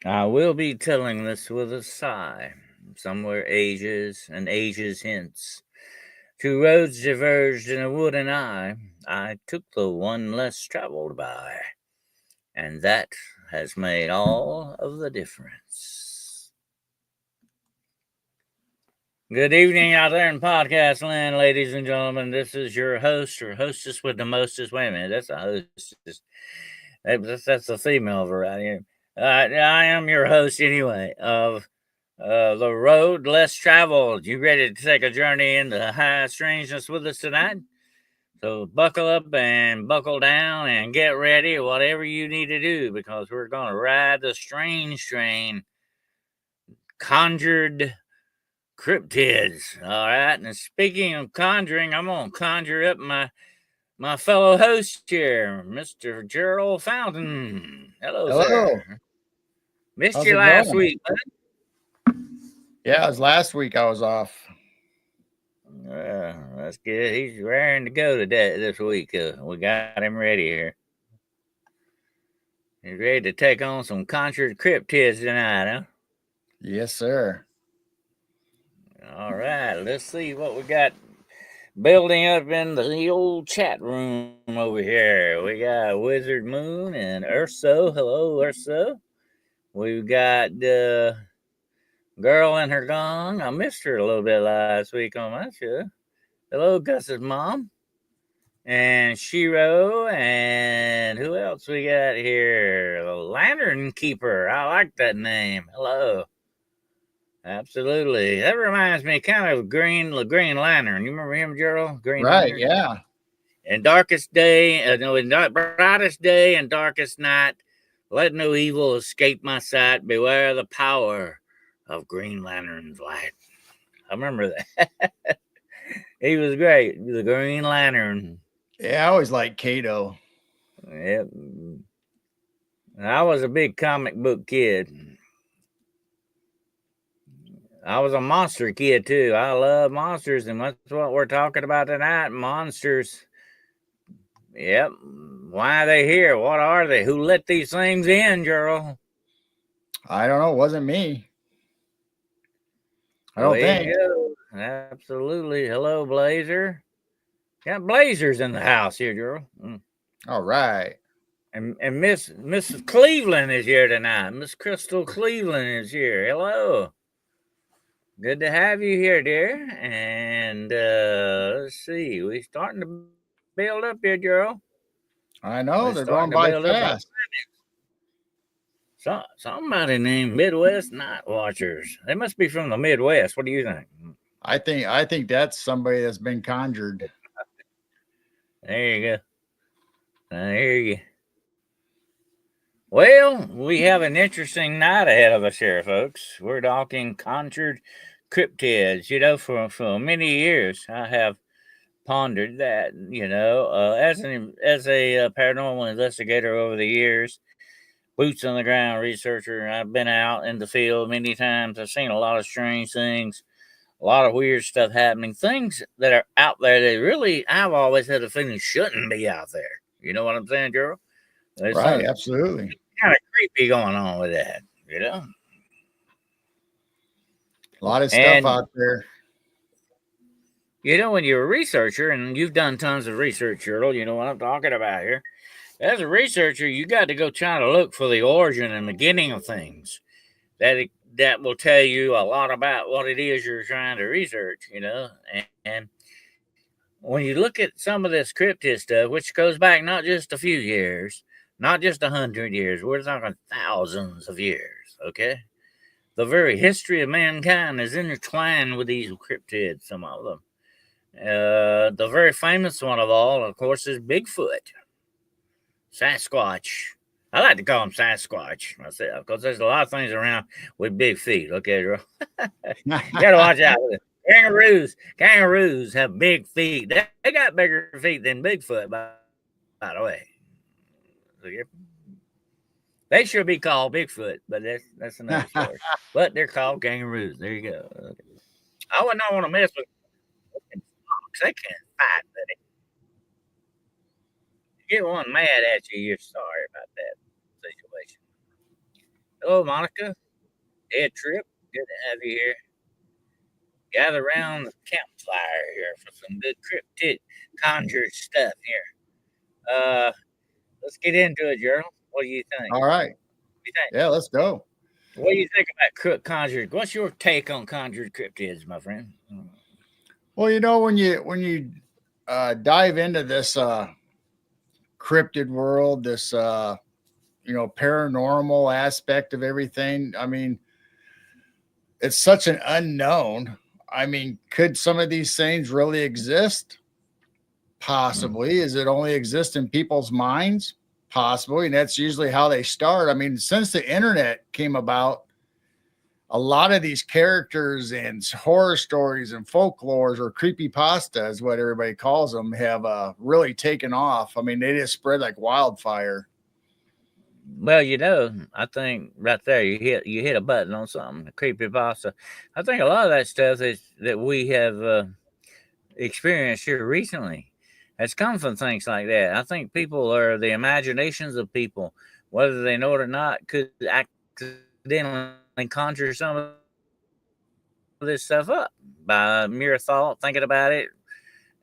I will be telling this with a sigh. Somewhere ages and ages hence, two roads diverged in a wood, and I took the one less traveled by, and that has made all of the difference. Good evening out there in podcast land, ladies and gentlemen. This is your host or hostess with the mostest. Wait a minute, that's a hostess. That's a female variety. I am your host anyway of the road less traveled. You ready to take a journey into high strangeness with us tonight? So buckle up and buckle down and get ready, whatever you need to do, because we're going to ride the strange train. Conjured cryptids. All right. And speaking of conjuring, I'm going to conjure up my fellow host here, Mr. Gerald Fountain. Hello, sir. Missed How's you it last going? week, bud. Yeah, it was last week I was off. That's good. He's raring to go today this week. We got him ready here. He's ready to take on some conjured cryptids tonight, huh? Yes, sir. All right, let's see what we got building up in the old chat room over here. We got Wizard Moon and Urso. Hello, Urso. We've got the girl and her gong. I missed her a little bit last week on my show. Hello, Gus's mom. And Shiro, and who else we got here? The Lantern Keeper. I like that name. Hello. Absolutely. That reminds me kind of Green Lantern. You remember him, Gerald? Green Right, Lantern? yeah. In darkest day, in brightest day and darkest night, let no evil escape my sight. Beware the power of Green Lantern's light. I remember that. He was great. The Green Lantern. Yeah, I always liked Kato. Yep. I was a big comic book kid. I was a monster kid too. I love monsters, and that's what we're talking about tonight. Monsters. Yep. Why are they here? What are they? Who let these things in, Gerald? I don't know. It wasn't me. I don't Way to think. go. Absolutely. Hello, Blazer. Got Blazers in the house here, Gerald. All right. And Mrs. Cleveland is here tonight. Miss Crystal Cleveland is here. Hello. Good to have you here, dear. And let's see. We're starting to build up here, Gerald. I know. We're They're starting going to by build up. fast. Somebody named Midwest Night Watchers. They must be from the Midwest. What do you think? I think that's somebody that's been conjured. There you go. I hear you. Well, we have an interesting night ahead of us here, folks. We're talking conjured cryptids. You know, for many years, I have pondered that. You know, as a paranormal investigator over the years, boots on the ground researcher. I've been out in the field many times. I've seen a lot of strange things, a lot of weird stuff happening, things that are out there that really I've always had a feeling shouldn't be out there. You know what I'm saying, Gerald? There's Right, something absolutely. kind of creepy going on with that, you know? A lot of stuff And, out there. you know, when you're a researcher and you've done tons of research, Gerald, you know what I'm talking about here. As a researcher, you got to go try to look for the origin and beginning of things. That will tell you a lot about what it is you're trying to research, you know. And when you look at some of this cryptid stuff, which goes back not just a few years, not just 100 years, we're talking thousands of years, okay? The very history of mankind is intertwined with these cryptids, some of them. The very famous one of all, of course, is Bigfoot, Sasquatch. I like to call him Sasquatch myself because there's a lot of things around with big feet. Okay, you gotta watch out. Kangaroos have big feet. They got bigger feet than Bigfoot, by the way. They should be called Bigfoot, but that's another story. But they're called kangaroos. There you go. Okay. I would not want to mess with fox. They can't fight, buddy. You get one mad at you, you're sorry about that Hello, Monica. Ed Trip. Good to have you here. Gather around the campfire here for some good cryptid conjured stuff here. Let's get into it, Gerald. What do you think? All right. What do you think? Yeah, let's go. What do you think about conjured? What's your take on conjured cryptids, my friend? Well, when you dive into this cryptid world, this paranormal aspect of everything, I mean, it's such an unknown. I mean, could some of these things really exist? Possibly. Is it only exist in people's minds? Possibly. And that's usually how they start. I mean, since the internet came about, a lot of these characters and horror stories and folklores, or creepypasta is what everybody calls them, have really taken off. I mean, they just spread like wildfire. Well, I think right there you hit a button on something. Creepypasta. I think a lot of that stuff that we have experienced here recently has come from things like that. I think people are the imaginations of people, whether they know it or not, could accidentally conjure some of this stuff up by mere thought, thinking about it,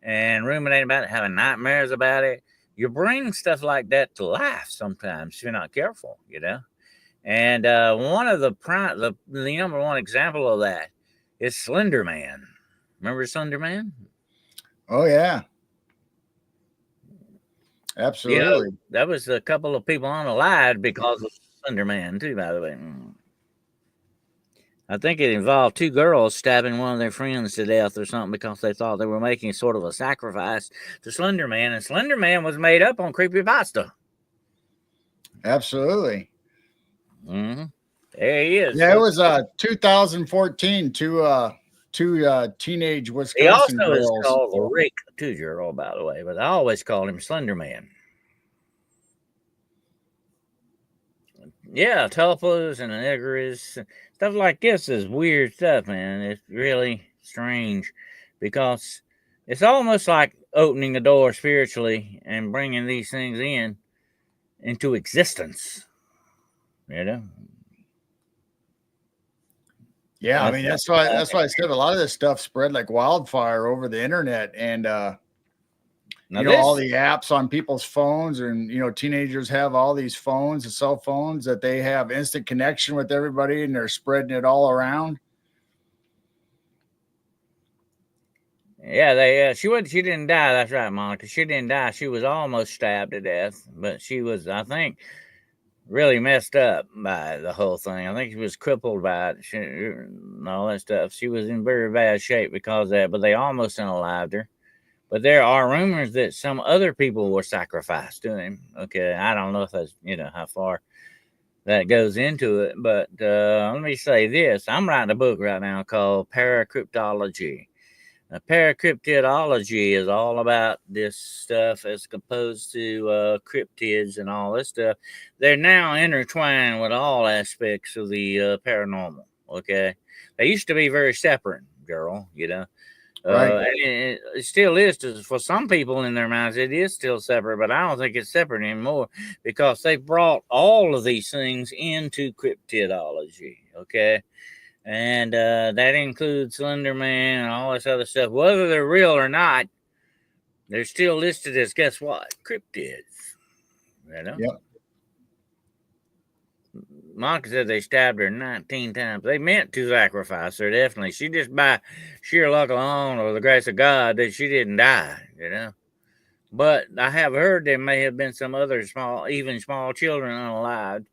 and ruminating about it, having nightmares about it. You bring stuff like that to life sometimes if you're not careful. And one of the number one example of that is Slender Man. Remember Slender Man? Oh, yeah. Absolutely. That was a couple of people unalived because of Slender Man, too, by the way. I think it involved two girls stabbing one of their friends to death or something because they thought they were making sort of a sacrifice to Slender Man, and Slender Man was made up on creepypasta. Absolutely. Mm-hmm. There he is. Yeah, it was 2014. Two teenage Wisconsin He also girls. is called the Rick too, Gerald, by the way, but I always called him Slender Man. Yeah, telepos and negras, stuff like this is weird stuff, man. It's really strange because it's almost like opening the door spiritually and bringing these things into existence. Yeah, I mean that's why I said a lot of this stuff spread like wildfire over the internet, and all the apps on people's phones, and teenagers have all these phones and cell phones that they have instant connection with everybody, and they're spreading it all around. Yeah, she didn't die. That's right, Monica. She didn't die. She was almost stabbed to death, but she was, I think, really messed up by the whole thing. I think she was crippled by it and all that stuff. She was in very bad shape because of that, but they almost unalived her. But there are rumors that some other people were sacrificed to him. Okay, I don't know if that's, how far that goes into it, but let me say this. I'm writing a book right now called Paracryptology. Now, paracryptidology is all about this stuff as opposed to cryptids and all this stuff. They're now intertwined with all aspects of the paranormal. Okay, they used to be very separate, Gerald. Right. And it still is for some people in their minds. It is still separate, but I don't think it's separate anymore because they brought all of these things into cryptidology. Okay. And that includes Slender Man and all this other stuff. Whether they're real or not, they're still listed as, guess what? Cryptids. Yep. Monica said they stabbed her 19 times. They meant to sacrifice her, definitely. She just, by sheer luck alone or the grace of God, that she didn't die. But I have heard there may have been some other small children unalived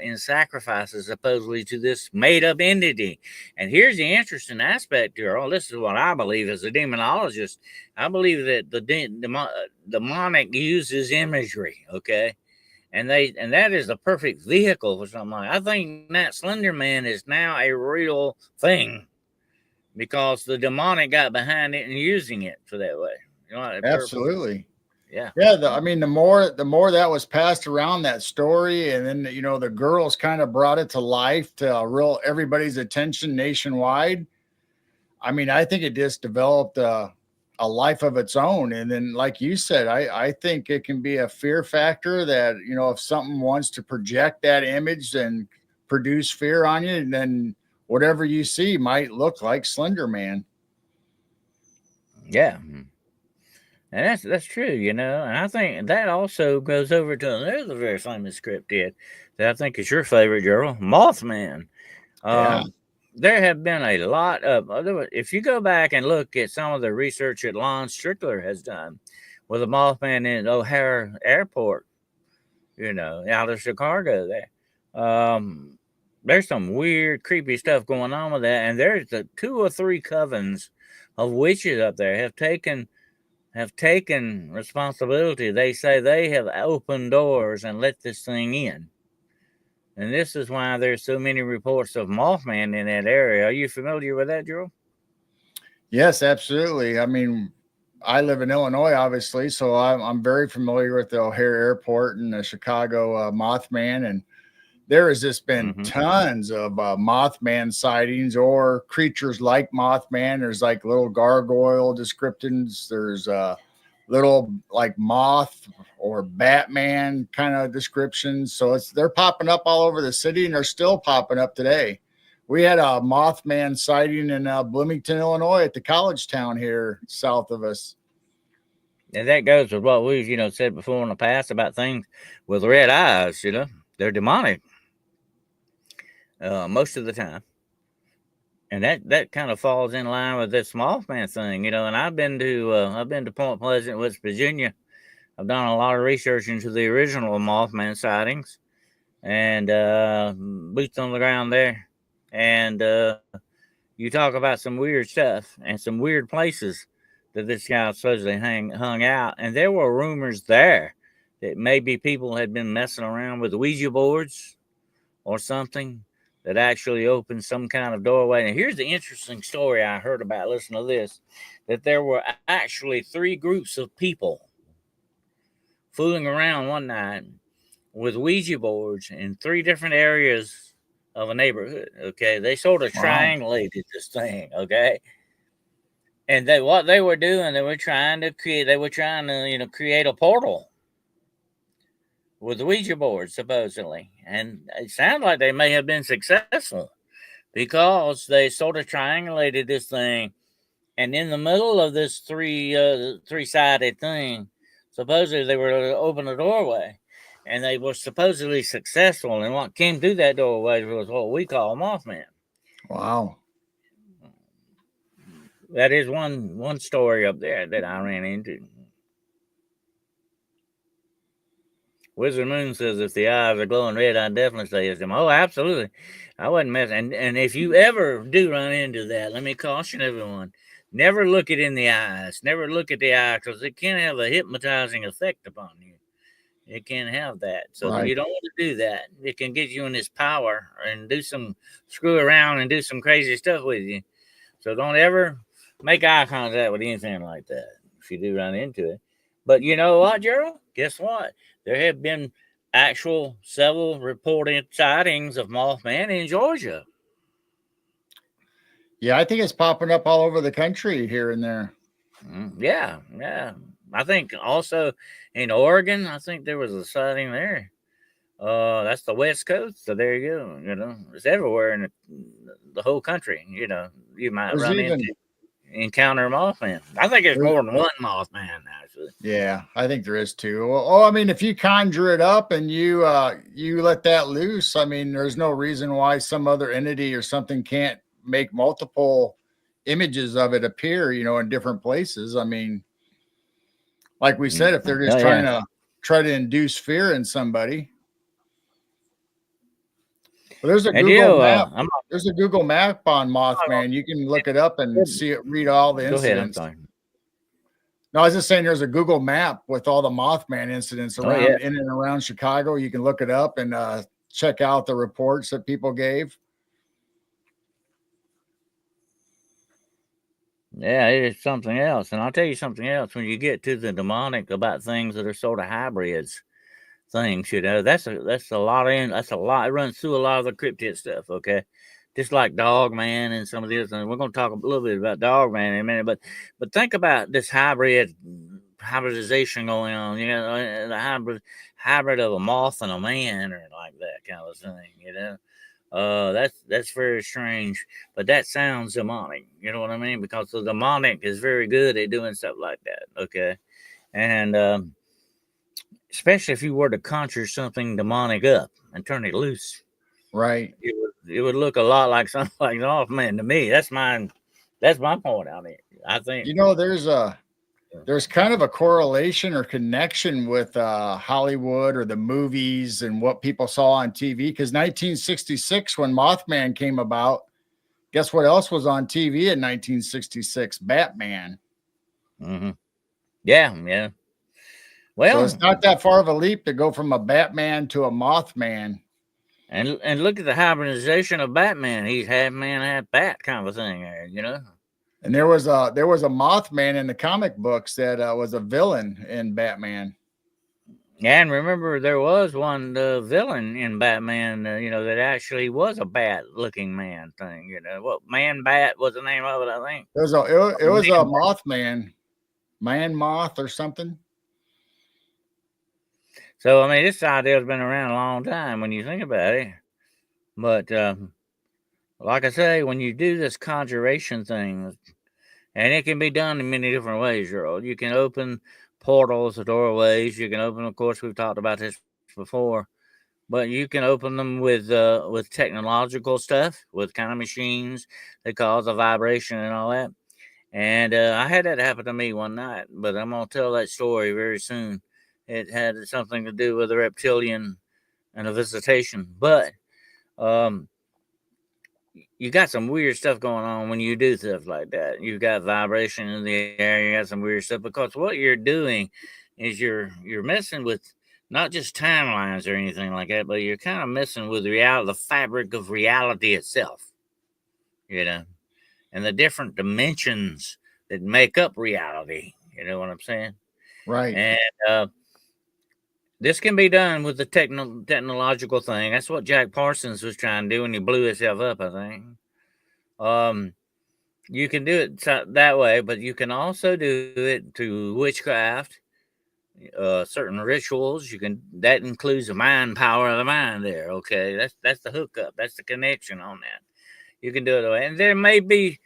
in sacrifices supposedly to this made-up entity. And here's the interesting aspect here. Oh, this is what I believe as a demonologist. I believe that the demonic uses imagery, okay? And that is the perfect vehicle for something like that. I think that Slender Man is now a real thing because the demonic got behind it and using it for that way. Absolutely. Yeah. I mean, the more that was passed around, that story, and then the girls kind of brought it to life to everybody's attention nationwide. I mean, I think it just developed a life of its own. And then, like you said, I think it can be a fear factor that if something wants to project that image and produce fear on you, and then whatever you see might look like Slender Man. Yeah. And that's true, and I think that also goes over to another very famous cryptid that I think is your favorite, Gerald, Mothman. Yeah. There have been a lot of if you go back and look at some of the research that Lon Strickler has done with the Mothman in O'Hare Airport, out of Chicago there. There's some weird, creepy stuff going on with that, and there's the 2 or 3 covens of witches up there have taken responsibility. They say they have opened doors and let this thing in. And this is why there's so many reports of Mothman in that area. Are you familiar with that, Joe? Yes, absolutely. I mean, I live in Illinois, obviously, so I'm very familiar with the O'Hare Airport and the Chicago Mothman. And there has just been tons of Mothman sightings or creatures like Mothman. There's like little gargoyle descriptions. There's little like moth or Batman kind of descriptions. So they're popping up all over the city, and they're still popping up today. We had a Mothman sighting in Bloomington, Illinois, at the college town here south of us. And that goes with what we've, said before in the past about things with red eyes. They're demonic most of the time. And that kind of falls in line with this Mothman thing, And I've been to Point Pleasant, West Virginia. I've done a lot of research into the original Mothman sightings and boots on the ground there. And you talk about some weird stuff and some weird places that this guy supposedly hung out. And there were rumors there that maybe people had been messing around with Ouija boards or something that actually opened some kind of doorway. And here's the interesting story I heard about. Listen to this, that there were actually 3 groups of people fooling around one night with Ouija boards in 3 different areas of a neighborhood. Okay. They sort of triangulated this thing. Okay. And what they were doing, they were trying to create a portal with the Ouija board, supposedly. And it sounded like they may have been successful because they sort of triangulated this thing. And in the middle of this three-sided thing, supposedly they were to open a doorway. And they were supposedly successful. And what came through that doorway was what we call Mothman. Wow. That is one story up there that I ran into. Wizard Moon says if the eyes are glowing red, I definitely say it's them. Oh, absolutely. I wasn't messing. And if you ever do run into that, let me caution everyone. Never look it in the eyes. Never look at the eye because it can have a hypnotizing effect upon you. It can have that. So you don't want to do that. It can get you in this power and screw around and do some crazy stuff with you. So don't ever make eye contact with anything like that if you do run into it. But you know what, Gerald? Guess what? There have been several reported sightings of Mothman in Georgia. Yeah, I think it's popping up all over the country here and there. Yeah. I think also in Oregon, I think there was a sighting there. That's the West Coast, so there you go. It's everywhere in the whole country. You might encounter Mothman. I think there's more than one Mothman, actually. Yeah, I think there is too. Well, I mean, if you conjure it up and you let that loose, I mean, there's no reason why some other entity or something can't make multiple images of it appear, in different places. I mean, like we said, if they're just try to induce fear in somebody. Well, there's a Google map. There's a Google map on Mothman. You can look it up and read all the incidents. Go ahead, I'm sorry. No, I was just saying there's a Google map with all the Mothman incidents around in and around Chicago. You can look it up and check out the reports that people gave. Yeah, it is something else. And I'll tell you something else. When you get to the demonic about things that are sort of hybrids things, that's a lot it runs through a lot of the cryptid stuff, okay? Just like Dogman and some of the other things. We're going to talk a little bit about Dogman in a minute, but think about this hybridization going on, the hybrid of a moth and a man, or like that kind of thing, That's very strange, but that sounds demonic. You know what I mean? Because the demonic is very good at doing stuff like that. Okay, and especially if you were to conjure something demonic up and turn it loose, Right. it would look a lot like something like Mothman to me. That's mine. That's my point on it. I think. You know, there's kind of a correlation or connection with Hollywood or the movies and what people saw on TV. Because 1966, when Mothman came about, guess what else was on TV in 1966? Batman. Mm-hmm. Yeah. So Well, it's not that far of a leap to go from a Batman to a Mothman. and look at the hybridization of Batman. He's half man, half bat kind of a thing there. You know. And there was a Mothman in the comic books that was a villain in Batman. Yeah, and remember there was one villain in Batman, that actually was a bat-looking man thing. What Man Bat was the name of it, I think. It was a Mothman, man moth or something. So I mean, this idea has been around a long time when you think about it. But like I say, when you do this conjuration thing, and it can be done in many different ways, Gerald. You can open portals or doorways. You can open, of course, we've talked about this before. But you can open them with technological stuff, with kind of machines that cause a vibration and all that. And I had that happen to me one night, but I'm gonna tell that story very soon. It had something to do with a reptilian and a visitation. But um, you got some weird stuff going on when you do stuff like that. You've got vibration in the air. You got some weird stuff because what you're doing is you're messing with not just timelines or anything like that, but you're kind of messing with the fabric of reality itself. You know, and the different dimensions that make up reality. You know what I'm saying? Right. And this can be done with the technological thing. That's what Jack Parsons was trying to do when he blew himself up, I think. You can do it that way, but you can also do it through witchcraft, certain rituals. That includes the mind power of the mind. There, okay, that's the hookup. That's the connection on that. You can do it that way, and there may be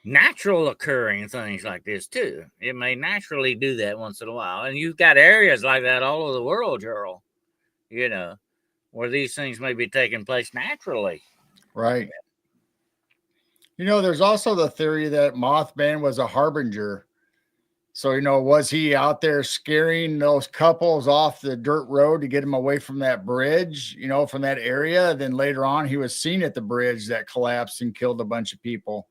natural occurring things like this too. It may naturally do that once in a while, and you've got areas like that all over the world, Gerald. You know, where these things may be taking place naturally. Right. You know, there's also the theory that Mothman was a harbinger. So, was he out there scaring those couples off the dirt road to get them away from that bridge, from that area? Then later on, he was seen at the bridge that collapsed and killed a bunch of people.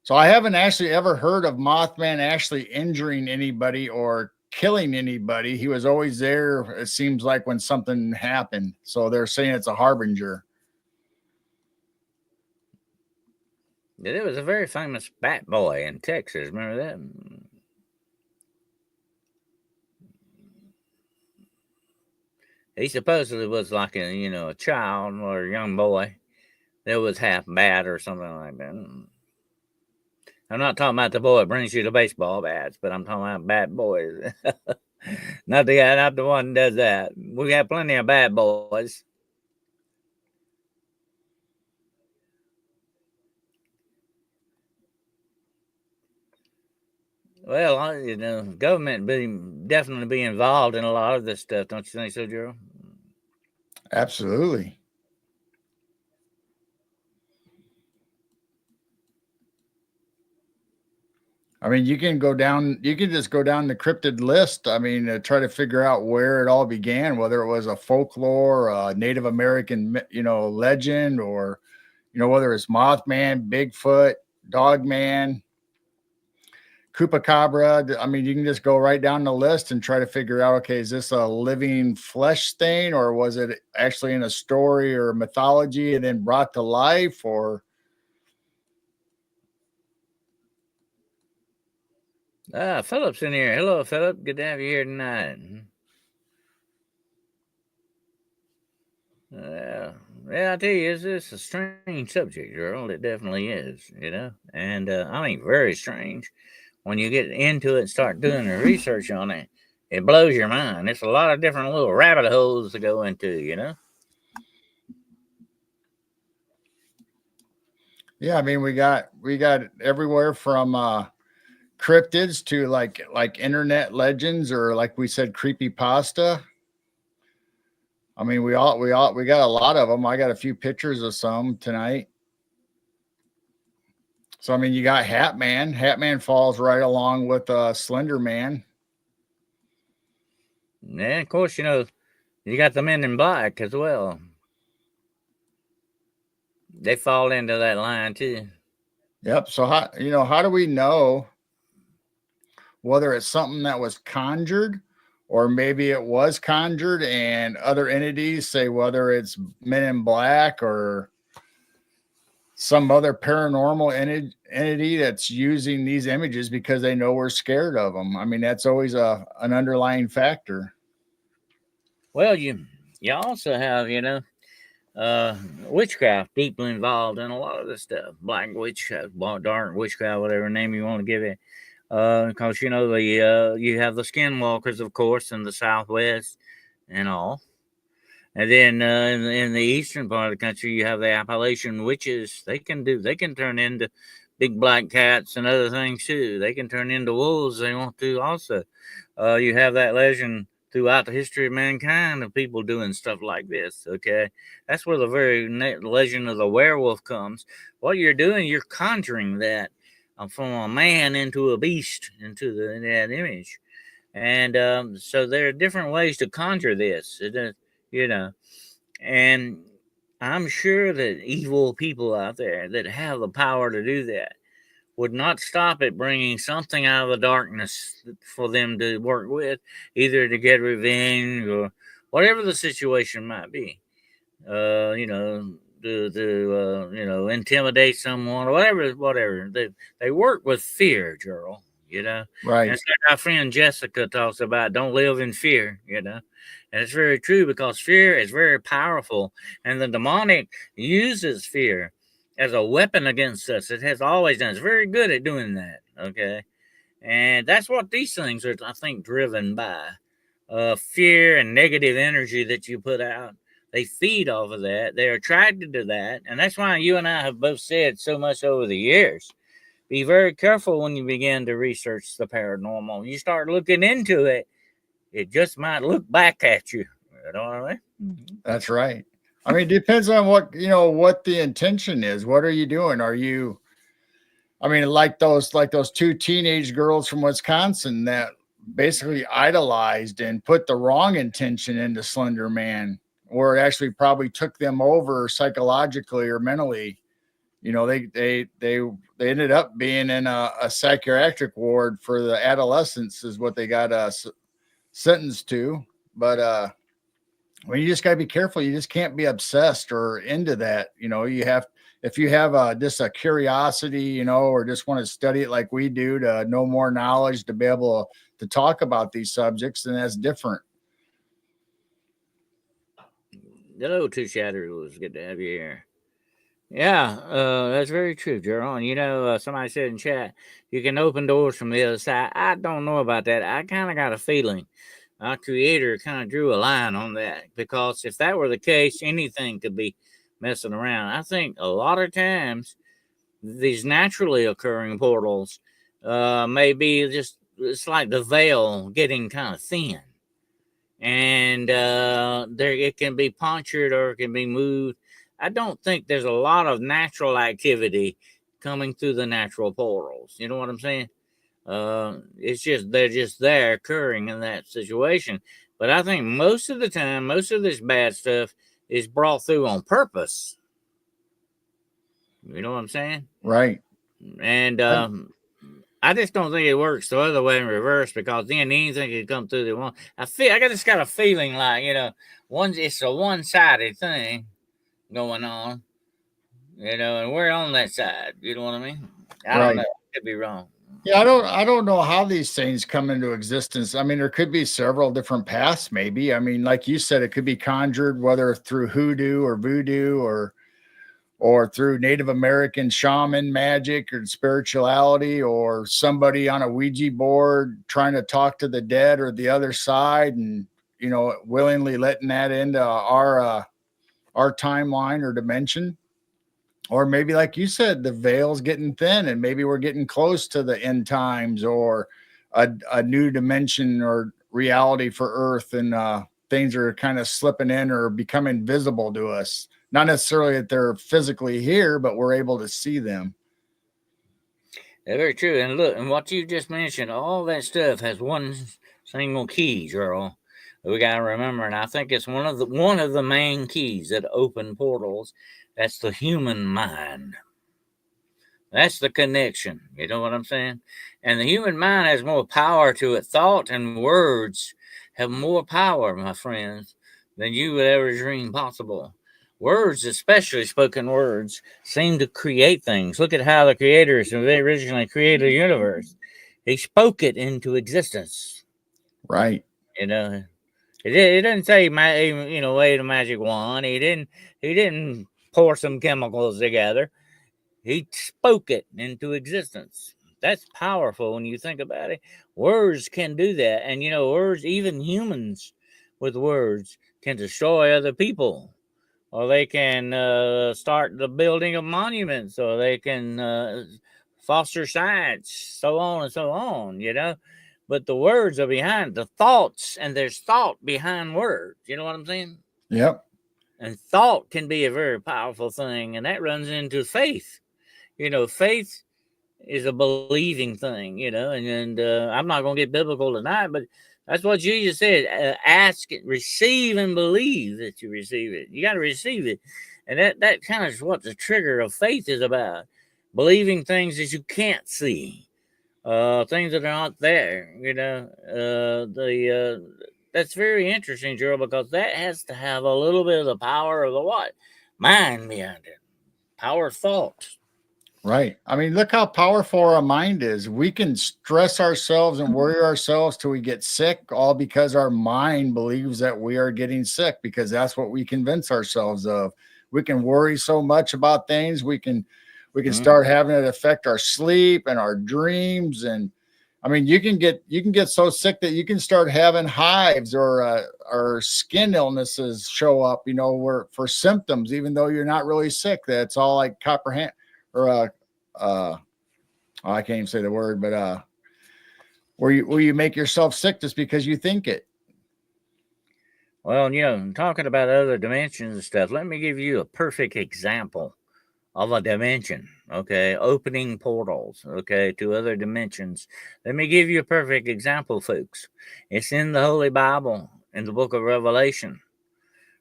So I haven't actually ever heard of Mothman actually injuring anybody or killing anybody. He was always there, it seems like, when something happened. So they're saying it's a harbinger. There was a very famous bat boy in Texas. Remember that? He supposedly was like a child or a young boy that was half bat or something like that. I'm not talking about the boy that brings you the baseball bats, but I'm talking about bat boys. Not the guy, not the one that does that. We got plenty of bad boys. Well, government definitely be involved in a lot of this stuff, don't you think so, Gerald? Absolutely. I mean, you can just go down the cryptid list. I mean, try to figure out where it all began, whether it was a folklore, Native American, legend, or, whether it's Mothman, Bigfoot, Dogman, Chupacabra. I mean, you can just go right down the list and try to figure out, okay, is this a living flesh stain, or was it actually in a story or mythology and then brought to life, or Philip's in here. Hello, Philip. Good to have you here tonight. Yeah, I tell you, it's a strange subject, Gerald. It definitely is, and I mean, very strange. When you get into it and start doing the research on it, it blows your mind. It's a lot of different little rabbit holes to go into, Yeah, I mean we got everywhere from cryptids to like internet legends, or like we said, creepy pasta. I mean, we got a lot of them. I got a few pictures of some tonight. So I mean, you got Hat Man. Hat Man falls right along with Slender Man. And of course, you got the men in black as well. They fall into that line too. Yep. So how do we know whether it's something that was conjured, or maybe it was conjured and other entities, say whether it's Men in Black or some other paranormal entity that's using these images because they know we're scared of them. I mean, that's always an underlying factor. Well, you also have uh, witchcraft deeply involved in a lot of this stuff. Black witchcraft, dark witchcraft, whatever name you want to give it. Because the you have the skinwalkers, of course, in the Southwest and all. And then in the eastern part of the country, you have the Appalachian witches. They can turn into big black cats and other things too. They can turn into wolves they want to also. You have that legend throughout the history of mankind of people doing stuff like this. Okay, that's where the very legend of the werewolf comes. What you're doing, you're conjuring that from a man into a beast, into that image. And so there are different ways to conjure this. You know, and I'm sure that evil people out there that have the power to do that would not stop at bringing something out of the darkness for them to work with, either to get revenge or whatever the situation might be. To intimidate someone or whatever. They work with fear, Gerald. And Right. it's like our friend Jessica talks about. Don't live in fear. And it's very true because fear is very powerful, and the demonic uses fear as a weapon against us. It has always done. It's very good at doing that. Okay, and that's what these things are, I think, driven by fear and negative energy that you put out. They feed off of that. They're attracted to that, and that's why you and I have both said so much over the years. Be very careful when you begin to research the paranormal. You start looking into it, it just might look back at you. You know what I mean? That's right. I mean, it depends on what the intention is. What are you doing? Are you I mean, like those two teenage girls from Wisconsin that basically idolized and put the wrong intention into Slender Man, or it actually probably took them over psychologically or mentally. They ended up being in a psychiatric ward for the adolescents, is what they got sentenced to. But well, you just got to be careful. You just can't be obsessed or into that. You have, if you have just a curiosity, or just want to study it like we do to know more knowledge to be able to talk about these subjects, then that's different. Hello, Two Shatter. It was good to have you here. Yeah, that's very true, Gerald. And somebody said in chat, you can open doors from the other side. I don't know about that. I kind of got a feeling our creator kind of drew a line on that, because if that were the case, anything could be messing around. I think a lot of times these naturally occurring portals may be just, it's like the veil getting kind of thin, and there it can be punctured or it can be moved. I don't think there's a lot of natural activity coming through the natural portals. You know what I'm saying? It's just they're just there occurring in that situation. But I think most of the time, most of this bad stuff is brought through on purpose. You know what I'm saying? Right. And I just don't think it works the other way in reverse, because then anything can come through the one. I just got a feeling like it's a one-sided thing going on, and we're on that side. You know what I mean? I don't know. Right. I could be wrong. Yeah, I don't know how these things come into existence. I mean, there could be several different paths, maybe. I mean, like you said, it could be conjured, whether through hoodoo or voodoo, or through Native American shaman magic or spirituality, or somebody on a Ouija board trying to talk to the dead or the other side, and willingly letting that into our timeline or dimension. Or maybe, like you said, the veil's getting thin and maybe we're getting close to the end times, or a new dimension or reality for Earth, and things are kind of slipping in or becoming visible to us. Not necessarily that they're physically here, but we're able to see them. That's very true. And look, and what you just mentioned, all that stuff has one single key, Gerald. We gotta remember, and I think it's one of the main keys that open portals. That's the human mind. That's the connection. You know what I'm saying? And the human mind has more power to it. Thought and words have more power, my friends, than you would ever dream possible. Words, especially spoken words, seem to create things. Look at how the creators, when they originally created the universe, they spoke it into existence. Right. You know, it didn't say, wave a magic wand. He didn't pour some chemicals together. He spoke it into existence. That's powerful when you think about it. Words can do that. And, words, even humans with words, can destroy other people. Or they can start the building of monuments. Or they can foster science, so on and so on. But the words are behind the thoughts, and there's thought behind words. You know what I'm saying? Yep. And thought can be a very powerful thing. And that runs into faith. Faith is a believing thing, and I'm not going to get biblical tonight, but that's what Jesus said. Ask it, receive, and believe that you receive it. You got to receive it. And that kind of is what the trigger of faith is about. Believing things that you can't see, things that are not there, that's very interesting, Gerald, because that has to have a little bit of the power of the what? Mind behind it. Power of thought. Right. I mean, look how powerful our mind is. We can stress ourselves and worry ourselves till we get sick, all because our mind believes that we are getting sick, because that's what we convince ourselves of. We can worry so much about things. We can start having it affect our sleep and our dreams. And I mean, you can get so sick that you can start having hives or skin illnesses show up, where for symptoms, even though you're not really sick. That's all like copper or uh I can't even say the word, but where you make yourself sick just because you think it. Well, talking about other dimensions and stuff, let me give you a perfect example of a dimension, okay? Opening portals, okay, to other dimensions. Let me give you a perfect example, folks. It's in the Holy Bible, in the book of Revelation.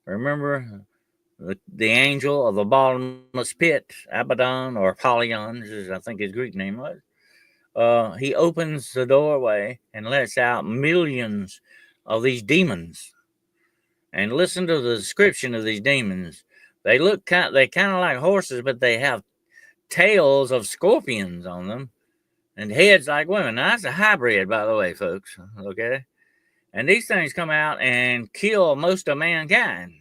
Remember the angel of the bottomless pit, Abaddon, or Apollyon, as I think his Greek name was. He opens the doorway and lets out millions of these demons. And listen to the description of these demons. They kind of like horses, but they have tails of scorpions on them and heads like women. Now, that's a hybrid, by the way, folks. Okay. And these things come out and kill most of mankind.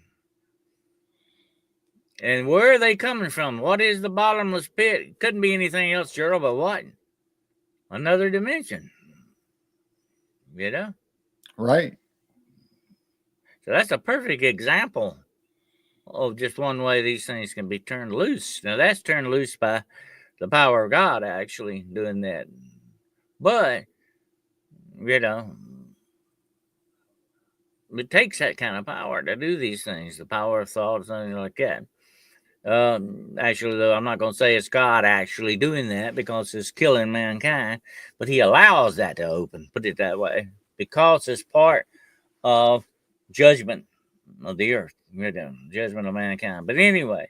And where are they coming from? What is the bottomless pit? It couldn't be anything else, Gerald, but what? Another dimension. You know? Right. So that's a perfect example of just one way these things can be turned loose. Now, that's turned loose by the power of God actually doing that. But, you know, it takes that kind of power to do these things, the power of thought, something like that. Actually, though, I'm not going to say it's God actually doing that because it's killing mankind, but He allows that to open, put it that way, because it's part of judgment of the earth, judgment of mankind. But anyway,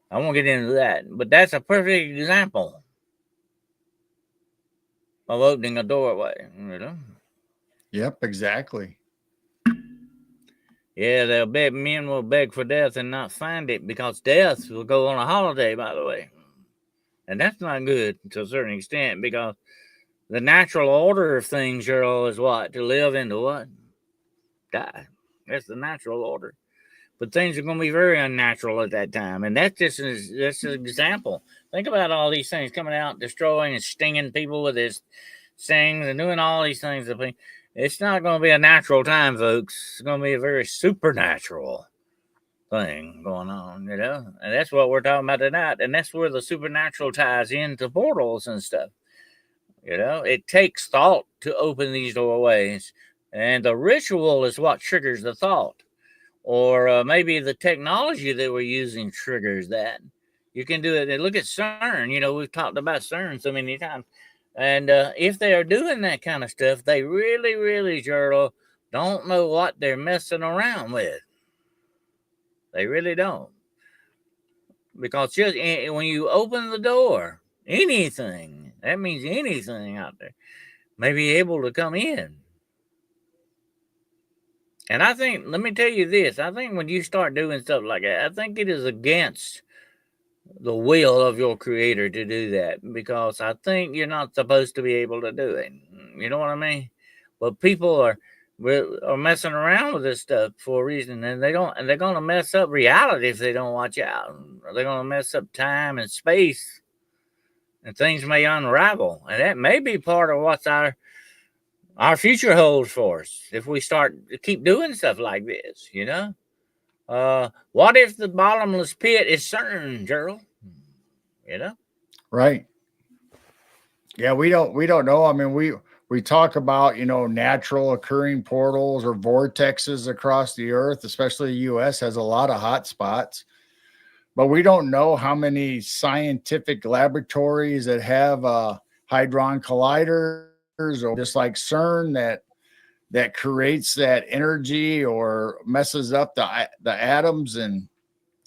I won't get into that. But that's a perfect example of opening a doorway. Yep, exactly. Yeah, men will beg for death and not find it because death will go on a holiday, by the way. And that's not good to a certain extent because the natural order of things, Cheryl, is what? To live and to what? Die. That's the natural order. But things are going to be very unnatural at that time. And that's an example. Think about all these things coming out, destroying and stinging people with his stings and doing all these things. It's not going to be a natural time, folks. It's going to be a very supernatural thing going on, you know, and that's what we're talking about tonight. And that's where the supernatural ties into portals and stuff. You know, it takes thought to open these doorways, and the ritual is what triggers the thought, or maybe the technology that we're using triggers that. You can do it. And look at CERN. You know, we've talked about CERN so many times. And if they are doing that kind of stuff, they really, really, Gerald, don't know what they're messing around with. They really don't. Because just when you open the door, anything, that means anything out there, may be able to come in. And I think, let me tell you this, I think when you start doing stuff like that, I think it is against the will of your creator to do that, because I think you're not supposed to be able to do it. You know what I mean? But people are messing around with this stuff for a reason, and they're going to mess up reality if they don't watch out. They're going to mess up time and space, and things may unravel, and that may be part of what's our future holds for us if we start to keep doing stuff like this, you know? What if the bottomless pit is certain, Gerald? You know? Right. Yeah, we don't know. I mean, we talk about, you know, natural occurring portals or vortexes across the earth, especially the US has a lot of hot spots. But we don't know how many scientific laboratories that have hadron colliders, or just like CERN that creates that energy or messes up the atoms. And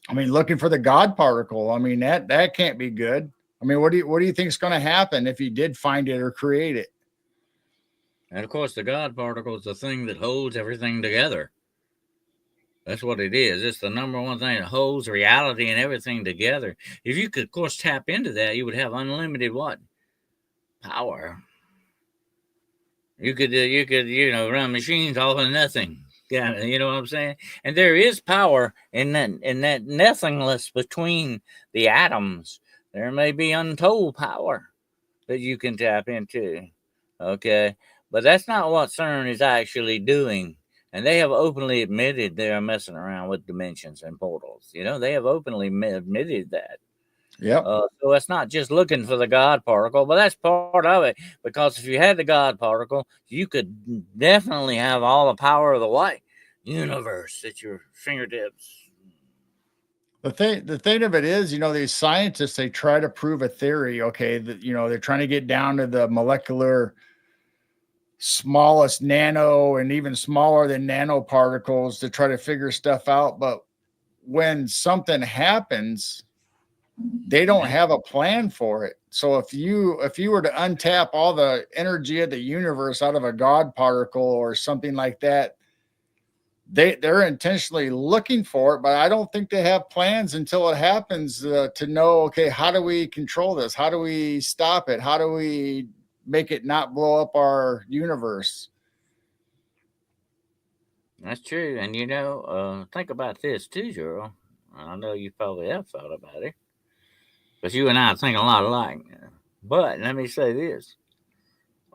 I mean, looking for the God particle, I mean, that can't be good. I mean, what do you think is going to happen if you did find it or create it? And of course, the God particle is the thing that holds everything together. That's what it is. It's the number one thing that holds reality and everything together. If you could, of course, tap into that, you would have unlimited what? Power. You could, you know, run machines off of nothing. Yeah, you know what I'm saying? And there is power in that nothingness between the atoms. There may be untold power that you can tap into. Okay, but that's not what CERN is actually doing. And they have openly admitted they are messing around with dimensions and portals. You know, they have openly admitted that. Yep. So it's not just looking for the God particle, but that's part of it. Because if you had the God particle, you could definitely have all the power of the white universe at your fingertips. The thing of it is, you know, these scientists, they try to prove a theory. Okay, that, you know, they're trying to get down to the molecular smallest nano and even smaller than nanoparticles to try to figure stuff out. But when something happens, they don't have a plan for it. So if you were to untap all the energy of the universe out of a God particle or something like that, they're intentionally looking for it, but I don't think they have plans until it happens to know, okay, how do we control this? How do we stop it? How do we make it not blow up our universe? That's true. And you know, think about this too, Gerald. I know you probably have thought about it, because you and I think a lot alike. But let me say this: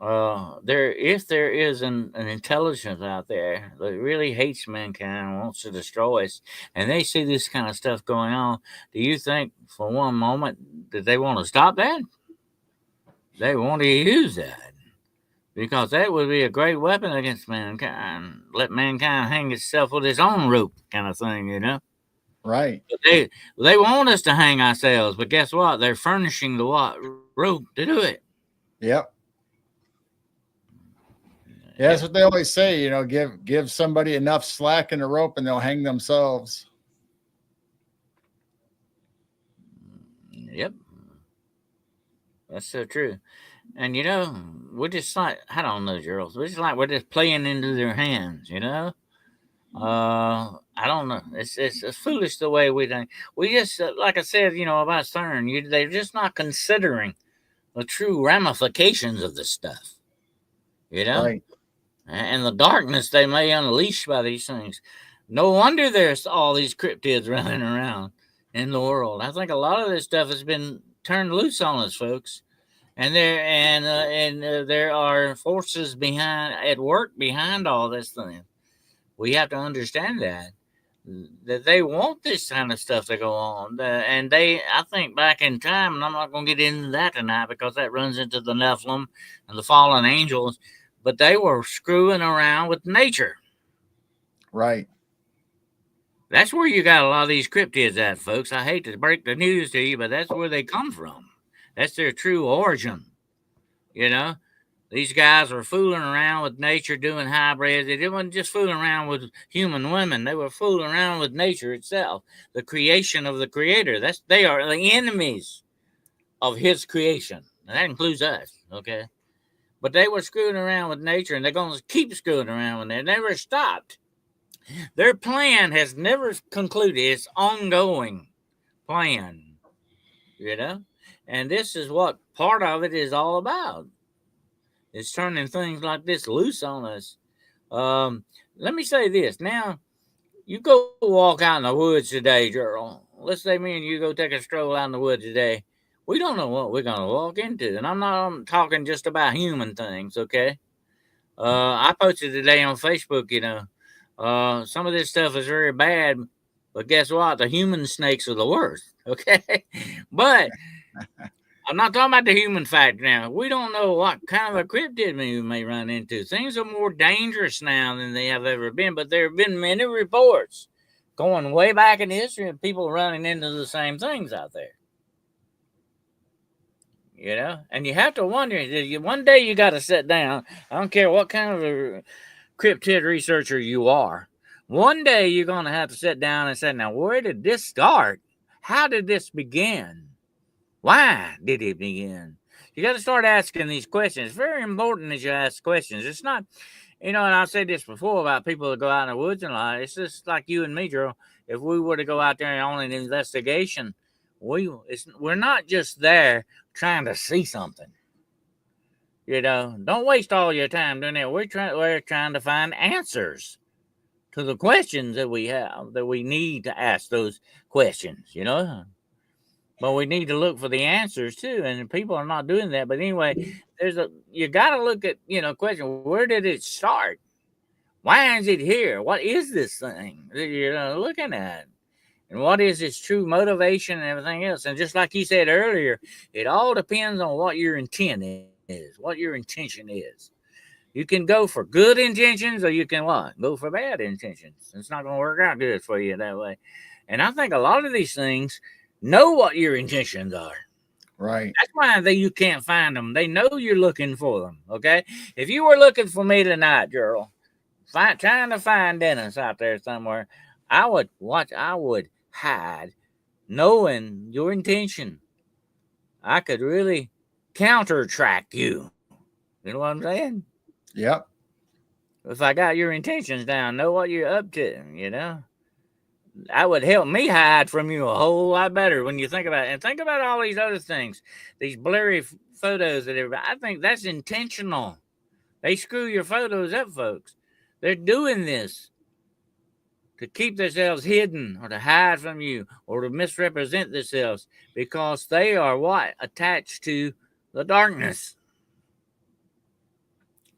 if there is an intelligence out there that really hates mankind and wants to destroy us, and they see this kind of stuff going on, do you think for one moment that they want to stop that? They want to use that, because that would be a great weapon against mankind. Let mankind hang itself with its own rope, kind of thing, you know. Right. But they want us to hang ourselves, but guess what? They're furnishing the what rope to do it. Yep. Yeah, that's Yep. what they always say, you know, give somebody enough slack in the rope and they'll hang themselves. Yep. That's so true. And you know, we're just like, I don't know, girls. We're just playing into their hands, you know. I don't know. It's foolish the way we think. We just, like I said, you know, about CERN, they're just not considering the true ramifications of this stuff, you know, Right. and the darkness they may unleash by these things. No wonder there's all these cryptids running around in the world. I think a lot of this stuff has been turned loose on us, folks. And there are forces at work behind all this thing. We have to understand that. that they want this kind of stuff to go on. And I think back in time, and I'm not going to get into that tonight because that runs into the Nephilim and the fallen angels, but they were screwing around with nature. Right. That's where you got a lot of these cryptids at, folks. I hate to break the news to you, but that's where they come from. That's their true origin. You know, these guys were fooling around with nature, doing hybrids. They didn't just fooling around with human women. They were fooling around with nature itself, the creation of the Creator. They are the enemies of His creation, and that includes us. Okay, but they were screwing around with nature, and they're going to keep screwing around with it. They never stopped. Their plan has never concluded. It's ongoing plan, you know? And this is what part of it is all about. It's turning things like this loose on us. Let me say this. Now, you go walk out in the woods today, Gerald. Let's say me and you go take a stroll out in the woods today. We don't know what we're going to walk into. And I'm talking just about human things, okay? I posted today on Facebook, some of this stuff is very bad, but guess what? The human snakes are the worst. Okay. But I'm not talking about the human factor now. We don't know what kind of a cryptid we may run into. Things are more dangerous now than they have ever been, but there have been many reports going way back in history of people running into the same things out there. And you have to wonder, one day you got to sit down. I don't care what kind of a cryptid researcher you are. One day you're going to have to sit down and say, now, where did this start? How did this begin? Why did it begin? You got to start asking these questions. It's very important that you ask questions. It's not, and I've said this before about people that go out in the woods and lie. It's just like you and me, Joe. If we were to go out there on an investigation, we're not just there trying to see something. Don't waste all your time doing that. We're trying to find answers to the questions that we have, that we need to ask those questions, But we need to look for the answers too, and people are not doing that. But anyway, you got to look at question. Where did it start? Why is it here? What is this thing that you're looking at? And what is its true motivation and everything else? And just like you said earlier, it all depends on what your intent is, what your intention is. You can go for good intentions, or you can what? Go for bad intentions. It's not going to work out good for you that way. And I think a lot of these things know what your intentions are. Right. That's why you can't find them. They know you're looking for them. Okay. If you were looking for me tonight, Gerald, trying to find Dennis out there somewhere, I would hide, knowing your intention. I could really counter-track you. You know what I'm saying? Yep. If I got your intentions down, know what you're up to, that would help me hide from you a whole lot better when you think about it. And think about all these other things, these blurry photos that everybody. I think that's intentional. They screw your photos up, folks. They're doing this to keep themselves hidden, or to hide from you, or to misrepresent themselves, because they are what? Attached to the darkness.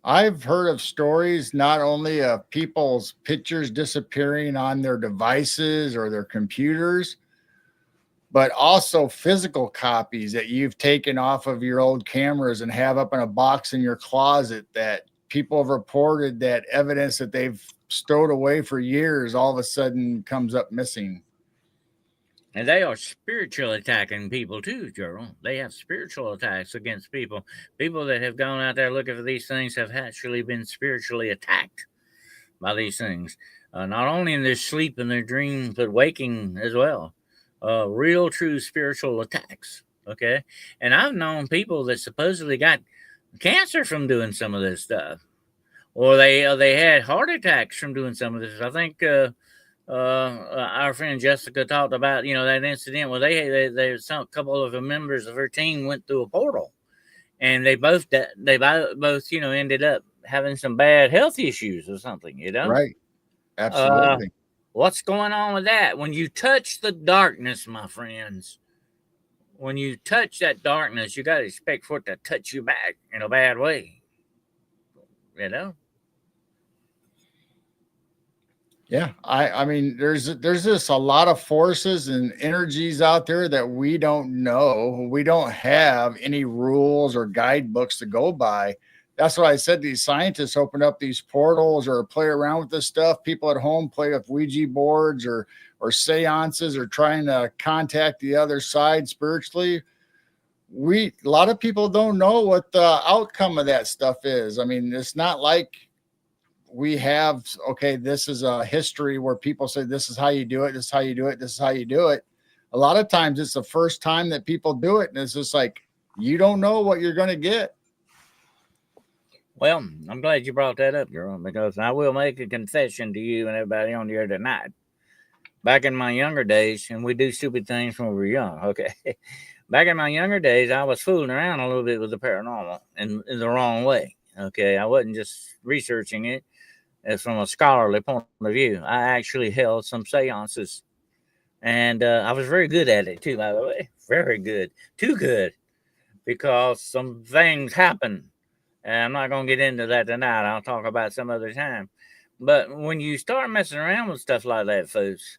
I've heard of stories not only of people's pictures disappearing on their devices or their computers, but also physical copies that you've taken off of your old cameras and have up in a box in your closet, that people have reported that evidence that they've stowed away for years all of a sudden comes up missing. And they are spiritually attacking people too, Gerald. They have spiritual attacks against people. People that have gone out there looking for these things have actually been spiritually attacked by these things. Not only in their sleep and their dreams, but waking as well. Real, true spiritual attacks. Okay. And I've known people that supposedly got cancer from doing some of this stuff, or they had heart attacks from doing some of this. I think our friend Jessica talked about that incident where they some couple of the members of her team went through a portal, and they both ended up having some bad health issues or something. Right. Absolutely. What's going on with that? When you touch the darkness, my friends, when you touch that darkness, you got to expect for it to touch you back in a bad way. Yeah, I mean, there's just a lot of forces and energies out there that we don't know. We don't have any rules or guidebooks to go by. That's why I said these scientists open up these portals or play around with this stuff. People at home play with Ouija boards or seances or trying to contact the other side spiritually. We A lot of people don't know what the outcome of that stuff is. I mean, it's not like we have, okay, this is a history where people say this is how you do it, this is how you do it, this is how you do it. A lot of times it's the first time that people do it, and it's just like you don't know what you're going to get. Well, I'm glad you brought that up, girl, because I will make a confession to you and everybody on here tonight. Back in my younger days, and we do stupid things when we were young, okay? Back in my younger days, I was fooling around a little bit with the paranormal in the wrong way, okay? I wasn't just researching it as from a scholarly point of view. I actually held some seances, and I was very good at it too, by the way. Very good. Too good, because some things happen. And I'm not going to get into that tonight. I'll talk about some other time. But when you start messing around with stuff like that, folks,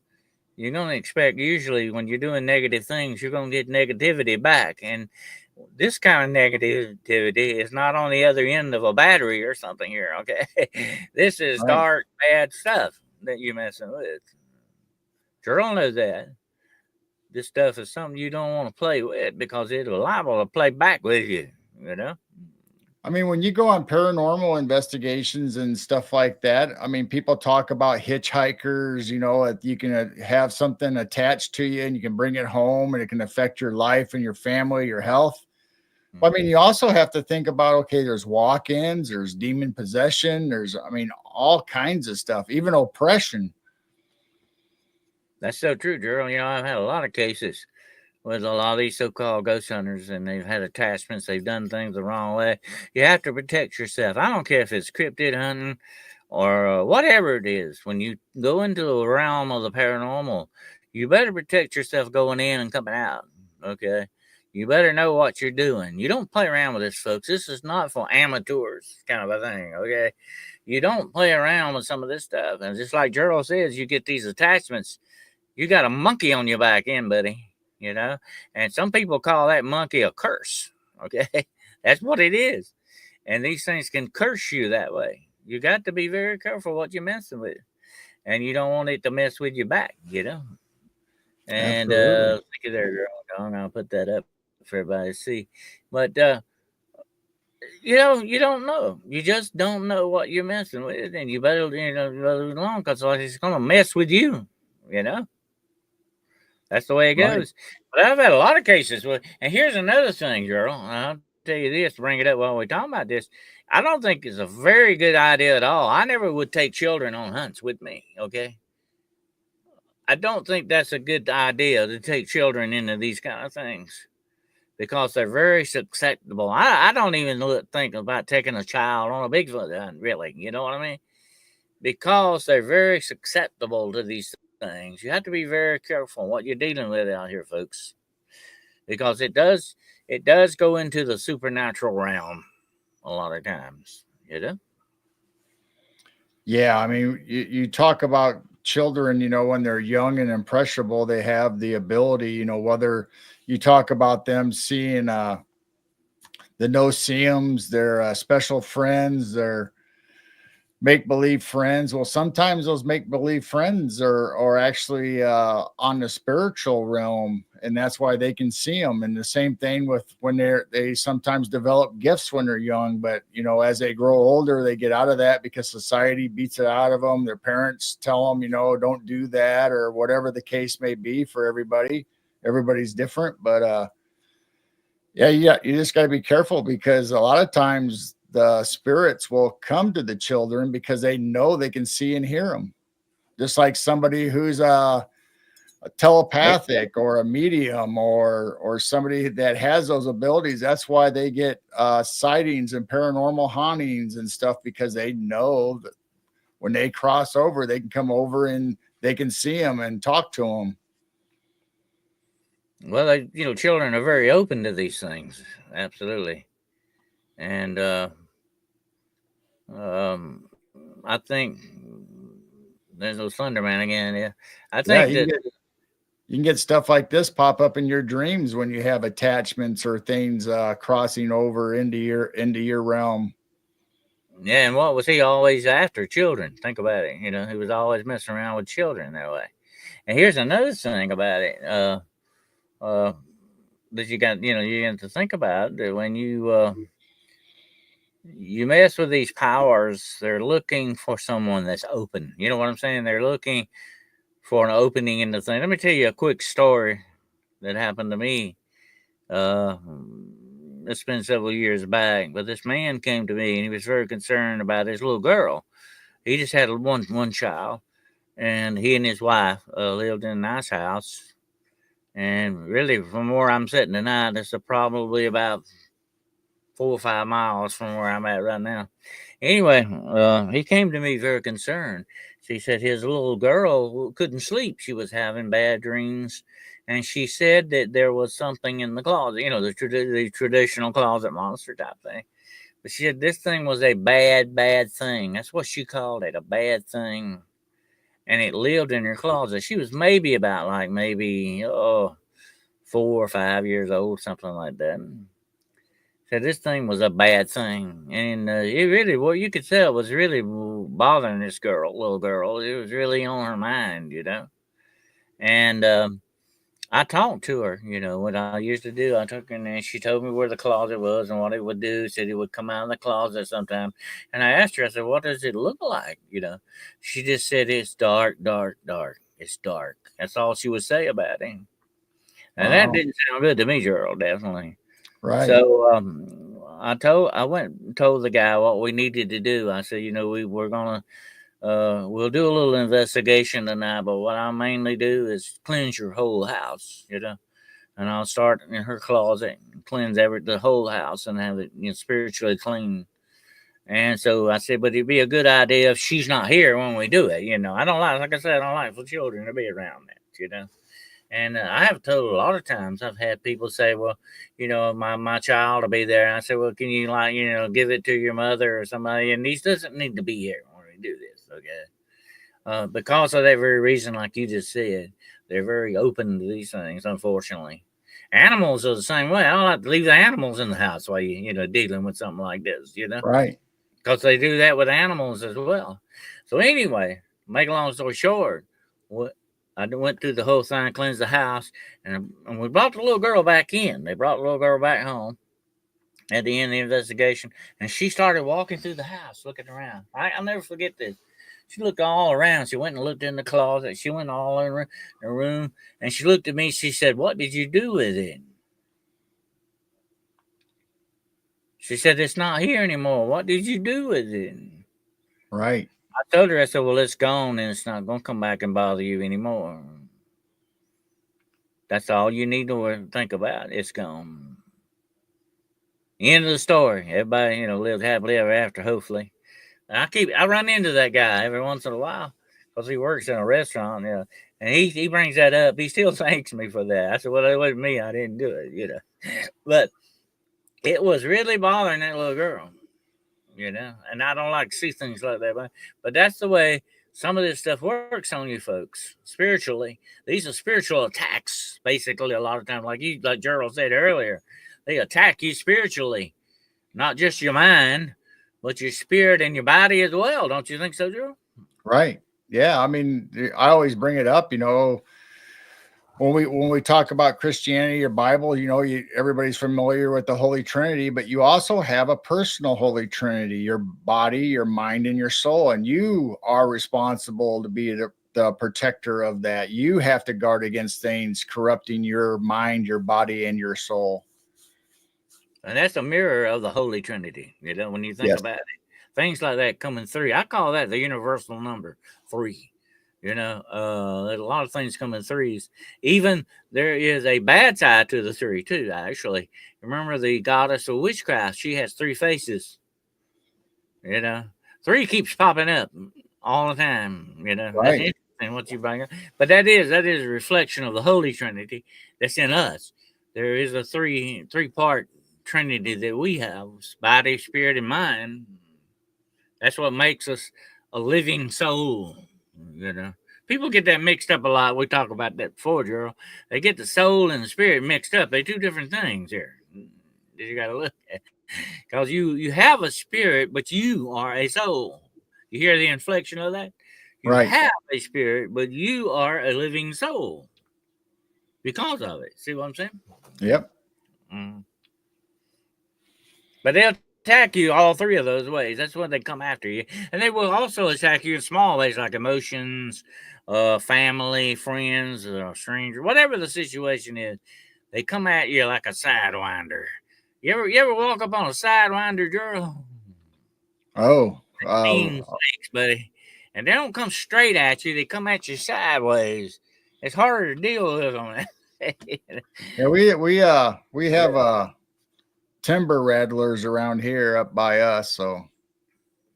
you're going to expect, usually when you're doing negative things, you're going to get negativity back. And this kind of negativity is not on the other end of a battery or something here, okay? This is Right. dark, bad stuff that you're messing with. Cheryl knows that. This stuff is something you don't want to play with because it's liable to play back with you, you know? I mean, when you go on paranormal investigations and stuff like that, I mean, people talk about hitchhikers, you can have something attached to you and you can bring it home and it can affect your life and your family, your health. Well, I mean, you also have to think about, okay, there's walk-ins, there's demon possession, there's, I mean, all kinds of stuff, even oppression. That's so true, Gerald. I've had a lot of cases with a lot of these so-called ghost hunters, and they've had attachments. They've done things the wrong way. You have to protect yourself. I don't care if it's cryptid hunting or whatever it is. When you go into the realm of the paranormal, you better protect yourself going in and coming out. Okay. You better know what you're doing. You don't play around with this, folks. This is not for amateurs, kind of a thing. Okay. You don't play around with some of this stuff. And just like Gerald says, you get these attachments. You got a monkey on your back end, buddy. You know, and some people call that monkey a curse. Okay, that's what it is. And these things can curse you that way. You got to be very careful what you're messing with, and you don't want it to mess with you back. And Absolutely. thank you there, girl. Dong. I'll put that up for everybody to see. But you don't know. You just don't know what you're messing with, and you better leave it alone because like it's gonna mess with you. You know. That's the way it Right. goes. But I've had a lot of cases with, and here's another thing, girl. I'll tell you this, bring it up while we're talking about this. I don't think it's a very good idea at all. I never would take children on hunts with me. Okay. I don't think that's a good idea to take children into these kind of things because they're very susceptible. I don't even think about taking a child on a Bigfoot hunt, really. You know what I mean? Because they're very susceptible to these things. You have to be very careful what you're dealing with out here, folks, because it does go into the supernatural realm a lot of times. You know. Yeah. I mean, you talk about children, when they're young and impressionable, they have the ability, whether you talk about them seeing the no-see-ums, their special friends, their make believe friends. Well, sometimes those make believe friends are actually on the spiritual realm, and that's why they can see them. And the same thing with when they sometimes develop gifts when they're young, but as they grow older, they get out of that because society beats it out of them. Their parents tell them, don't do that, or whatever the case may be for everybody. Everybody's different, but yeah, you just got to be careful because a lot of times the spirits will come to the children because they know they can see and hear them. Just like somebody who's a telepathic or a medium or somebody that has those abilities. That's why they get sightings and paranormal hauntings and stuff because they know that when they cross over, they can come over and they can see them and talk to them. Well, children are very open to these things, absolutely, and I think There's no Slender Man again. Yeah, I Yeah, think that. you can get stuff like this pop up in your dreams when you have attachments or things crossing over into your realm. Yeah, and what was he always after? Children. Think about it. He was always messing around with children that way. And here's another thing about it. Uh, that you got to think about that when you mess with these powers, they're looking for someone that's open. You know what I'm saying? They're looking for an opening in the thing. Let me tell you a quick story that happened to me. Uh, it's been several years back, but this man came to me and he was very concerned about his little girl. He just had one child, and he and his wife lived in a nice house. And really, from where I'm sitting tonight, it's probably about 4 or 5 miles from where I'm at right now. Anyway, he came to me very concerned. She said his little girl couldn't sleep. She was having bad dreams. And she said that there was something in the closet, the traditional closet monster type thing. But she said this thing was a bad thing. That's what she called it, a bad thing. And it lived in her closet. She was maybe about like maybe 4 or 5 years old, something like that. Said this thing was a bad thing, and it really, what you could tell was really bothering this little girl. It was really on her mind. And I talked to her. What I used to do. I took her and she told me where the closet was and what it would do. Said it would come out of the closet sometime. And I asked her. I said, "What does it look like?" She just said, "It's dark, dark, dark. It's dark." That's all she would say about it. And that Wow. didn't sound good to me, Gerald. Definitely. Right. So I went and told the guy what we needed to do. I said, we're gonna we'll do a little investigation tonight, but what I mainly do is cleanse your whole house, and I'll start in her closet and cleanse the whole house and have it spiritually clean. And so I said, but it'd be a good idea if she's not here when we do it. I don't like I said, I don't like for children to be around that. And I have told a lot of times I've had people say, well, my child will be there. And I said, well, can you give it to your mother or somebody? And these doesn't need to be here when we do this, okay? Because of that very reason, like you just said, they're very open to these things, unfortunately. Animals are the same way. I don't like to leave the animals in the house while dealing with something like this. Right. Because they do that with animals as well. So anyway, make a long story short, I went through the whole thing, cleansed the house, and we brought the little girl back in. They brought the little girl back home at the end of the investigation, and she started walking through the house, looking around. I'll never forget this. She looked all around. She went and looked in the closet. She went all in the room, and she looked at me. She said, "What did you do with it?" She said, "It's not here anymore. What did you do with it?" Right. I told her, I said, "Well, it's gone, and it's not going to come back and bother you anymore. That's all you need to think about. It's gone." End of the story. Everybody, lived happily ever after, hopefully. I run into that guy every once in a while because he works in a restaurant, and he brings that up. He still thanks me for that. I said, "Well, it wasn't me. I didn't do it. But it was really bothering that little girl, and I don't like to see things like that, but that's the way some of this stuff works on you folks spiritually. These are spiritual attacks, basically. A lot of times, like Gerald said earlier, they attack you spiritually, not just your mind, but your spirit and your body as well. Don't you think so, Gerald? Right. Yeah. I mean, I always bring it up, when we talk about Christianity or Bible, everybody's familiar with the Holy Trinity, but you also have a personal Holy Trinity, your body, your mind, and your soul, and you are responsible to be the protector of that. You have to guard against things corrupting your mind, your body, and your soul. And that's a mirror of the Holy Trinity, when you think Yes. about it. Things like that come in three. I call that the universal number, three. A lot of things come in threes. Even there is a bad side to the three, too, actually. Remember the goddess of witchcraft? She has three faces. You know, three keeps popping up all the time. That's Right. interesting what you bring up. But that is a reflection of the Holy Trinity that's in us. There is a three part Trinity that we have: body, spirit, and mind. That's what makes us a living soul. You know, people get that mixed up a lot. We talk about that before, Gerald. They get the soul and the spirit mixed up. They're two different things here. You got to look at because you have a spirit, but you are a soul. You hear the inflection of that? You Right. have a spirit, but you are a living soul because of it. See what I'm saying? Yep. Mm. But they'll attack you all three of those ways. That's when they come after you. And they will also attack you in small ways like emotions, family, friends, stranger, whatever the situation is. They come at you like a sidewinder. You ever walk up on a sidewinder, girl? Oh, Mean snakes, buddy. And they don't come straight at you, they come at you sideways. It's harder to deal with them. yeah. We have timber rattlers around here up by us, so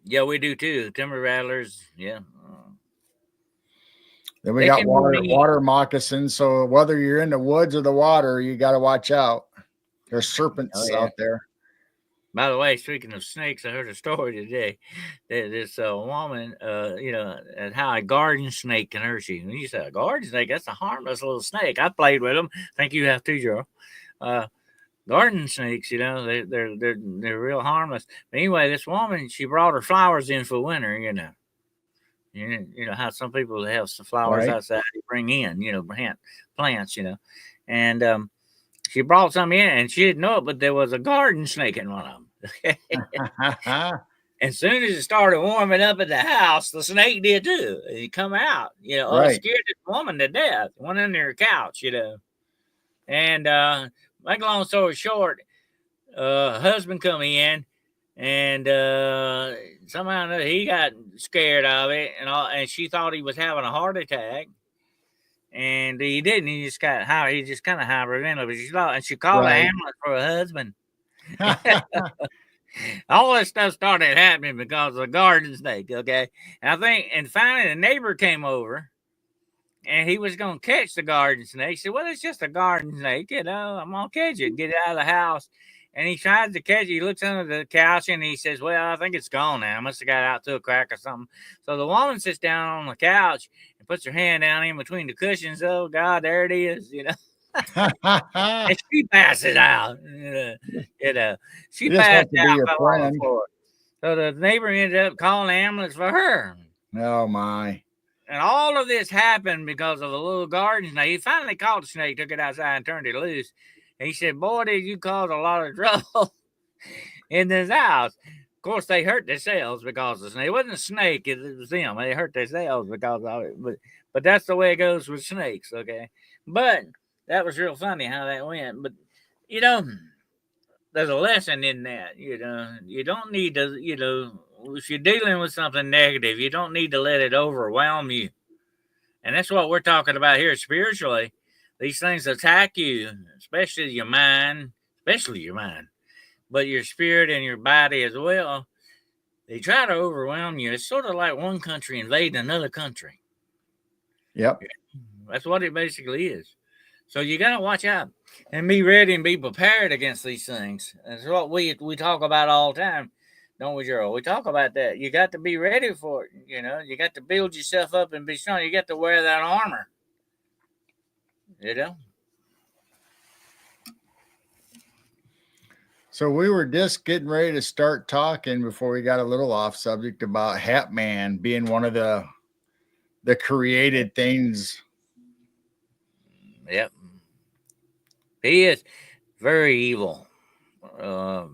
Yeah, we do too. Timber rattlers, yeah. then we They got can be mean. water moccasins. So whether you're in the woods or the water, you got to watch out. There's Oh serpents yeah. out there. By the way, speaking of snakes, I heard a story today. This woman, and how a garden snake can hurt you. And you say a garden snake? That's a harmless little snake. I played with them. Think you have too, Joe. Garden snakes, they're real harmless. But anyway, this woman, she brought her flowers in for winter. You know how some people have some flowers Right. outside they bring in, plants, and she brought some in, and she didn't know it, but there was a garden snake in one of them. As soon as it started warming up at the house, the snake did too. He come out, Right. scared this woman to death. Went under her couch, And make a long story short, husband come in, and somehow or another, he got scared of it, and she thought he was having a heart attack. And he didn't. He just kind of hyperventilated. And she called an Right. ambulance for her husband. All this stuff started happening because of the garden snake, okay? And finally the neighbor came over and he was going to catch the garden snake. He said, well, it's just a garden snake, I'm going to catch it, get it out of the house. And he tries to catch it. He looks under the couch and he says, well, I think it's gone now. I must have got out through a crack or something. So the woman sits down on the couch and puts her hand down in between the cushions. Oh, God, there it is, And she passes out. She You just passed want to be out, your fell on the friend. floor. So the neighbor ended up calling an ambulance for her. Oh my. And all of this happened because of a little garden snake. He finally caught the snake, took it outside, and turned it loose. And he said, boy, did you cause a lot of trouble in this house. Of course, they hurt themselves because of the snake. It wasn't a snake, it was them. They hurt themselves because of it. But that's the way it goes with snakes, okay? But that was real funny how that went. But, there's a lesson in that. You don't need to, if you're dealing with something negative, you don't need to let it overwhelm you. And that's what we're talking about here spiritually. These things attack you, especially your mind, but your spirit and your body as well. They try to overwhelm you. It's sort of like one country invading another country. Yep. That's what it basically is. So you got to watch out and be ready and be prepared against these things. That's what we talk about all the time, don't we, Gerald? We talk about that. You got to be ready for it. You got to build yourself up and be strong. You got to wear that armor. So we were just getting ready to start talking before we got a little off subject about Hat Man being one of the created things. Yep. He is very evil.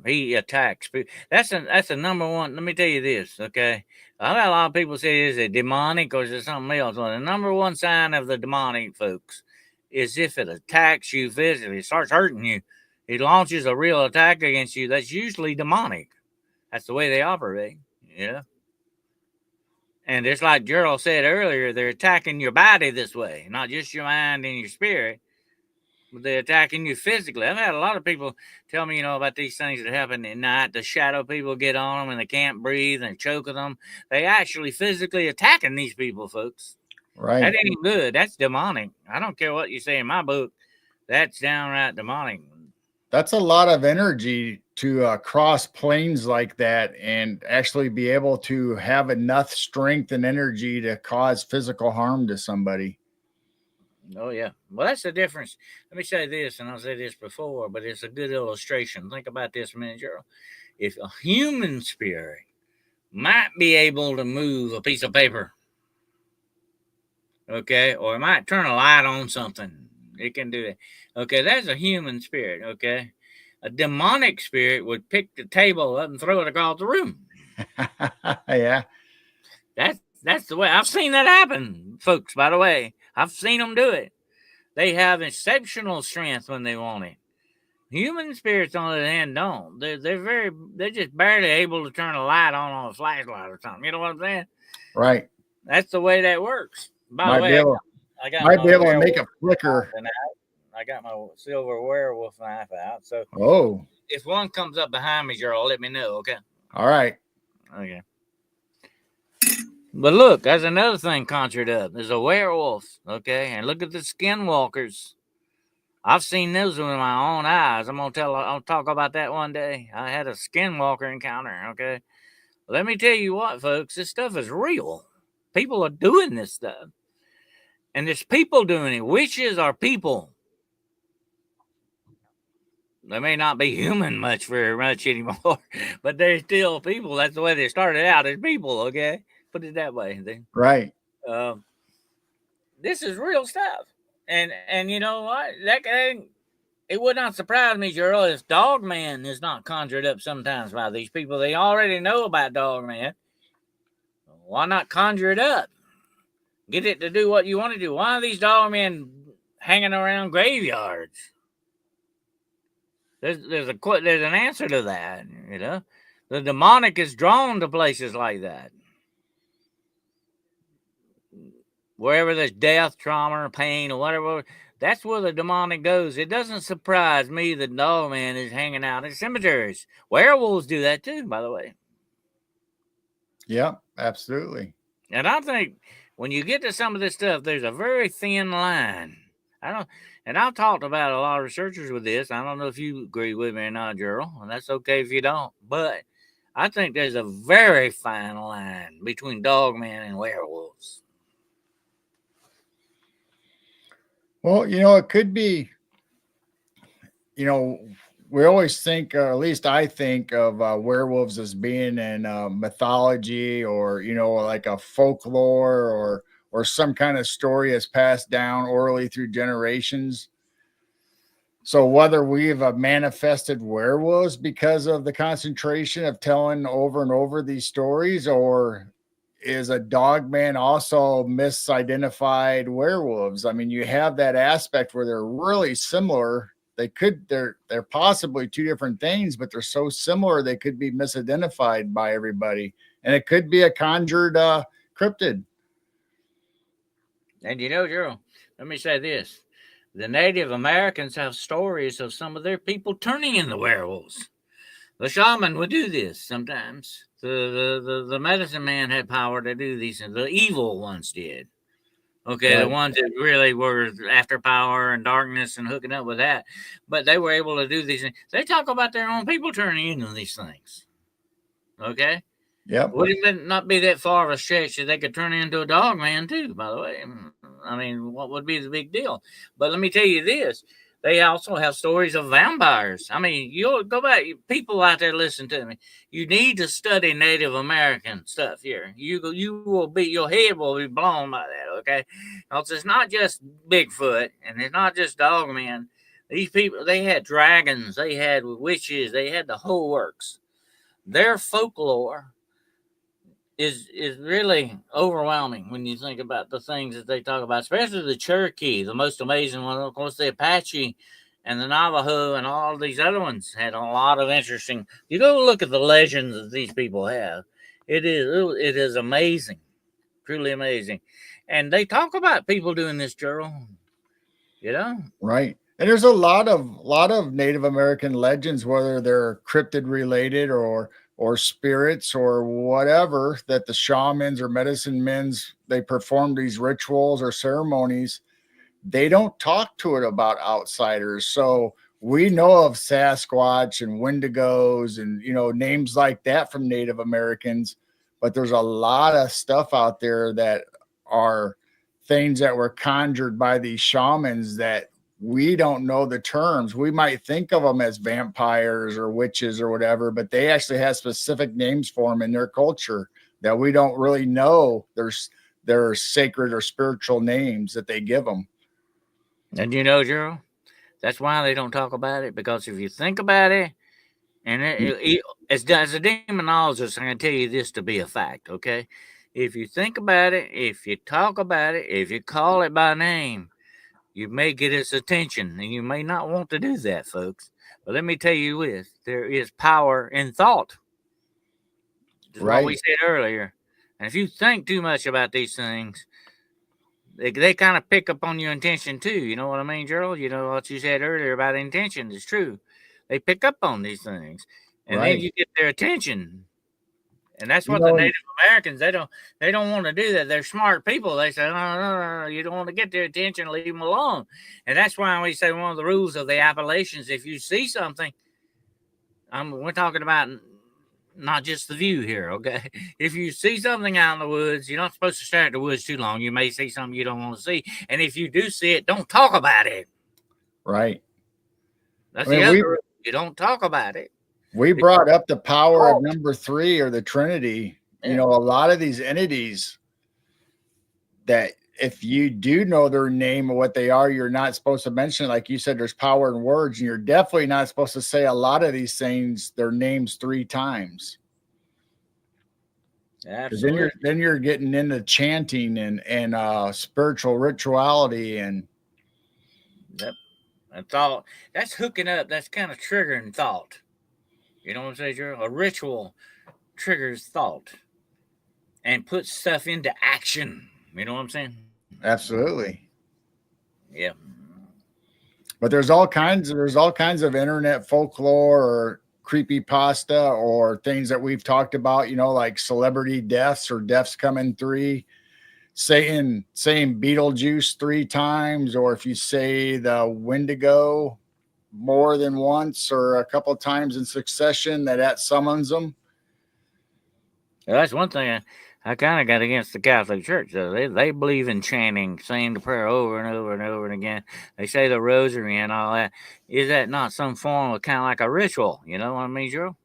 He attacks people. That's a number one. Let me tell you this, okay? I've had a lot of people say, is it demonic or is it something else? Well, the number one sign of the demonic, folks, is if it attacks you physically, it starts hurting you. It launches a real attack against you. That's usually demonic. That's the way they operate, And just like Gerald said earlier, they're attacking your body this way, not just your mind and your spirit. They're attacking you physically. I've had a lot of people tell me, about these things that happen at night. The shadow people get on them and they can't breathe and choking them. They actually physically attacking these people, folks. Right. That ain't good. That's demonic. I don't care what you say in my book. That's downright demonic. That's a lot of energy to cross planes like that and actually be able to have enough strength and energy to cause physical harm to somebody. Oh yeah. Well, that's the difference. Let me say this, and I'll say this before, but it's a good illustration. Think about this a minute, Gerald. If a human spirit might be able to move a piece of paper, okay, or it might turn a light on something, it can do that. Okay, that's a human spirit. Okay, a demonic spirit would pick the table up and throw it across the room. Yeah. That's the way I've seen that happen, folks. By the way, I've seen them do it. They have exceptional strength when they want it. Human spirits, on the other hand, don't. They're just barely able to turn a light on a flashlight or something. You know what I'm saying? Right. That's the way that works. By the Might be way, able, I got might my be able to werewolf make a flicker. knife out. I got my silver werewolf knife out. So Oh, if one comes up behind me, Gerald, let me know. Okay. all right. Okay. But look, there's another thing conjured up. There's a werewolf. Okay, and look at the skinwalkers. I've seen those with my own eyes. I'll talk about that one day. I had a skinwalker encounter. Okay. Let me tell you what, folks, this stuff is real. People are doing this stuff. And there's people doing it. Witches are people. They may not be human very much anymore, but they're still people. That's the way they started out as people, okay? Put it that way. Right. Um, this is real stuff. And you know what? It would not surprise me, Gerald, if Dogman is not conjured up sometimes by these people. They already know about Dogman. Why not conjure it up? Get it to do what you want to do. Why are these Dogmen hanging around graveyards? There's an answer to that. You know, the demonic is drawn to places like that. Wherever there's death, trauma, pain, or whatever, that's where the demonic goes. It doesn't surprise me that Dogman is hanging out in cemeteries. Werewolves do that too, by the way. Yeah, absolutely. And I think when you get to some of this stuff, there's a very thin line. I've talked about a lot of researchers with this. I don't know if you agree with me or not, Gerald, and that's okay if you don't. But I think there's a very fine line between Dogman and werewolves. Well, it could be, we always think, or at least I think of werewolves as being in mythology or, like a folklore or some kind of story is passed down orally through generations. So whether we've manifested werewolves because of the concentration of telling over and over these stories, or is a Dogman also misidentified werewolves? I mean, you have that aspect where they're really similar. They're possibly two different things, but they're so similar they could be misidentified by everybody, and it could be a conjured cryptid. And Gerald, let me say this. The Native Americans have stories of some of their people turning into werewolves. The shaman would do this sometimes. The medicine man had power to do these, and the evil ones did. Okay, the Right. ones that really were after power and darkness and hooking up with that. But they were able to do these things. They talk about their own people turning into these things. Okay? Yep. Would it not be that far of a stretch that they could turn into a dog man too, by the way? I mean, what would be the big deal? But let me tell you this. They also have stories of vampires. I mean, you'll go back, people out there listen to me. You need to study Native American stuff here. Your head will be blown by that, okay? Because it's not just Bigfoot and it's not just Dogman. These people, they had dragons, they had witches, they had the whole works. Their folklore is really overwhelming when you think about the things that they talk about, especially the Cherokee, the most amazing one. Of course, the Apache and the Navajo and all these other ones had a lot of interesting. You go look at the legends that these people have. It is amazing, truly amazing, and they talk about people doing this, Gerald. You know, Right. And there's a lot of Native American legends, whether they're cryptid related or spirits or whatever, that the shamans or medicine men's they perform these rituals or ceremonies. They don't talk to it about outsiders. So we know of Sasquatch and Wendigos and, names like that from Native Americans, but there's a lot of stuff out there that are things that were conjured by these shamans that we don't know the terms. We might think of them as vampires or witches or whatever, but they actually have specific names for them in their culture that we don't really know. Their sacred or spiritual names that they give them. And Gerald, that's why they don't talk about it, because if you think about it, and as a demonologist, I'm going to tell you this to be a fact, okay? If you think about it, if you talk about it, if you call it by name, you may get its attention, and you may not want to do that, folks. But let me tell you this, there is power in thought. Just what we said earlier. And if you think too much about these things, they kind of pick up on your intention too. You know what I mean, Gerald? You know what you said earlier about intention is true. They pick up on these things, and then you get their attention. And that's what the Native Americans, they don't want to do that. They're smart people. They say, no, you don't want to get their attention, leave them alone. And that's why we say one of the rules of the Appalachians, if you see something, we're talking about not just the view here, okay? If you see something out in the woods, you're not supposed to stare at the woods too long. You may see something you don't want to see. And if you do see it, don't talk about it. Right. That's the other rule. You don't talk about it. We brought up the power of number 3 or the Trinity. Yeah. A lot of these entities that if you do know their name or what they are, you're not supposed to mention it. Like you said, there's power in words, and you're definitely not supposed to say a lot of these things, their names 3 times. Absolutely. Then you're getting into chanting and spiritual rituality and thought. That's hooking up. That's kind of triggering thought. You know what I'm saying, Gerald? A ritual triggers thought and puts stuff into action. You know what I'm saying? Absolutely. Yeah. But there's all kinds of internet folklore or creepypasta or things that we've talked about, like celebrity deaths or deaths come in 3, saying Beetlejuice 3 times, or if you say the Wendigo more than once or a couple of times in succession, that summons them. Well, that's one thing I kind of got against the Catholic Church, though. They believe in chanting, saying the prayer over and over and over and again. They say the rosary and all that. Is that not some form of kind of like a ritual? You know what I mean, Joe?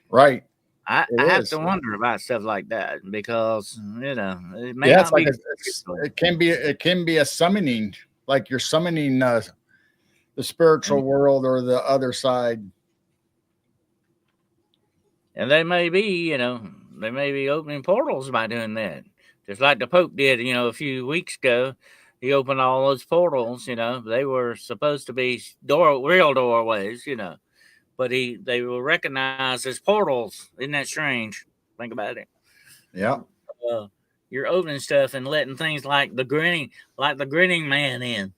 Right. I have to wonder about stuff like that because it may not be. It can be a summoning, like you're summoning the spiritual world or the other side. And they may be, they may be opening portals by doing that. Just like the Pope did, a few weeks ago. He opened all those portals, They were supposed to be real doorways, But they were recognized as portals. Isn't that strange? Think about it. Yeah. You're opening stuff and letting things like the grinning man in.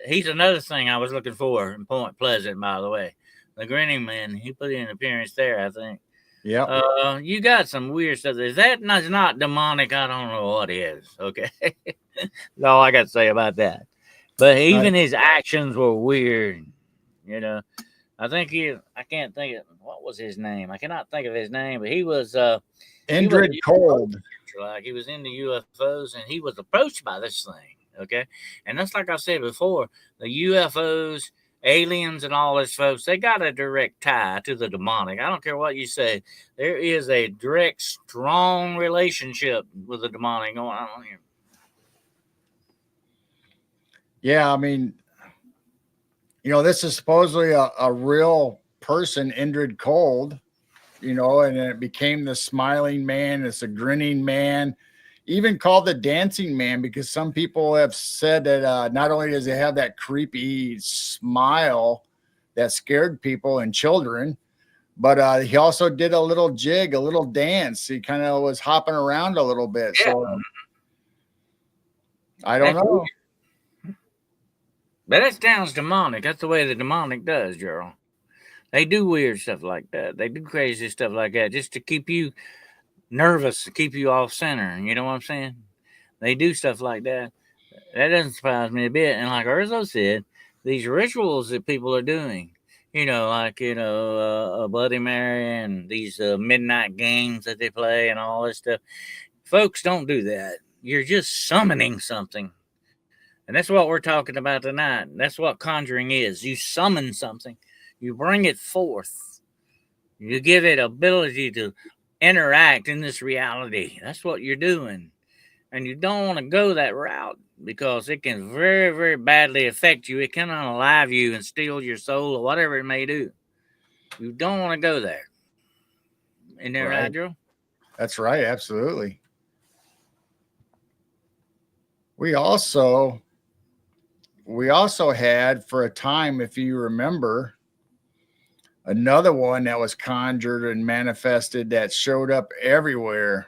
He's another thing I was looking for in Point Pleasant, by the way. The grinning man, he put in an appearance there, I think. Yeah. You got some weird stuff. If that is not demonic, I don't know what is. Okay. That's all I got to say about that. But even his actions were weird. I think I can't think of, what was his name? I cannot think of his name, but he was Indrid Cold. Like he was in the UFOs and he was approached by this thing. Okay. And that's like I said before, the UFOs, aliens, and all this folks, they got a direct tie to the demonic. I don't care what you say. There is a direct, strong relationship with the demonic going on here. Yeah, I mean, this is supposedly a real person, Indrid Cold, and it became the smiling man. It's a grinning man, even called the dancing man, because some people have said that not only does he have that creepy smile that scared people and children, but he also did a little jig, a little dance. He kind of was hopping around a little bit. Yeah. So I don't know. But that sounds demonic. That's the way the demonic does, Gerald. They do weird stuff like that. They do crazy stuff like that just to keep you nervous, to keep you off center. You know what I'm saying? They do stuff like that. That doesn't surprise me a bit. And like Urzo said, these rituals that people are doing. Like a Bloody Mary and these midnight games that they play and all this stuff. Folks, don't do that. You're just summoning something. And that's what we're talking about tonight. That's what conjuring is. You summon something, you bring it forth, you give it ability to interact in this reality. That's what you're doing. And you don't want to go that route because it can very, very badly affect you. It can unalive you and steal your soul or whatever it may do. You don't want to go there. Isn't that right, Right. Joe? That's right. Absolutely. We also had for a time, if you remember, another one that was conjured and manifested that showed up everywhere.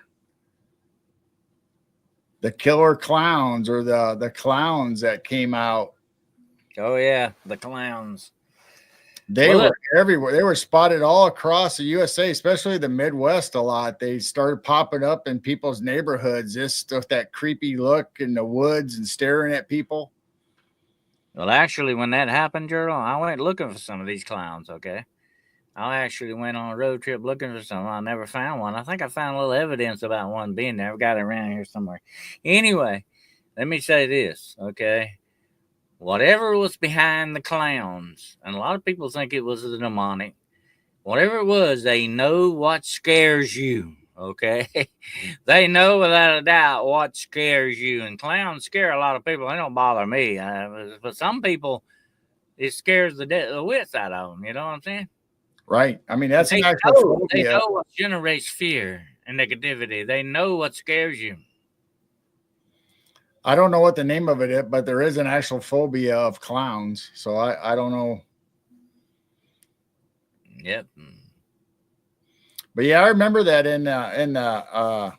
The killer clowns, or the clowns that came out. Oh, yeah, the clowns. They were everywhere. They were spotted all across the USA, especially the Midwest a lot. They started popping up in people's neighborhoods, just with that creepy look in the woods and staring at people. Well, actually, when that happened, Gerald, I went looking for some of these clowns, okay? I actually went on a road trip looking for some. I never found one. I think I found a little evidence about one being there. I've got it around here somewhere. Anyway, let me say this, okay? Whatever was behind the clowns, and a lot of people think it was the demonic, whatever it was, they know what scares you, okay? They know without a doubt what scares you. And clowns scare a lot of people. They don't bother me. But some people, it scares the wits out of them. You know what I'm saying? Right. I mean, that's an They actual they phobia. know what generates fear and negativity. They know what scares you. I don't know what the name of it is, but there is an actual phobia of clowns. So I don't know. Yep. But yeah, I remember that in oh,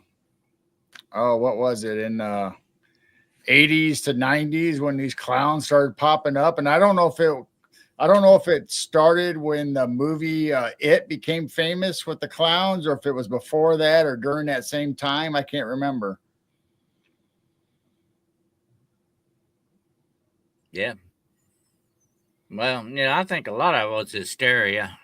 what was it, in 80s to 90s when these clowns started popping up. And I don't know if it started when the movie It became famous with the clowns, or if it was before that or during that same time. I can't remember. Yeah. Well, I think a lot of it was hysteria.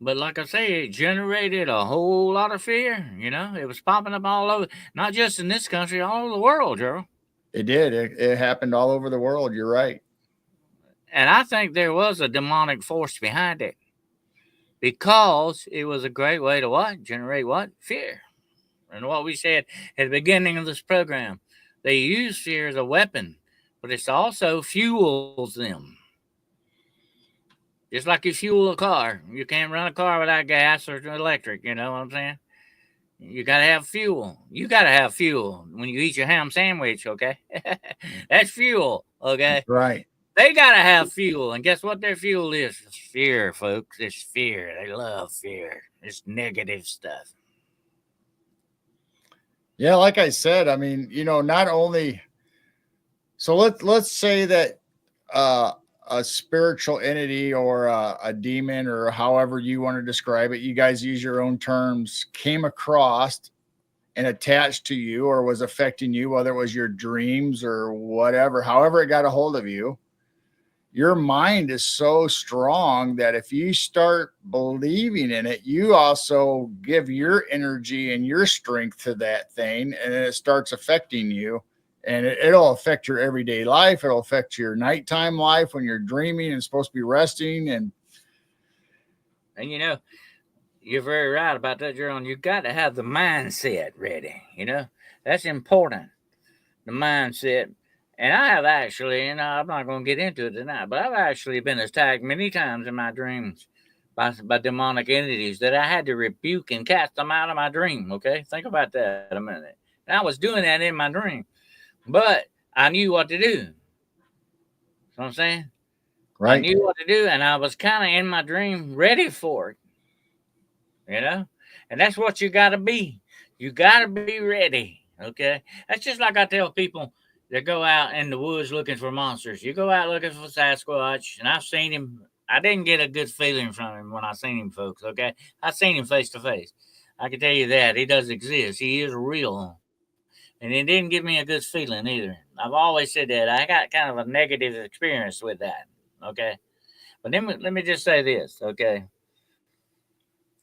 But like I say, it generated a whole lot of fear. It was popping up all over, not just in this country, all over the world, Gerald. It did. It happened all over the world. You're right. And I think there was a demonic force behind it because it was a great way to what? Generate what? Fear. And what we said at the beginning of this program, they use fear as a weapon, but it's also fuels them. Just like you fuel a car. You can't run a car without gas or electric, you know what I'm saying? You gotta have fuel. You gotta have fuel when you eat your ham sandwich, okay? That's fuel, okay? Right. They gotta have fuel, and guess what their fuel is? It's fear, folks. It's fear. They love fear. It's negative stuff. Yeah, like I said, I mean, not only, so let's say that uh a spiritual entity, or a demon, or however you want to describe it, you guys use your own terms, came across and attached to you, or was affecting you, whether it was your dreams or whatever, however it got a hold of you. Your mind is so strong that if you start believing in it, you also give your energy and your strength to that thing, and then it starts affecting you. And it'll affect your everyday life. It'll affect your nighttime life when you're dreaming and supposed to be resting. And And you're very right about that, Jerome. You got to have the mindset ready. That's important. The mindset. And I have actually, I'm not going to get into it tonight, but I've actually been attacked many times in my dreams by demonic entities that I had to rebuke and cast them out of my dream. Okay, think about that a minute. And I was doing that in my dream, but I knew what to do. You know what I'm saying? I right. knew what to do, and I was kind of in my dream ready for it. And that's what you got to be. You got to be ready. Okay, that's just like I tell people that go out in the woods looking for monsters. You go out looking for Sasquatch, and I've seen him. I didn't get a good feeling from him when I seen him, folks. Okay, I seen him face to face. I can tell you that he does exist. He is real, and it didn't give me a good feeling either. I've always said that. I got kind of a negative experience with that. Okay. But then let me just say this. Okay.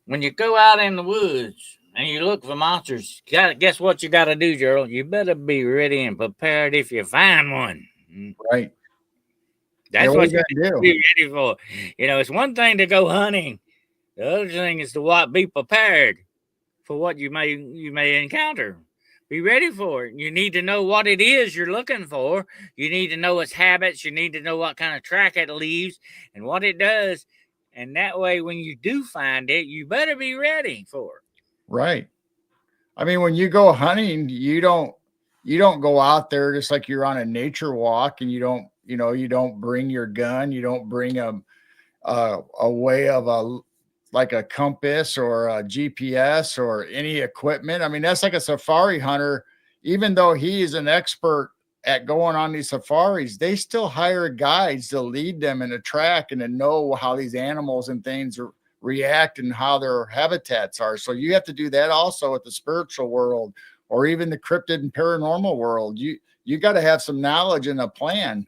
When you go out in the woods and you look for monsters, guess what you got to do, Gerald? You better be ready and prepared if you find one. Right. Yeah, That's what are what you you gonna got to do? be ready for. It's one thing to go hunting. The other thing is to be prepared for what you may encounter. Be ready for it. You need to know what it is you're looking for. You need to know its habits. You need to know what kind of track it leaves and what it does. And that way, when you do find it, you better be ready for it. Right. I mean, when you go hunting, you don't go out there just like you're on a nature walk, and you don't bring your gun, you don't bring a way of like a compass or a GPS or any equipment. I mean, that's like a safari hunter. Even though he is an expert at going on these safaris, they still hire guides to lead them in a track and to know how these animals and things react and how their habitats are. So you have to do that also with the spiritual world or even the cryptid and paranormal world. You got to have some knowledge and a plan.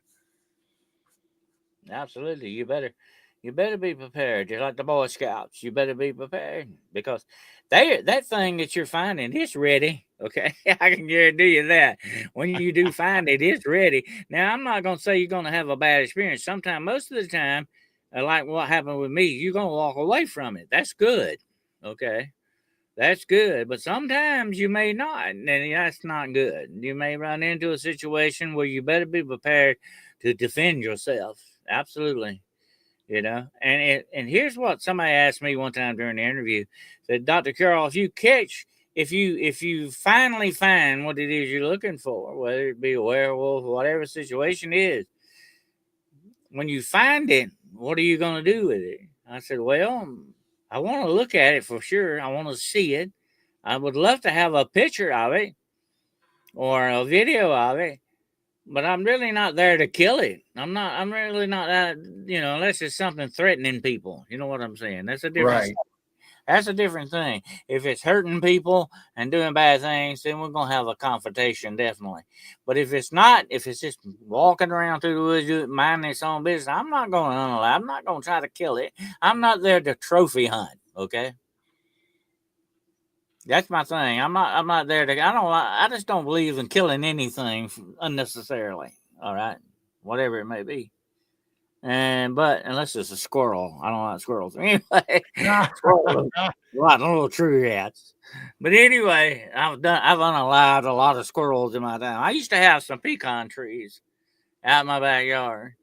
Absolutely, you better be prepared. Just like the Boy Scouts, you better be prepared because that thing that you're finding is ready. Okay, I can guarantee you that when you do find it, it's ready. Now, I'm not gonna say you're gonna have a bad experience. Sometimes, most of the time, like what happened with me, you're gonna walk away from it. That's good. Okay, that's good. But sometimes you may not, and that's not good. You may run into a situation where you better be prepared to defend yourself. Absolutely. And here's what somebody asked me one time during the interview. Said, Dr. Carroll, if you finally find what it is you're looking for, whether it be a werewolf, whatever situation is, when you find it, what are you going to do with it? I said, well, I want to look at it for sure. I want to see it. I would love to have a picture of it or a video of it, but I'm really not there to kill it. I'm really not that, unless it's something threatening people. You know what I'm saying? Right. That's a different thing. If it's hurting people and doing bad things, then we're gonna have a confrontation, definitely. But if it's not, if it's just walking around through the woods minding its own business, I'm not gonna unalive. I'm not gonna try to kill it. I'm not there to trophy hunt. Okay. That's my thing. I'm not there to. I just don't believe in killing anything unnecessarily. All right, whatever it may be. But unless it's a squirrel, I don't like squirrels. Anyway, squirrels, like little tree rats. But anyway, I've unalived a lot of squirrels in my time. I used to have some pecan trees out in my backyard,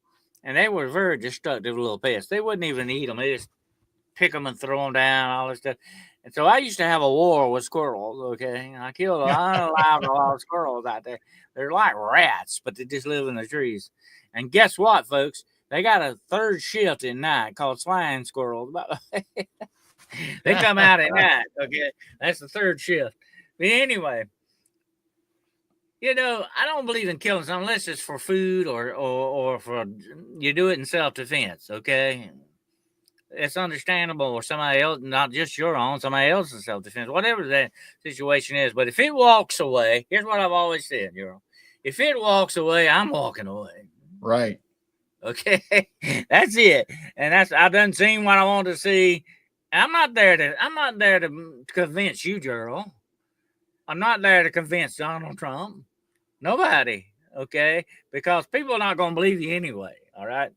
and they were very destructive little pests. They wouldn't even eat them. They just pick them and throw them down, all this stuff. And so I used to have a war with squirrels. Okay, I unalived a lot of squirrels out there. They're like rats, but they just live in the trees. And guess what, folks? They got a third shift at night called flying squirrels. They come out at night. Okay, that's the third shift. But anyway, I don't believe in killing something unless it's for food or for you do it in self defense. Okay, it's understandable, or somebody else, not just your own, somebody else's self defense, whatever that situation is. But if it walks away, here's what I've always said, if it walks away, I'm walking away. Right. Okay, that's it, and I've done seen what I want to see. I'm not there to convince you, Gerald. I'm not there to convince Donald Trump. Nobody. Okay, because people are not going to believe you anyway. All right.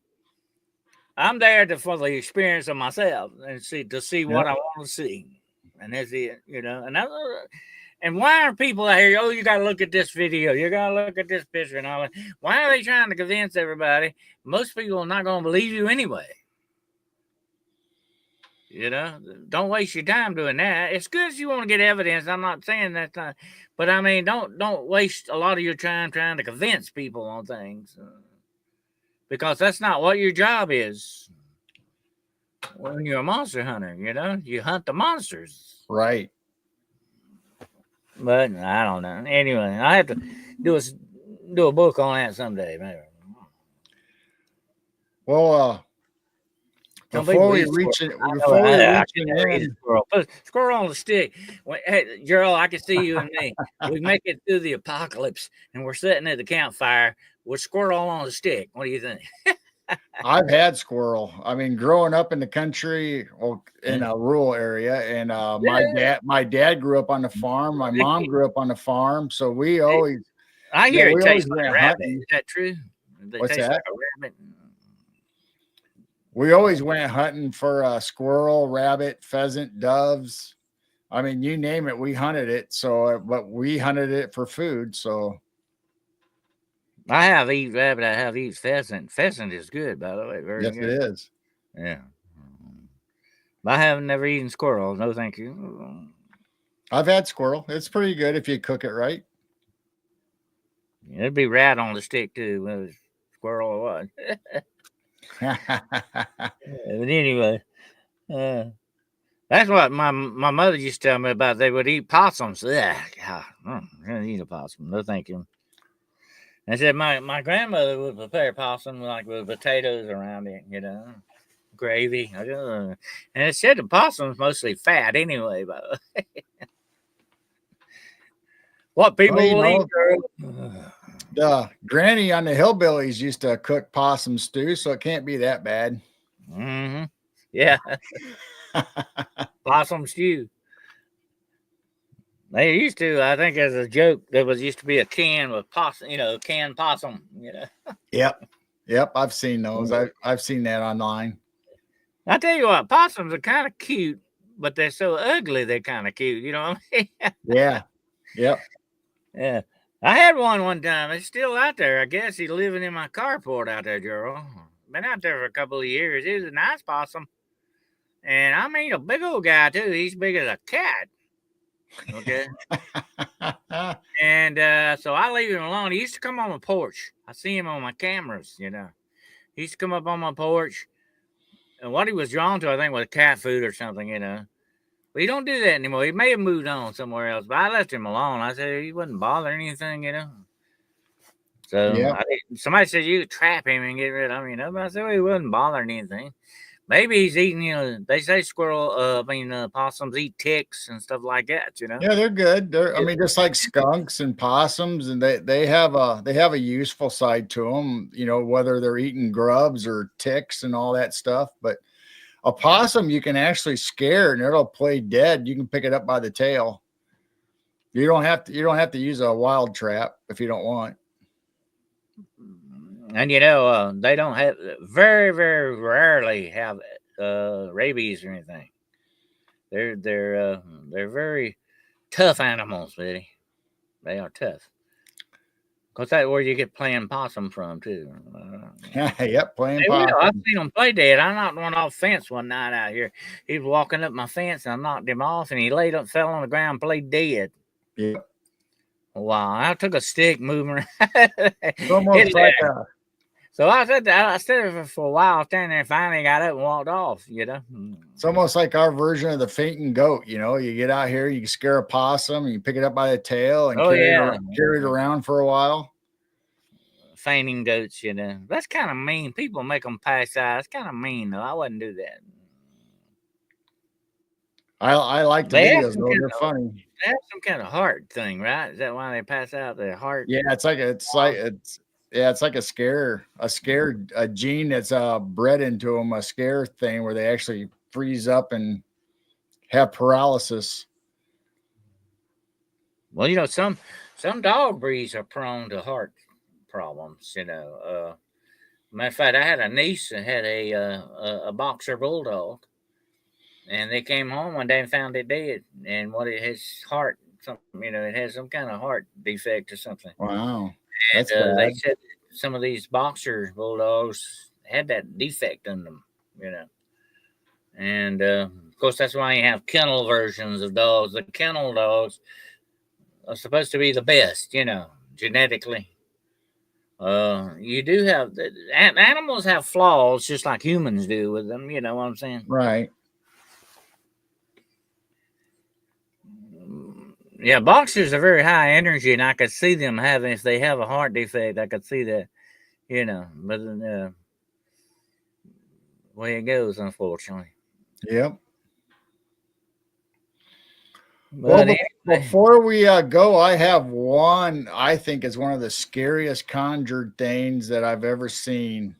I'm there for the experience of myself and see what I want to see, and that's it. And why are people out here? Oh, you got to look at this video. You got to look at this picture and all that. Why are they trying to convince everybody? Most people are not going to believe you anyway. Don't waste your time doing that. It's good if you want to get evidence. I'm not saying that, but I mean, don't waste a lot of your time trying to convince people on things, because that's not what your job is. When you're a monster hunter, you hunt the monsters. Right. But I don't know. Anyway, I have to do a book on that someday, maybe. Well, Before we reach it, before we reach it in, squirrel. Put a squirrel on the stick. Hey, Gerald, I can see you and me. We make it through the apocalypse, and we're sitting at the campfire with squirrel on the stick. What do you think? I've had squirrel. I mean, growing up in the country, well, in a rural area, and my dad grew up on the farm. My mom grew up on the farm, so we always. I hear it tastes like a rabbit. Hunting. Is that true? What's that? Like a rabbit. We always went hunting for squirrel, rabbit, pheasant, doves. I mean, you name it, we hunted it. So, but we hunted it for food. So, I have eaten rabbit. I have eaten pheasant. Pheasant is good, by the way. Very yes, good. It is. Yeah. I have never eaten squirrel. No, thank you. I've had squirrel. It's pretty good if you cook it right. It'd be rat on the stick too. Squirrel or what? But anyway, that's what my mother used to tell me about. They would eat possums. Yeah, I'm gonna eat a possum. No, thank you. I said my grandmother would prepare possum like with potatoes around it, gravy. And it said the possum's mostly fat anyway. But what people will eat, girl. Granny on the Hillbillies used to cook possum stew, so it can't be that bad. Mm-hmm. Yeah. Possum stew. They used to, I think, as a joke, there used to be a can with possum, canned possum. Yep. I've seen those. I've seen that online. I tell you what, possums are kind of cute, but they're so ugly. They're kind of cute. You know what I mean? Yeah. Yep. Yeah. I had one time. It's still out there. I guess he's living in my carport out there, Gerald. Been out there for a couple of years. He was a nice possum. And I mean, a big old guy, too. He's big as a cat. Okay. And so I leave him alone. He used to come on my porch. I see him on my cameras, He used to come up on my porch. And what he was drawn to, I think, was cat food or something, But he don't do that anymore. He may have moved on somewhere else, but I left him alone. I said he wasn't bothering anything, So somebody said you could trap him and get rid of him, But I said he wasn't bothering anything. Maybe he's eating, they say possums eat ticks and stuff like that, Yeah, they're good. Just like skunks and possums, and they have a useful side to them, whether they're eating grubs or ticks and all that stuff. But a possum you can actually scare and it'll play dead. You can pick it up by the tail. You don't have to use a wild trap if you don't want. And they don't have very, very rarely have rabies or anything. They're very tough animals, Betty. They are tough. Cause that's where you get playing possum from too. Yep, playing possum. I've seen them play dead. I knocked one off fence one night out here. He was walking up my fence, and I knocked him off, and he laid up, fell on the ground, played dead. Yep. Wow! I took a stick, moving. Almost like So I said for a while, standing there, finally got up and walked off. It's almost like our version of the fainting goat. You get out here, you scare a possum, you pick it up by the tail, and carry it around for a while. Fainting goats, that's kind of mean. People make them pass out. It's kind of mean, though. I wouldn't do that. I like the videos, though. They're funny. They have some kind of heart thing, right? Is that why they pass out their heart? Yeah, it's like a scare, a gene that's bred into them, a scare thing where they actually freeze up and have paralysis. Well, some dog breeds are prone to heart problems. Matter of fact, I had a niece that had a boxer bulldog, and they came home one day and found it dead. And his heart, it has some kind of heart defect or something. Wow. And they said some of these boxer bulldogs had that defect in them, And of course, that's why you have kennel versions of dogs. The kennel dogs are supposed to be the best, genetically. You do have animals have flaws just like humans do with them. You know what I'm saying? Right. Yeah, boxers are very high energy, and I could see them if they have a heart defect, I could see that, But way it goes, unfortunately. Yep. Well, But anyway, before we go, I have one I think is one of the scariest conjured things that I've ever seen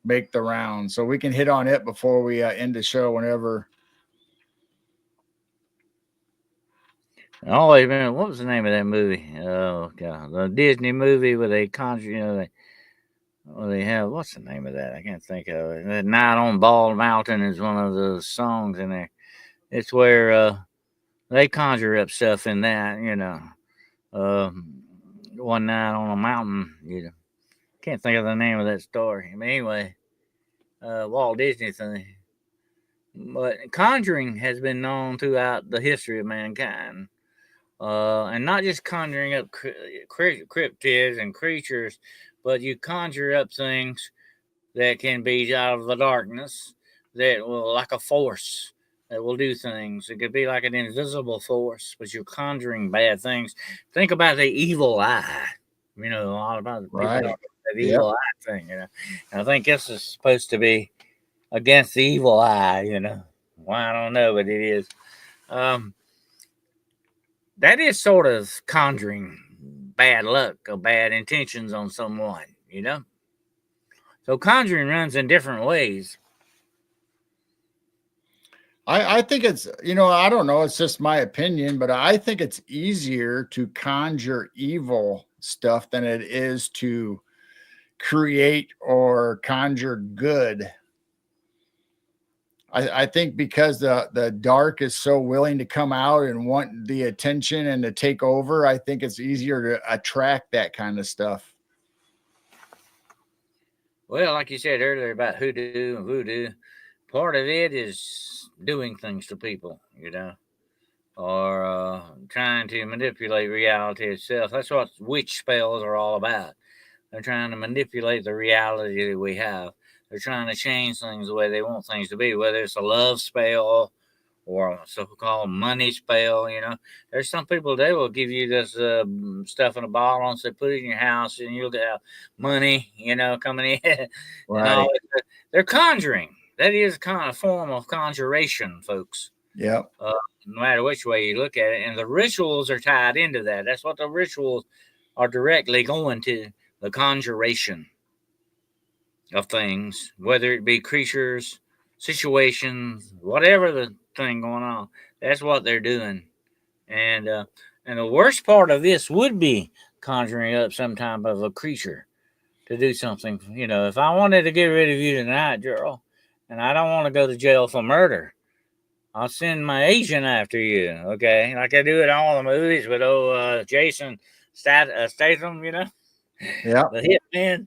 make the round. So we can hit on it before we end the show whenever. oh, wait a minute. What was the name of that movie? Oh, God. The Disney movie where they conjure, they have, what's the name of that? I can't think of it. That Night on Bald Mountain is one of the songs in there. It's where they conjure up stuff in that, one night on a mountain. Can't think of the name of that story. But anyway, Walt Disney thing. But conjuring has been known throughout the history of mankind. And not just conjuring up cryptids and creatures, but you conjure up things that can be out of the darkness that will, like a force that will do things. It could be like an invisible force, but you're conjuring bad things. Think about the evil eye. A lot about the people Right. talk about that Yep. evil eye thing. And I think this is supposed to be against the evil eye. Well, I don't know, but it is. Um, that is sort of conjuring bad luck or bad intentions on someone. So conjuring runs in different ways. I think it's, I don't know, it's just my opinion, but I think it's easier to conjure evil stuff than it is to create or conjure good. I think because the dark is so willing to come out and want the attention and to take over, I think it's easier to attract that kind of stuff. Well, like you said earlier about hoodoo and voodoo, part of it is doing things to people, or trying to manipulate reality itself. That's what witch spells are all about. They're trying to manipulate the reality that we have. They're trying to change things the way they want things to be, whether it's a love spell or a so-called money spell. There's some people, they will give you this stuff in a bottle and say put it in your house and you'll get money, coming in. And all Right. that. They're conjuring. That is kind of a form of conjuration, folks. Yep. No matter which way you look at it, and the rituals are tied into that. That's what the rituals are directly going to, the conjuration of things, whether it be creatures, situations, whatever the thing going on. That's what they're doing. And the worst part of this would be conjuring up some type of a creature to do something. If I wanted to get rid of you tonight, Gerald, and I don't want to go to jail for murder, I'll send my agent after you, okay? Like I do in all the movies with Jason Statham, Yep. the hitman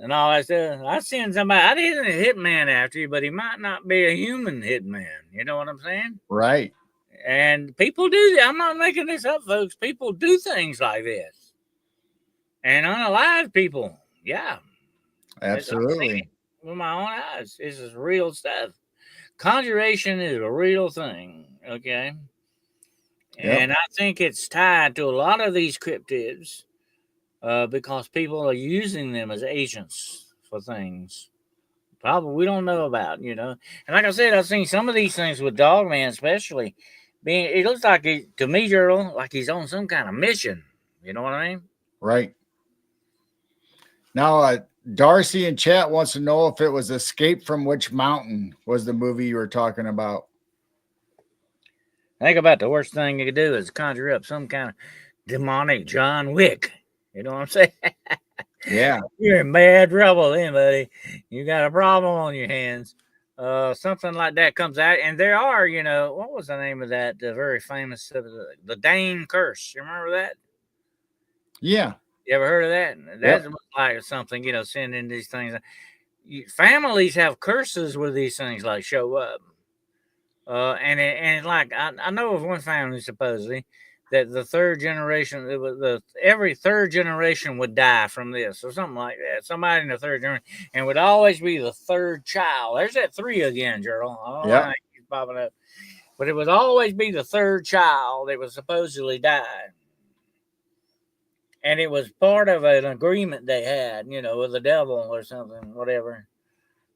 and all that stuff. I send somebody. I didn't a hitman after you, but he might not be a human hitman. You know what I'm saying? Right. And people do that. I'm not making this up, folks. People do things like this, and unalive people. Yeah, I've seen Absolutely. it with my own eyes. This is real stuff. Conjuration is a real thing. Okay. Yep. And I think it's tied to a lot of these cryptids because people are using them as agents for things probably we don't know about. And like I said, I've seen some of these things with Dogman, especially being. It looks like to me, Gerald, like he's on some kind of mission. You know what I mean? Right. Now, Darcy in chat wants to know if it was Escape from Witch Mountain was the movie you were talking about. Think about the worst thing you could do is conjure up some kind of demonic John Wick. You know what I'm saying? Yeah. You're in bad trouble then, buddy. You got a problem on your hands. Something like that comes out, and there are, what was the name of that? The very famous, the Dane curse. You remember that? Yeah. You ever heard of that? That's like something, sending these things. Families have curses where these things like show up. And like I know of one family supposedly that the third generation, it was every third generation would die from this or something like that. Somebody in the third generation, and would always be the third child. There's that three again, Gerald. I don't know why it keeps popping up, but it would always be the third child that was supposedly died. And it was part of an agreement they had, with the devil or something, whatever.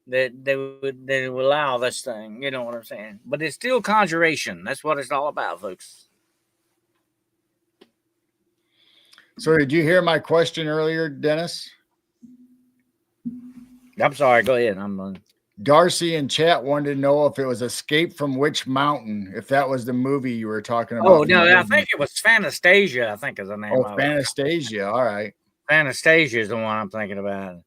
that they would allow this thing. You know what I'm saying? But it's still conjuration. That's what it's all about, folks. So, did you hear my question earlier, Dennis? I'm sorry. Go ahead. I'm. Darcy in chat wanted to know if it was Escape from Witch Mountain, if that was the movie you were talking about. Oh no, I think it was Fanastasia. I think is the name of it. Fanastasia. All right. Fanastasia is the one I'm thinking about.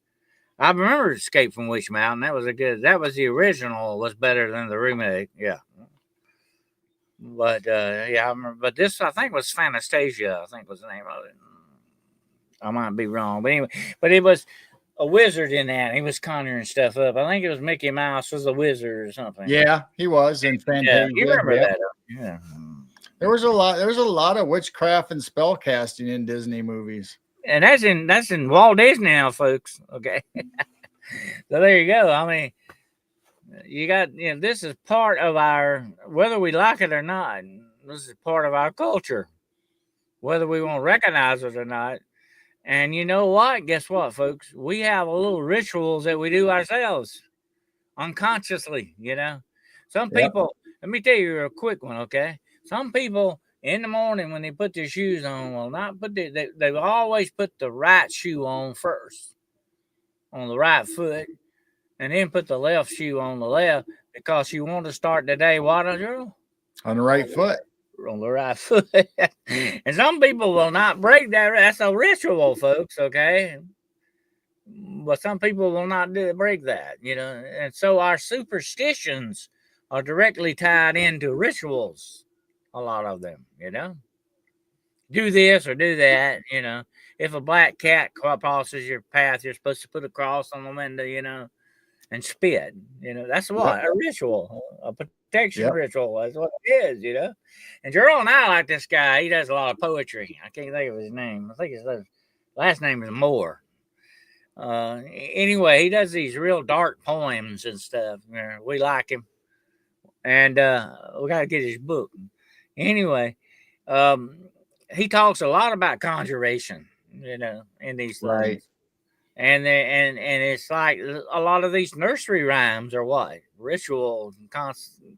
I remember Escape from Witch Mountain. That was a good. That was the original. Was better than the remake. Yeah. But yeah, I remember. But this, I think, was Fanastasia. I think was the name of it. I might be wrong, but anyway, but it was a wizard in that. He was conjuring stuff up. I think it was Mickey Mouse was a wizard or something. Yeah, he was in Fantasia. Yeah, you remember that? Yeah. There was a lot of witchcraft and spell casting in Disney movies. And that's in Walt Disney now, folks. Okay. So there you go. I mean, you got, this is part of our, whether we like it or not, this is part of our culture, whether we want to recognize it or not. And you know what? Guess what, folks? We have a little rituals that we do ourselves unconsciously, Some people, let me tell you a quick one, okay? Some people in the morning when they put their shoes on will not put they always put the right shoe on first, on the right foot, and then put the left shoe on the left because you want to start the day what, Joe? On the right foot. On the right foot. And some people will not break that. That's a ritual, folks, okay? But some people will not break that, And so our superstitions are directly tied into rituals, a lot of them, Do this or do that, If a black cat crosses your path, you're supposed to put a cross on the window, and spit. That's what a ritual, a protection ritual. That's what it is. And Gerald and I like this guy. He does a lot of poetry. I can't think of his name. I think his last name is Moore. Anyway, he does these real dark poems and stuff. We like him, and we got to get his book. Anyway, he talks a lot about conjuration. In these things. Right. And it's like a lot of these nursery rhymes are what? Ritual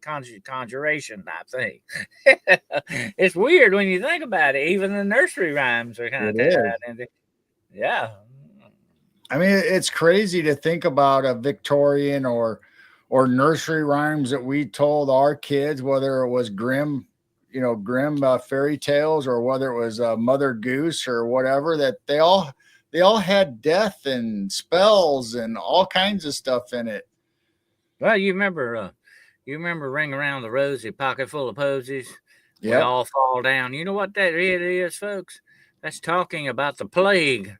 conjuration type thing. It's weird when you think about it. Even the nursery rhymes are kind of tied. Yeah. I mean, it's crazy to think about a Victorian or nursery rhymes that we told our kids, whether it was Grimm fairy tales or whether it was Mother Goose or whatever, that they all had death and spells and all kinds of stuff in it. Well, you remember Ring Around the Rosy, Pocket Full of Posies? We all fall down. You know what that really is, folks? That's talking about the plague.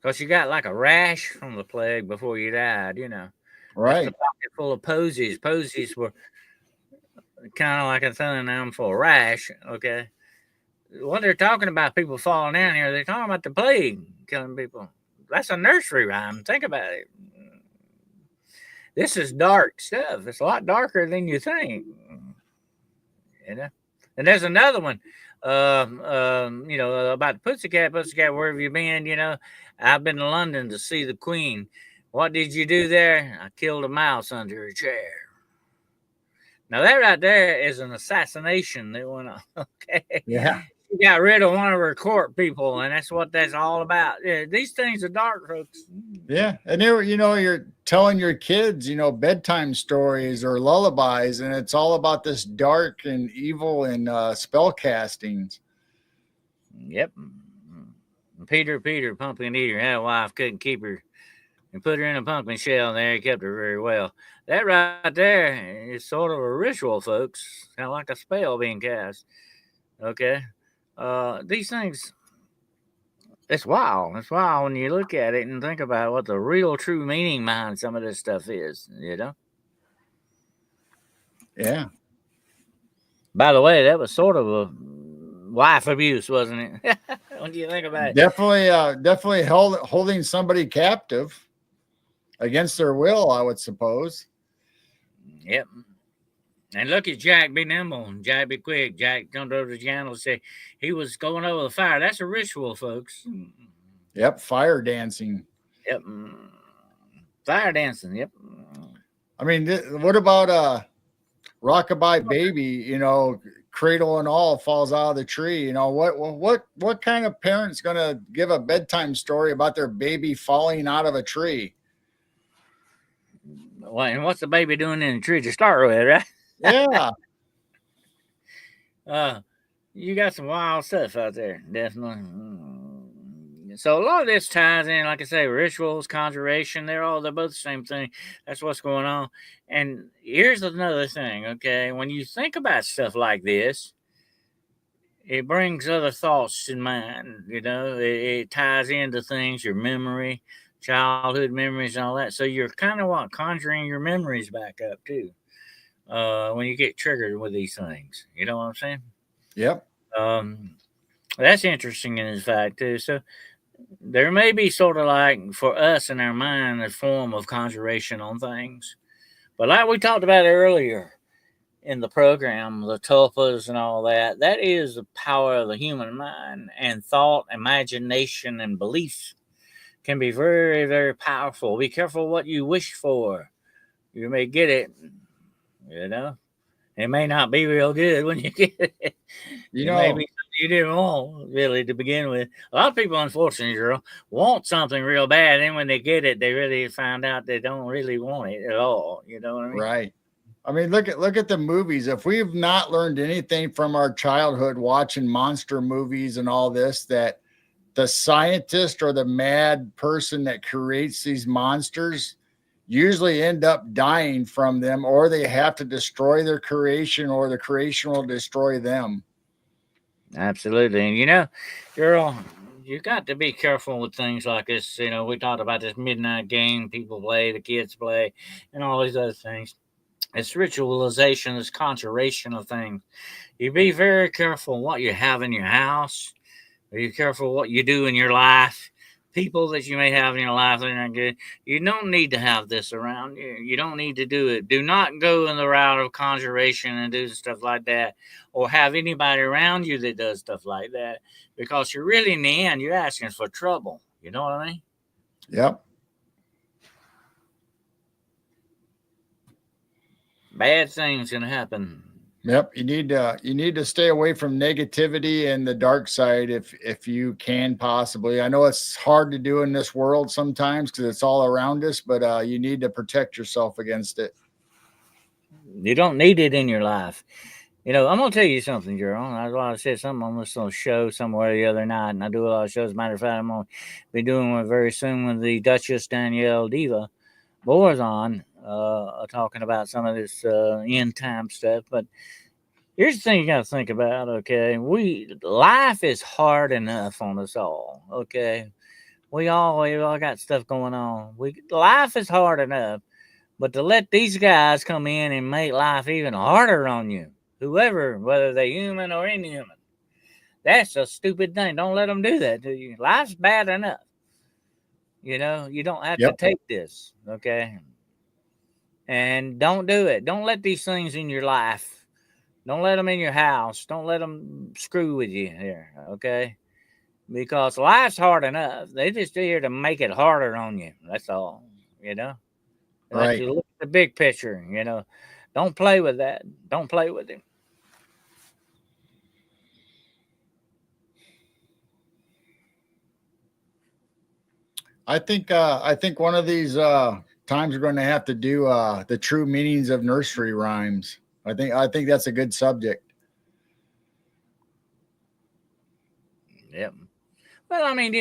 Because you got like a rash from the plague before you died, Right. That's the pocket full of posies. Posies were kind of like a synonym for rash, okay? What they're talking about, people falling down here, they're talking about the plague killing people. That's a nursery rhyme. Think about it. This is dark stuff. It's a lot darker than you think. And there's another one, about the pussycat, where have you been? I've been to London to see the Queen. What did you do there? I killed a mouse under a chair. Now that right there is an assassination that went on. Okay. Yeah. She got rid of one of her court people, and that's what that's all about. Yeah, these things are dark, folks. Yeah, and you're telling your kids, bedtime stories or lullabies, and it's all about this dark and evil and spell castings. Yep. Peter, pumpkin eater, had a wife, couldn't keep her, and put her in a pumpkin shell, and there he kept her very well. That right there is sort of a ritual, folks. Kind of like a spell being cast. Okay. These things, it's wild. It's wild when you look at it and think about what the real true meaning behind some of this stuff is, Yeah. By the way, that was sort of a wife abuse, wasn't it? What do you think about it? Definitely holding somebody captive against their will, I would suppose. Yep. And look at Jack, be nimble, and Jack, be quick. Jack jumped over the channel and said he was going over the fire. That's a ritual, folks. Yep, fire dancing. Yep. Fire dancing. Yep. I mean, what about Rockabye Baby? You know, cradle and all falls out of the tree. You know, what kind of parent's gonna give a bedtime story about their baby falling out of a tree? Well, and what's the baby doing in the tree to start with, right? Yeah, uh, you got some wild stuff out there, definitely. So a lot of this ties in, like I say, rituals, conjuration. They're both the same thing. That's what's going on. And here's another thing, okay? When you think about stuff like this, it brings other thoughts in mind. You know, it ties into things, your memory, childhood memories, and all that. So you're kind of conjuring your memories back up too. When you get triggered with these things, you know what I'm saying? yep, Um, that's interesting in this fact too. So there may be sort of like for us in our mind a form of conjuration on things, but like we talked about earlier in the program, the tulpas and all that, that is the power of the human mind, and thought, imagination, and belief can be very, very powerful. Be careful what you wish for. You may get it, you know. It may not be real good when you get it. you It may be know, something you didn't want, really, to begin with. A lot of people, unfortunately, girl, want something real bad. Then when they get it, they really find out they don't really want it at all. You know what I mean? right. I mean, look at the movies. If we've not learned anything from our childhood watching monster movies and all this, that the scientist or the mad person that creates these monsters usually end up dying from them, or they have to destroy their creation, or the creation will destroy them. Absolutely. And, girl, you got to be careful with things like this. You know, we talked about this midnight game people play, the kids play, and all these other things. It's ritualization, it's conjuration of things. You be very careful what you have in your house. Be careful what you do in your life. People that you may have in your life that are not good. You don't need to have this around you. You don't need to do it. Do not go in the route of conjuration and do stuff like that, or have anybody around you that does stuff like that, because you're really in the end you're asking for trouble. You know what I mean? Yep. Bad things gonna happen. Yep, you need to stay away from negativity and the dark side if you can possibly. I know it's hard to do in this world sometimes because it's all around us, but you need to protect yourself against it. You don't need it in your life. I'm gonna tell you something, Gerald. I said something on this little show somewhere the other night, and I do a lot of shows. As a matter of fact, I'm gonna be doing one very soon with the Duchess Danielle Diva Borzon, talking about some of this end time stuff. But here's the thing you gotta think about. Okay, life is hard enough on us all. Okay, we all got stuff going on. Life is hard enough. But to let these guys come in and make life even harder on you, whoever, whether they're human or inhuman, that's a stupid thing. Don't let them do that to you. Life's bad enough. You don't have to Yep. take this, okay? And don't do it. Don't let these things in your life. Don't let them in your house. Don't let them screw with you here, okay? Because life's hard enough. They just here to make it harder on you. That's all, you know? Like Right. you look at the big picture. Don't play with that. Don't play with it. I think one of these times we're going to have to do the true meanings of nursery rhymes. I think that's a good subject. Yep. Well, I mean,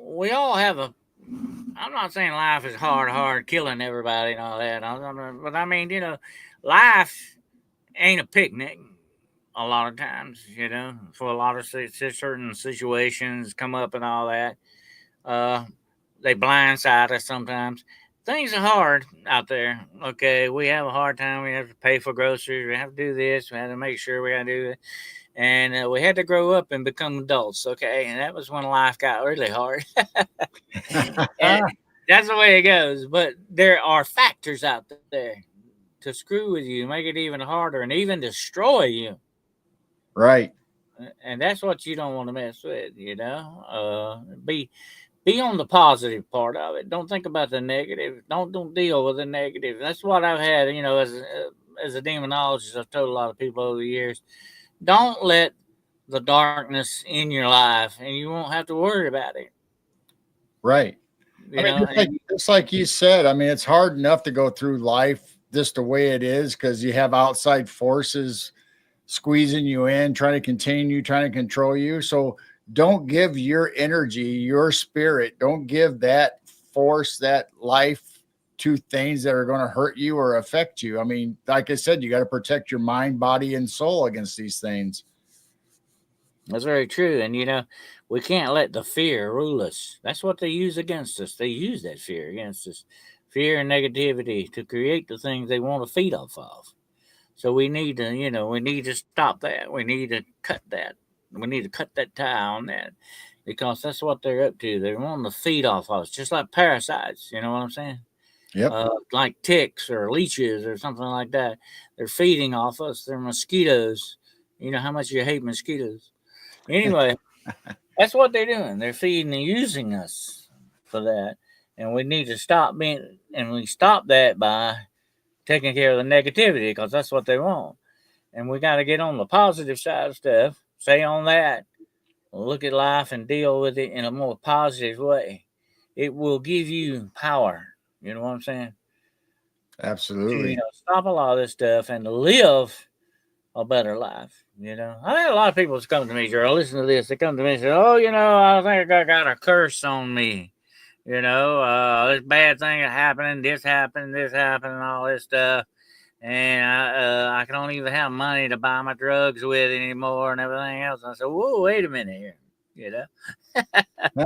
we all have a. I'm not saying life is hard, killing everybody and all that. But I mean, life ain't a picnic. A lot of times, for a lot of certain situations come up and all that. Uh, they blindside us sometimes. Things are hard out there. Okay, we have a hard time. We have to pay for groceries. We have to do this. We have to make sure we got to do it. And we had to grow up and become adults. Okay, and that was when life got really hard. And that's the way it goes. But there are factors out there to screw with you, make it even harder, and even destroy you. Right. And that's what you don't want to mess with. Be Be on the positive part of it. Don't think about the negative. Don't deal with the negative. That's what I've had, as a demonologist. I've told a lot of people over the years. Don't let the darkness in your life, and you won't have to worry about it. Right. I You mean, know, and just like you said, I mean, it's hard enough to go through life just the way it is because you have outside forces squeezing you in, trying to contain you, trying to control you. So don't give your energy, your spirit, don't give that force, that life to things that are going to hurt you or affect you. I mean, like I said, you got to protect your mind, body, and soul against these things. that's very true. And we can't let the fear rule us. That's what they use against us. They use that fear against us, fear and negativity, to create the things they want to feed off of. So we need to stop that. We need to cut that. We need to cut that tie on that, because that's what they're up to. They're wanting to feed off us, just like parasites. You know what I'm saying? Yep. Like ticks or leeches or something like that. They're feeding off us. They're mosquitoes. You know how much you hate mosquitoes. Anyway, that's what they're doing. They're feeding and using us for that, and we need to stop being. And we stop that by taking care of the negativity, because that's what they want. And we got to get on the positive side of stuff. Stay on that. Look at life and deal with it in a more positive way. It will give you power. You know what I'm saying? To Absolutely. stop a lot of this stuff and live a better life. I had a lot of people come to me, Gerald. Listen to this. They come to me and say, "Oh, I think I got a curse on me. This bad thing is happening. This happened. This happened, and all this stuff." And I don't even have money to buy my drugs with anymore and everything else. I said, "Whoa, wait a minute here, you know,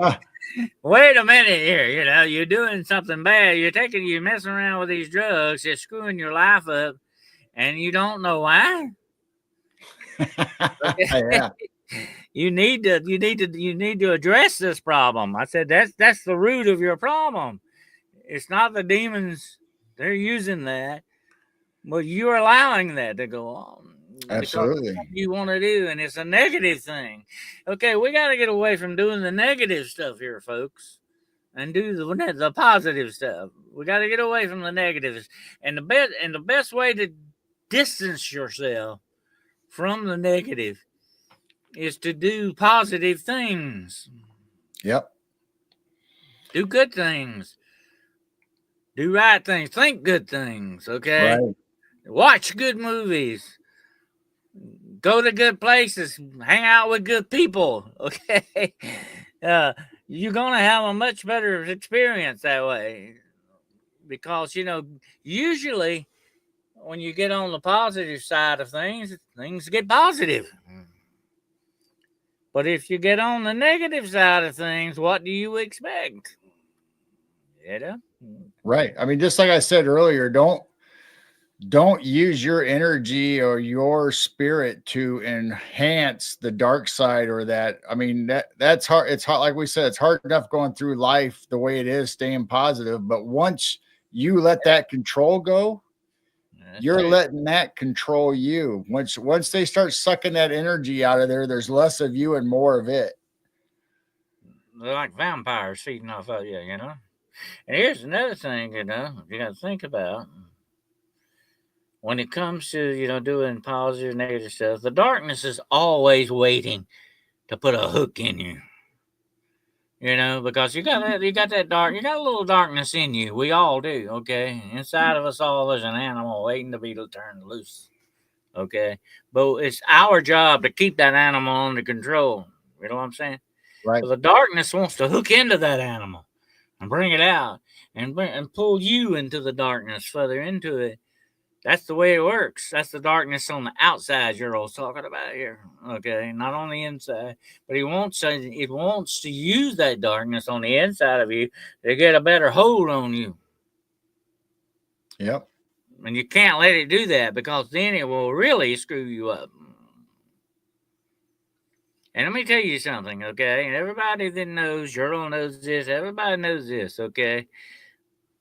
Ah, wait a minute here, you're doing something bad. You're messing around with these drugs, you're screwing your life up, and you don't know why." Okay. yeah. You need to address this problem. I said, that's the root of your problem. It's not the demons. They're using that. But you're allowing that to go on because it's Absolutely. what you want to do, and it's a negative thing. Okay, we got to get away from doing the negative stuff here, folks, and do the positive stuff. We got to get away from the negatives, and the best way to distance yourself from the negative is to do positive things, Yep. do good things, do right things, think good things. Okay, Right. watch good movies. Go to good places, hang out with good people. Okay, uh, you're gonna have a much better experience that way, because usually when you get on the positive side of things get positive. But if you get on the negative side of things, what do you expect? You know? Right. I mean, just like I said earlier, don't use your energy or your spirit to enhance the dark side or that. I mean, that's hard. It's hard, like we said, it's hard enough going through life the way it is, staying positive. But once you let that control go, That's you're true. letting that control you. Once they start sucking that energy out of there, there's less of you and more of it. They're like vampires feeding off of you. And here's another thing, you got to think about. When it comes to doing positive negative stuff, the darkness is always waiting to put a hook in you. Because you got a little darkness in you. We all do. Okay, inside of us all, there's an animal waiting to be turned loose. Okay, but it's our job to keep that animal under control. You know what I'm saying? Right. But the darkness wants to hook into that animal and bring it out and pull you into the darkness, further into it. That's the way it works. That's the darkness on the outside you're all talking about here. Okay, not on the inside. But it wants to use that darkness on the inside of you to get a better hold on you. Yep. And you can't let it do that, because then it will really screw you up. And let me tell you something, okay? And everybody that knows, Earl knows this, everybody knows this, okay?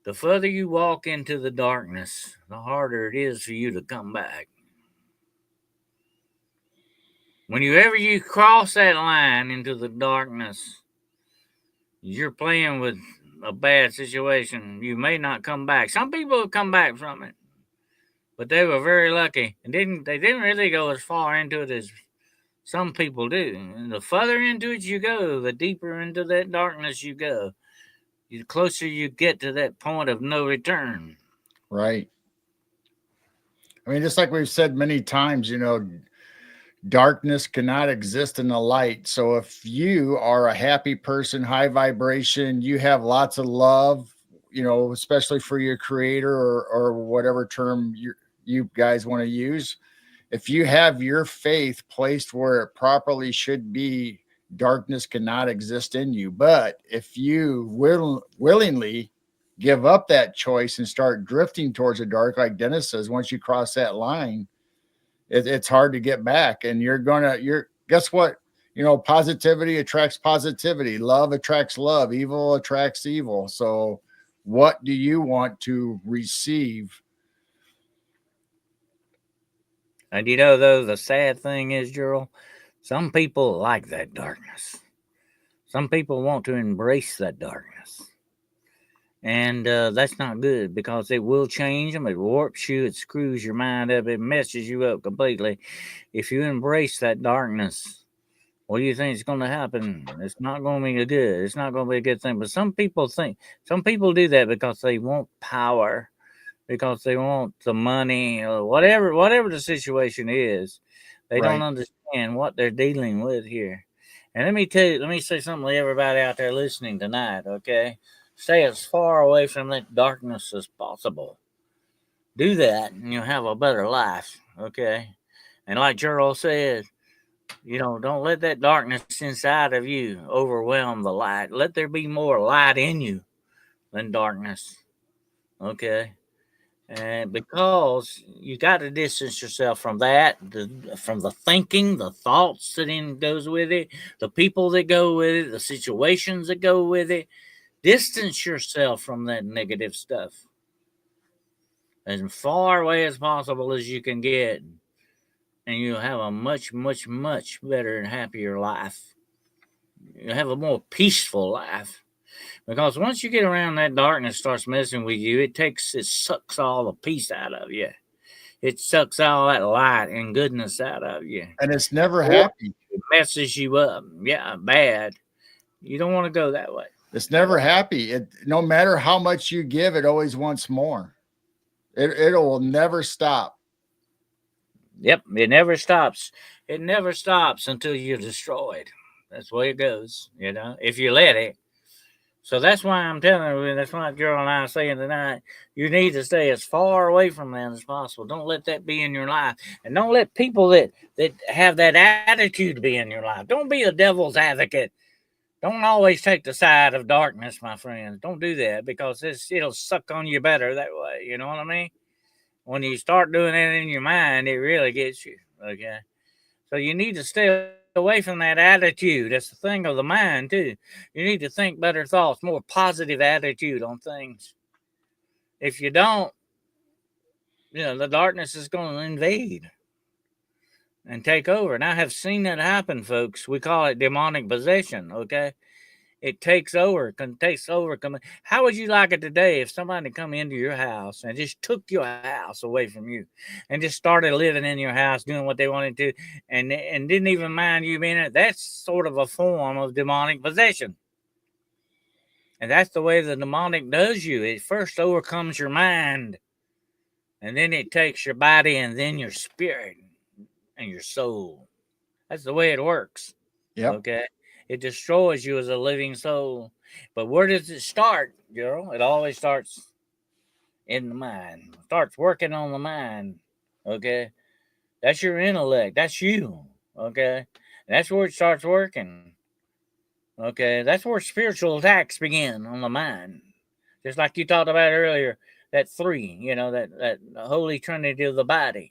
The further you walk into the darkness, the harder it is for you to come back. Whenever you cross that line into the darkness, You're playing with a bad situation. You may not come back. Some people have come back from it, but they were very lucky and they didn't really go as far into it as some people do. And the further into it you go, the deeper into that darkness you go. The closer you get to that point of no return. Right. I mean, just like we've said many times, darkness cannot exist in the light. So if you are a happy person, high vibration, you have lots of love, especially for your creator or whatever term you guys want to use. If you have your faith placed where it properly should be, darkness cannot exist in you. But if you willingly give up that choice and start drifting towards the dark, like Dennis says, once you cross that line, it's hard to get back. And guess what? Positivity attracts positivity. Love attracts love. Evil attracts evil. So what do you want to receive? And though, the sad thing is, Gerald, some people like that darkness. Some people want to embrace that darkness. And that's not good because it will change them. It warps you. It screws your mind up. It messes you up completely. If you embrace that darkness, what do you think is going to happen? It's not going to be good. It's not going to be a good thing. But some people do that because they want power, because they want the money, or whatever the situation is. They don't Right. understand what they're dealing with here. And let me say something to everybody out there listening tonight, okay? Stay as far away from that darkness as possible. Do that and you'll have a better life, okay? And like Gerald said, don't let that darkness inside of you overwhelm the light. Let there be more light in you than darkness, okay? And because you got to distance yourself from that, from the thinking, the thoughts that goes with it, the people that go with it, the situations that go with it. Distance yourself from that negative stuff as far away as possible as you can get, and you'll have a much, much, much better and happier life. You'll have a more peaceful life. Because once you get around that darkness starts messing with you, it sucks all the peace out of you. It sucks all that light and goodness out of you. And it's never Or happy. it messes you up. Yeah, bad. You don't want to go that way. It's never happy. No matter how much you give, it always wants more. It will never stop. Yep, it never stops. It never stops until you're destroyed. That's the way it goes, if you let it. So that's why I'm telling you, that's why Gerald and I are saying tonight, you need to stay as far away from that as possible. Don't let that be in your life. And don't let people that have that attitude be in your life. Don't be a devil's advocate. Don't always take the side of darkness, my friends. Don't do that because it'll suck on you better that way. You know what I mean? When you start doing it in your mind, it really gets you. Okay. So you need to stay away from that attitude. That's the thing of the mind, too. You need to think better thoughts, more positive attitude on things. If you don't, the darkness is going to invade and take over. And I have seen that happen, folks. We call it demonic possession, okay? It takes over, takes over. How would you like it today if somebody come into your house and just took your house away from you and just started living in your house, doing what they wanted to, and didn't even mind you being there? That's sort of a form of demonic possession. And that's the way the demonic does you. It first overcomes your mind, and then it takes your body and then your spirit and your soul. That's the way it works. Yep. Okay. It destroys you as a living soul. But where does it start, Gerald? It always starts in the mind. It starts working on the mind. Okay. That's your intellect. That's you. Okay. And that's where it starts working. Okay. That's where spiritual attacks begin on the mind. Just like you talked about earlier, that three, that holy trinity of the body.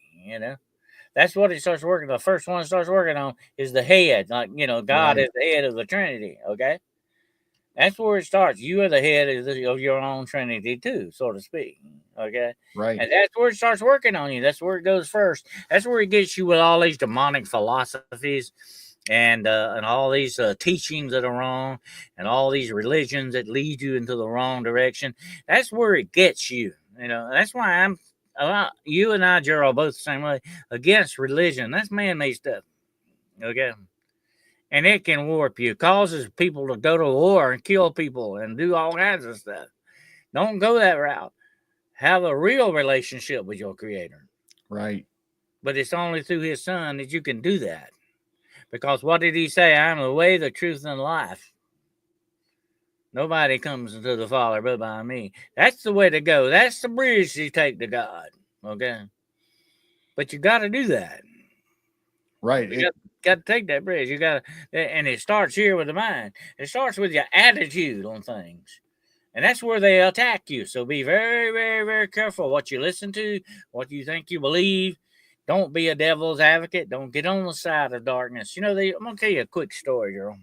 That's what it starts working. The first one it starts working on is the head. Like, God Right. is the head of the Trinity. Okay. That's where it starts. You are the head of your own Trinity, too, so to speak. Okay. Right. And that's where it starts working on you. That's where it goes first. That's where it gets you with all these demonic philosophies and all these teachings that are wrong, and all these religions that lead you into the wrong direction. That's where it gets you. You know, that's why I'm. You and I, Gerald, both the same way against religion. That's man-made stuff. Okay, and it can warp you, causes people to go to war and kill people and do all kinds of stuff. Don't go that route. Have a real relationship with your Creator. Right. But it's only through His Son that you can do that. Because what did He say? I am the way, the truth, and life. Nobody comes to the Father but by me. That's the way to go. That's the bridge you take to God. Okay? But you got to do that. Right. You got to take that bridge. You got to, and it starts here with the mind. It starts with your attitude on things. And that's where they attack you. So be very, very, very careful what you listen to, what you think you believe. Don't be a devil's advocate. Don't get on the side of darkness. You know, I'm going to tell you a quick story, girl.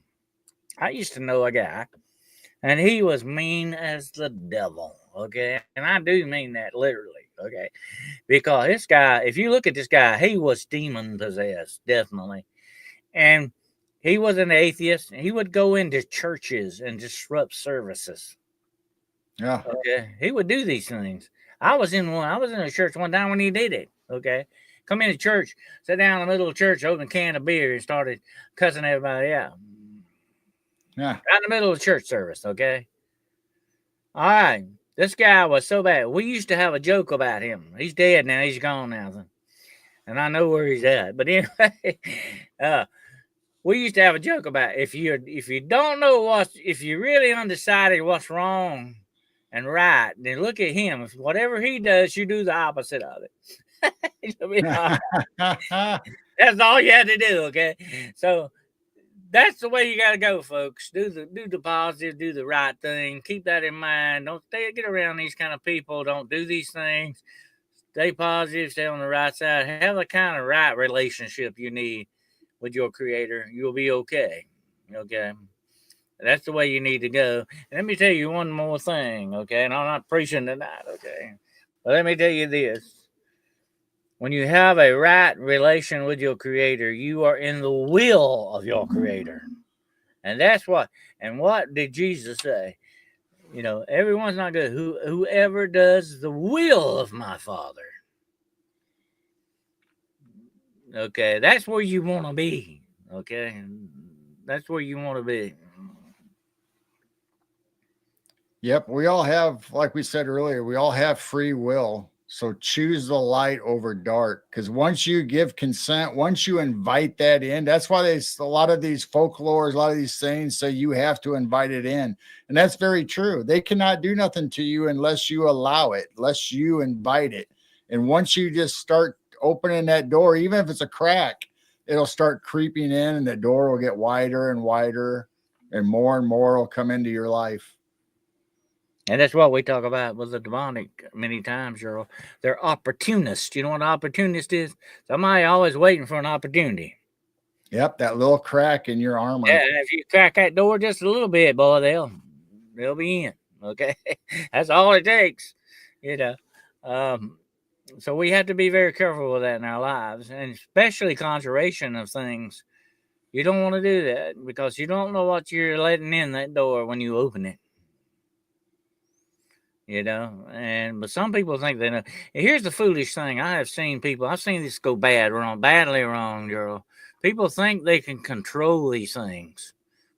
I used to know a guy, and he was mean as the devil, okay? And I do mean that literally, okay? Because this guy, if you look at this guy, he was demon possessed, definitely. And he was an atheist. He would go into churches and disrupt services. Yeah. Okay. He would do these things. I was in a church one time when he did it. Okay. Come into church, sit down in the middle of church, open a can of beer, and started cussing everybody out. Yeah. Right in the middle of the church service, okay? All right. This guy was so bad. We used to have a joke about him. He's dead now. He's gone now. And I know where he's at. But anyway, we used to have a joke about if you don't know if you're really undecided what's wrong and right, then look at him. If whatever he does, you do the opposite of it. That's all you had to do, okay? So that's the way you got to go, folks. Do the positive, do the right thing. Keep that in mind. Don't get around these kind of people. Don't do these things. Stay positive. Stay on the right side. Have the kind of right relationship you need with your Creator. You'll be okay. Okay. That's the way you need to go. And let me tell you one more thing, okay? And I'm not preaching tonight, okay? But let me tell you this. When you have a right relation with your Creator, you are in the will of your Creator. And that's what, and what did Jesus say? You know, everyone's not good. Whoever does the will of my Father. Okay, that's where you want to be. Okay, that's where you want to be. Yep. We all have, like we said earlier, we all have free will. So choose the light over dark. Because once you give consent, once you invite that in, that's why a lot of these folklores, a lot of these sayings say you have to invite it in. And that's very true. They cannot do nothing to you unless you allow it, unless you invite it. And once you just start opening that door, even if it's a crack, it'll start creeping in and the door will get wider and wider and more will come into your life. And that's what we talk about with the demonic many times, Earl. They're opportunists. You know what an opportunist is? Somebody always waiting for an opportunity. Yep, that little crack in your armor. Yeah, and if you crack that door just a little bit, boy, they'll be in. Okay, that's all it takes. You know, so we have to be very careful with that in our lives, and especially conjuration of things. You don't want to do that because you don't know what you're letting in that door when you open it. You know, but some people think they know. And here's the foolish thing: I've seen this go badly wrong, girl. People think they can control these things,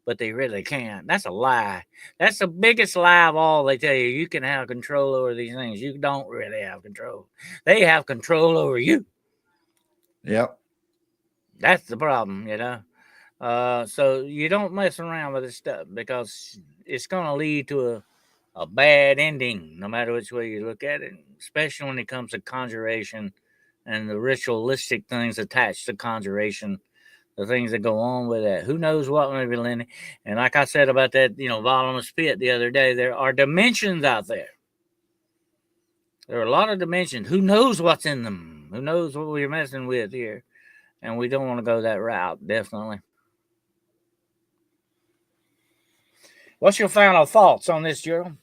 but they really can't. That's a lie. That's the biggest lie of all. They tell you you can have control over these things. You don't really have control. They have control over you. Yep. That's the problem, you know. So you don't mess around with this stuff because it's going to lead to a bad ending, no matter which way you look at it, especially when it comes to conjuration and the ritualistic things attached to conjuration, the things that go on with that. Who knows what may be in it? And like I said about that, bottomless pit the other day, there are dimensions out there. There are a lot of dimensions. Who knows what's in them? Who knows what we're messing with here? And we don't want to go that route, definitely. What's your final thoughts on this, Gerald?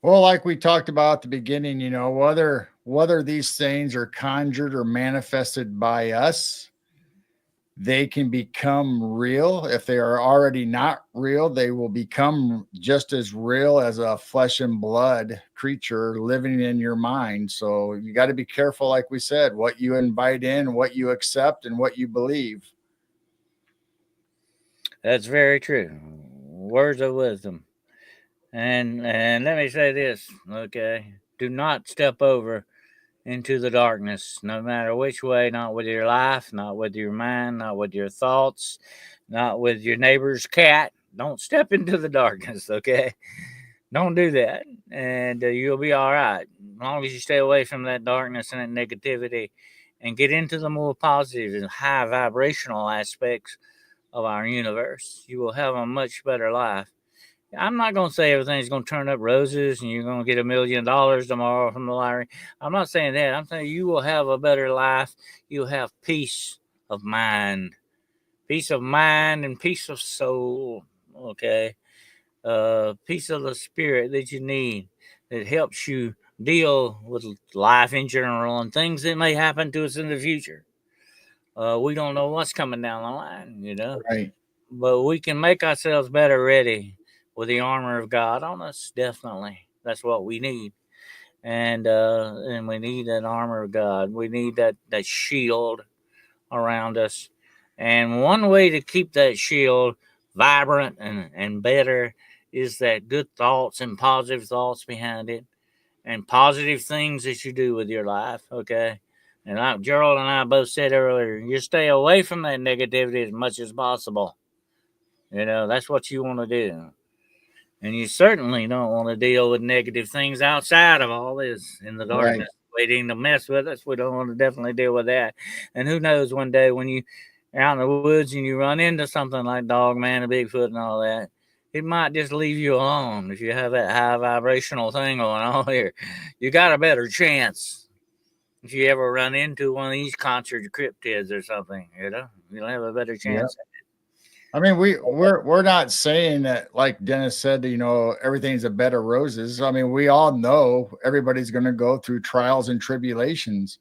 Well, like we talked about at the beginning, whether these things are conjured or manifested by us, they can become real. If they are already not real, they will become just as real as a flesh and blood creature living in your mind. So you got to be careful, like we said, what you invite in, what you accept, and what you believe. That's very true. Words of wisdom. And let me say this, okay? Do not step over into the darkness, no matter which way, not with your life, not with your mind, not with your thoughts, not with your neighbor's cat. Don't step into the darkness, okay? Don't do that, and you'll be all right. As long as you stay away from that darkness and that negativity and get into the more positive and high vibrational aspects of our universe, you will have a much better life. I'm not going to say everything's going to turn up roses and you're going to get $1 million tomorrow from the lottery. I'm not saying that. I'm saying you will have a better life. You'll have peace of mind, and peace of soul. Okay, peace of the spirit that you need that helps you deal with life in general and things that may happen to us in the future. We don't know what's coming down the line, Right. but we can make ourselves better ready with the armor of God on us. Definitely, that's what we need, and we need that armor of God. We need that shield around us, and one way to keep that shield vibrant and better is that good thoughts and positive thoughts behind it, and positive things that you do with your life. Okay. And like Gerald and I both said earlier, you stay away from that negativity as much as possible. That's what you want to do. And you certainly don't want to deal with negative things outside of all this in the Right. darkness, waiting to mess with us. We don't want to definitely deal with that. And who knows, one day when you are out in the woods and you run into something like Dogman and Bigfoot and all that, it might just leave you alone if you have that high vibrational thing going on here. You got a better chance if you ever run into one of these conjured cryptids or something. You'll have a better Yeah. chance. I mean, we're not saying that, like Dennis said, everything's a bed of roses. I mean, we all know everybody's going to go through trials and tribulations.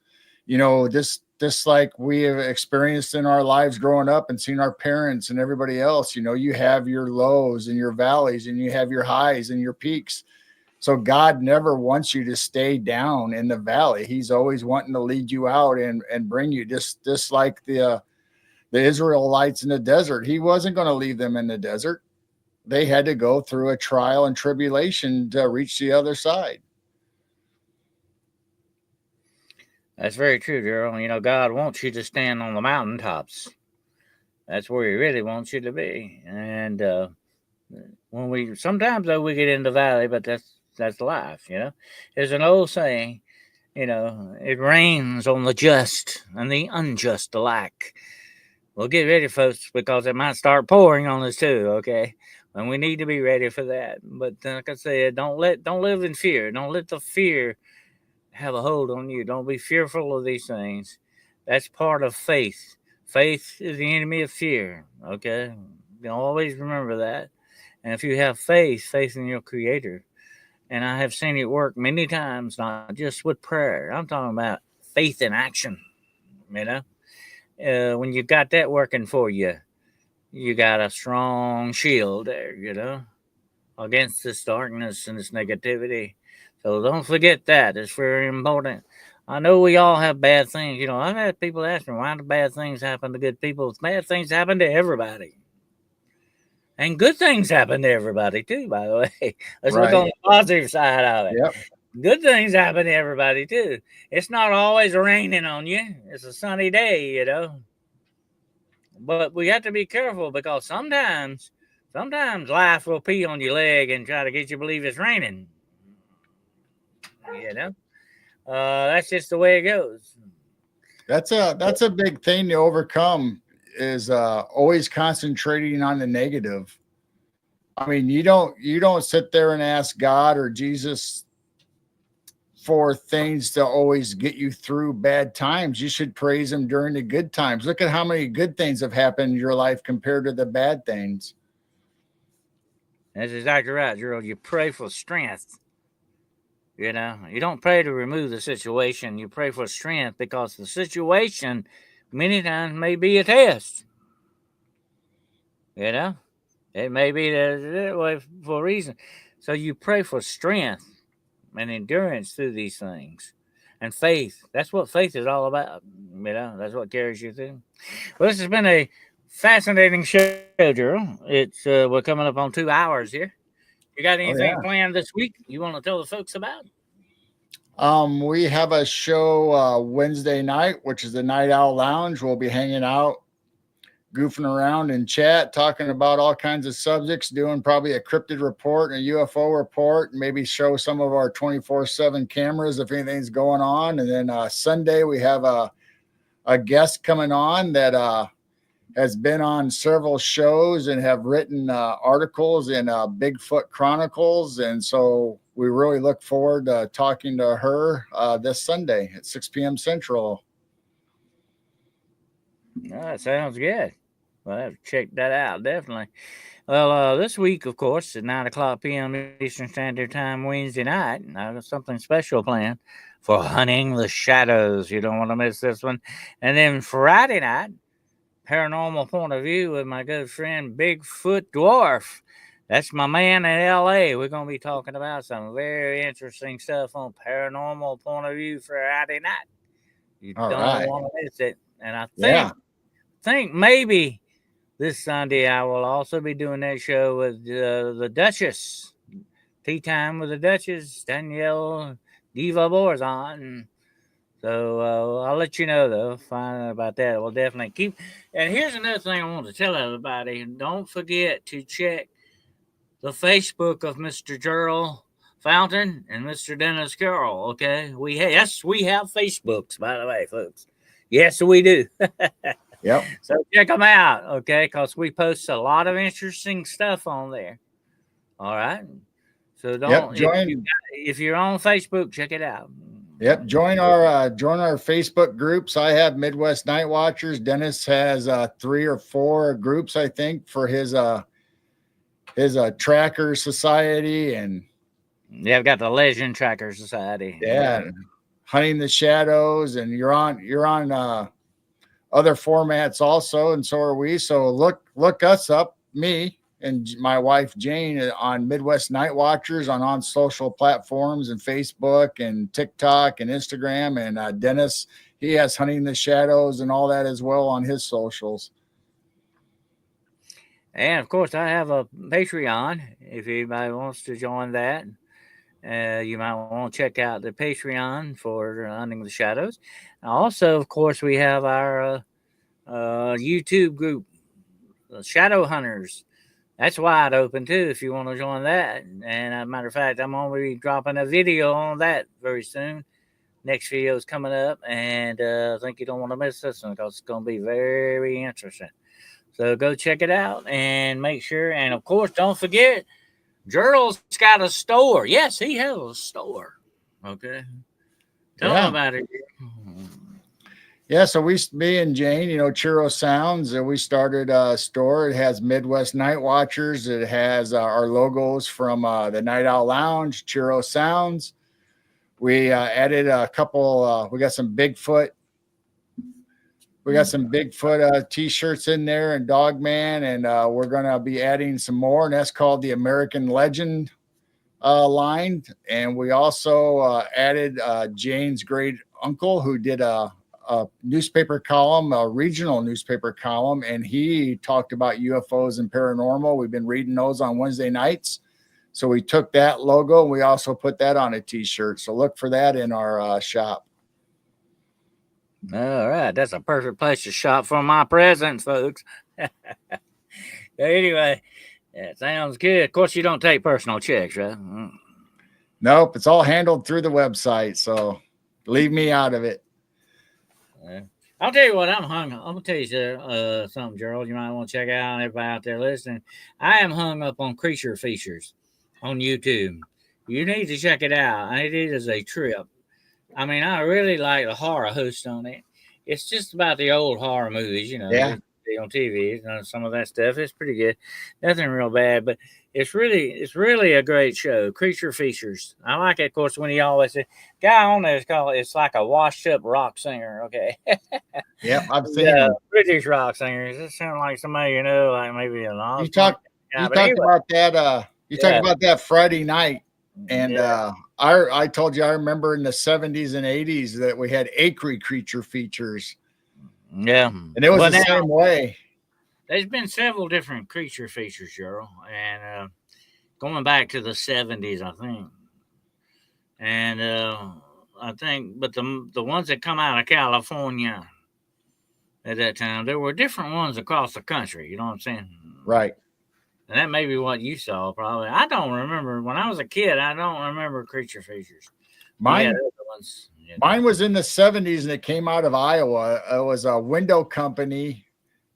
This like we have experienced in our lives growing up and seen our parents and everybody else. You have your lows and your valleys, and you have your highs and your peaks. So God never wants you to stay down in the valley. He's always wanting to lead you out and bring you just like the Israelites in the desert. He wasn't going to leave them in the desert. They had to go through a trial and tribulation to reach the other side. That's very true, Gerald. God wants you to stand on the mountaintops. That's where He really wants you to be. And when we sometimes though we get in the valley, but that's life. There's an old saying. It rains on the just and the unjust alike. Well, get ready, folks, because it might start pouring on us too. Okay, and we need to be ready for that. But like I said, don't live in fear. Don't let the fear have a hold on you. Don't be fearful of these things. That's part of faith. Faith is the enemy of fear. Okay, always remember that. And if you have faith in your Creator, and I have seen it work many times, not just with prayer. I'm talking about faith in action. You know, when you got that working for you, you got a strong shield there. Against this darkness and this negativity. So don't forget that. It's very important. I know we all have bad things. I've had people ask me, why do bad things happen to good people? Bad things happen to everybody. And good things happen to everybody too, by the way. Let's look Right. on the positive side of it. Yep. Good things happen to everybody too. It's not always raining on you. It's a sunny day. But we have to be careful because sometimes life will pee on your leg and try to get you to believe it's raining. You know, that's just the way it goes. That's a big thing to overcome, is always concentrating on the negative. I mean, you don't sit there and ask God or Jesus for things to always get you through bad times. You should praise Him during the good times. Look at how many good things have happened in your life compared to the bad things. That's exactly right, Gerald. You pray for strength. You don't pray to remove the situation. You pray for strength because the situation many times may be a test. You know, it may be that way for a reason. So you pray for strength and endurance through these things, and faith. That's what faith is all about. That's what carries you through. Well, this has been a fascinating show, Gerald. It's we're coming up on 2 hours here. You got Oh anything yeah. planned this week you want to tell the folks about? We have a show Wednesday night, which is the Night Owl Lounge. We'll be hanging out, goofing around in chat, talking about all kinds of subjects, doing probably a cryptid report and a UFO report, and maybe show some of our 24/7 cameras if anything's going on. And then Sunday, we have a guest coming on that has been on several shows and have written articles in Bigfoot Chronicles. And so we really look forward to talking to her this Sunday at 6 p.m. Central. That sounds good. Well, I have to check that out, definitely. Well, this week, of course, at 9 o'clock p.m. Eastern Standard Time, Wednesday night, I got something special planned for Hunting the Shadows. You don't want to miss this one. And then Friday night, Paranormal Point of View with my good friend Bigfoot Dwarf. That's my man in L.A. We're going to be talking about some very interesting stuff on Paranormal Point of View Friday night. You All don't right. want to miss it. And I Yeah. think maybe this Sunday I will also be doing that show with the Duchess. Tea Time with the Duchess, Danielle Diva Borzon. So I'll let you know, though. Find out about that. We'll definitely keep. And here's another thing I want to tell everybody. Don't forget to check the Facebook of Mr. Gerald Fountain and Mr. Dennis Carroll. Okay, we have Facebooks, by the way, folks. Yes, we do. Yep. So check them out, okay? Because we post a lot of interesting stuff on there. All right. So don't if you're on Facebook, check it out. Yep. Join our Facebook groups. I have Midwest Night Watchers. Dennis has 3 or 4 groups, I think, for his tracker society. And yeah, I've got the Legend Tracker Society. Yeah. Hunting the Shadows, and you're on other formats also, and so are we. So look us up, me and my wife Jane, on Midwest Night Watchers on social platforms and Facebook and TikTok and Instagram. And Dennis, he has Hunting the Shadows and all that as well on his socials. And of course, I have a Patreon. If anybody wants to join that, you might want to check out the Patreon for Hunting the Shadows. Also, of course, we have our YouTube group, Shadow Hunters. That's wide open too if you want to join that. And as a matter of fact, I'm going to be dropping a video on that very soon. Next video is coming up, and I think you don't want to miss this one because it's going to be very interesting. So go check it out and make sure. And of course, don't forget, Gerald's got a store. Yes, he has a store. Okay. Tell them about it. Yeah, so me and Jane, Churro Sounds, we started a store. It has Midwest Night Watchers. It has our logos from the Night Owl Lounge, Churro Sounds. We added a couple. We got some Bigfoot. We got some Bigfoot T-shirts in there and Dogman, and we're gonna be adding some more, and that's called the American Legend line. And we also added Jane's great uncle, who did a newspaper column, a regional newspaper column, and he talked about UFOs and paranormal. We've been reading those on Wednesday nights. So we took that logo and we also put that on a T-shirt. So look for that in our shop. All right. That's a perfect place to shop for my presents, folks. Anyway, that sounds good. Of course, you don't take personal checks, right? Nope. It's all handled through the website. So leave me out of it. I'll tell you what, I'm hung up. I'm going to tell you something, Gerald, you might want to check out. Everybody out there listening, I am hung up on creature features on YouTube. You need to check it out. It is a trip. I mean, I really like the horror host on it. It's just about the old horror movies, Yeah. on TV. Some of that stuff is pretty good. Nothing real bad, but It's really a great show. Creature Features. I like it. Of course, when he always say, guy on there is called. It's like a washed up rock singer. Okay. Yep, I've seen them. British rock singers. It sounds like somebody you know, like maybe an You Osborne. talk. Yeah, You but talked anyway, about that. You talked yeah, about that Friday night, and yeah, I told you I remember in the 70s and 80s that we had acre creature features, yeah. and it was Well, the now same way. there's been several different creature features, Cheryl, and going back to the '70s, I think, and I think, but the ones that come out of California at that time, there were different ones across the country. You know what I'm saying? Right. And that may be what you saw, probably. I don't remember when I was a kid. I don't remember creature features. We had Mine other ones. Mine was in the 70s and it came out of Iowa. It was a window company,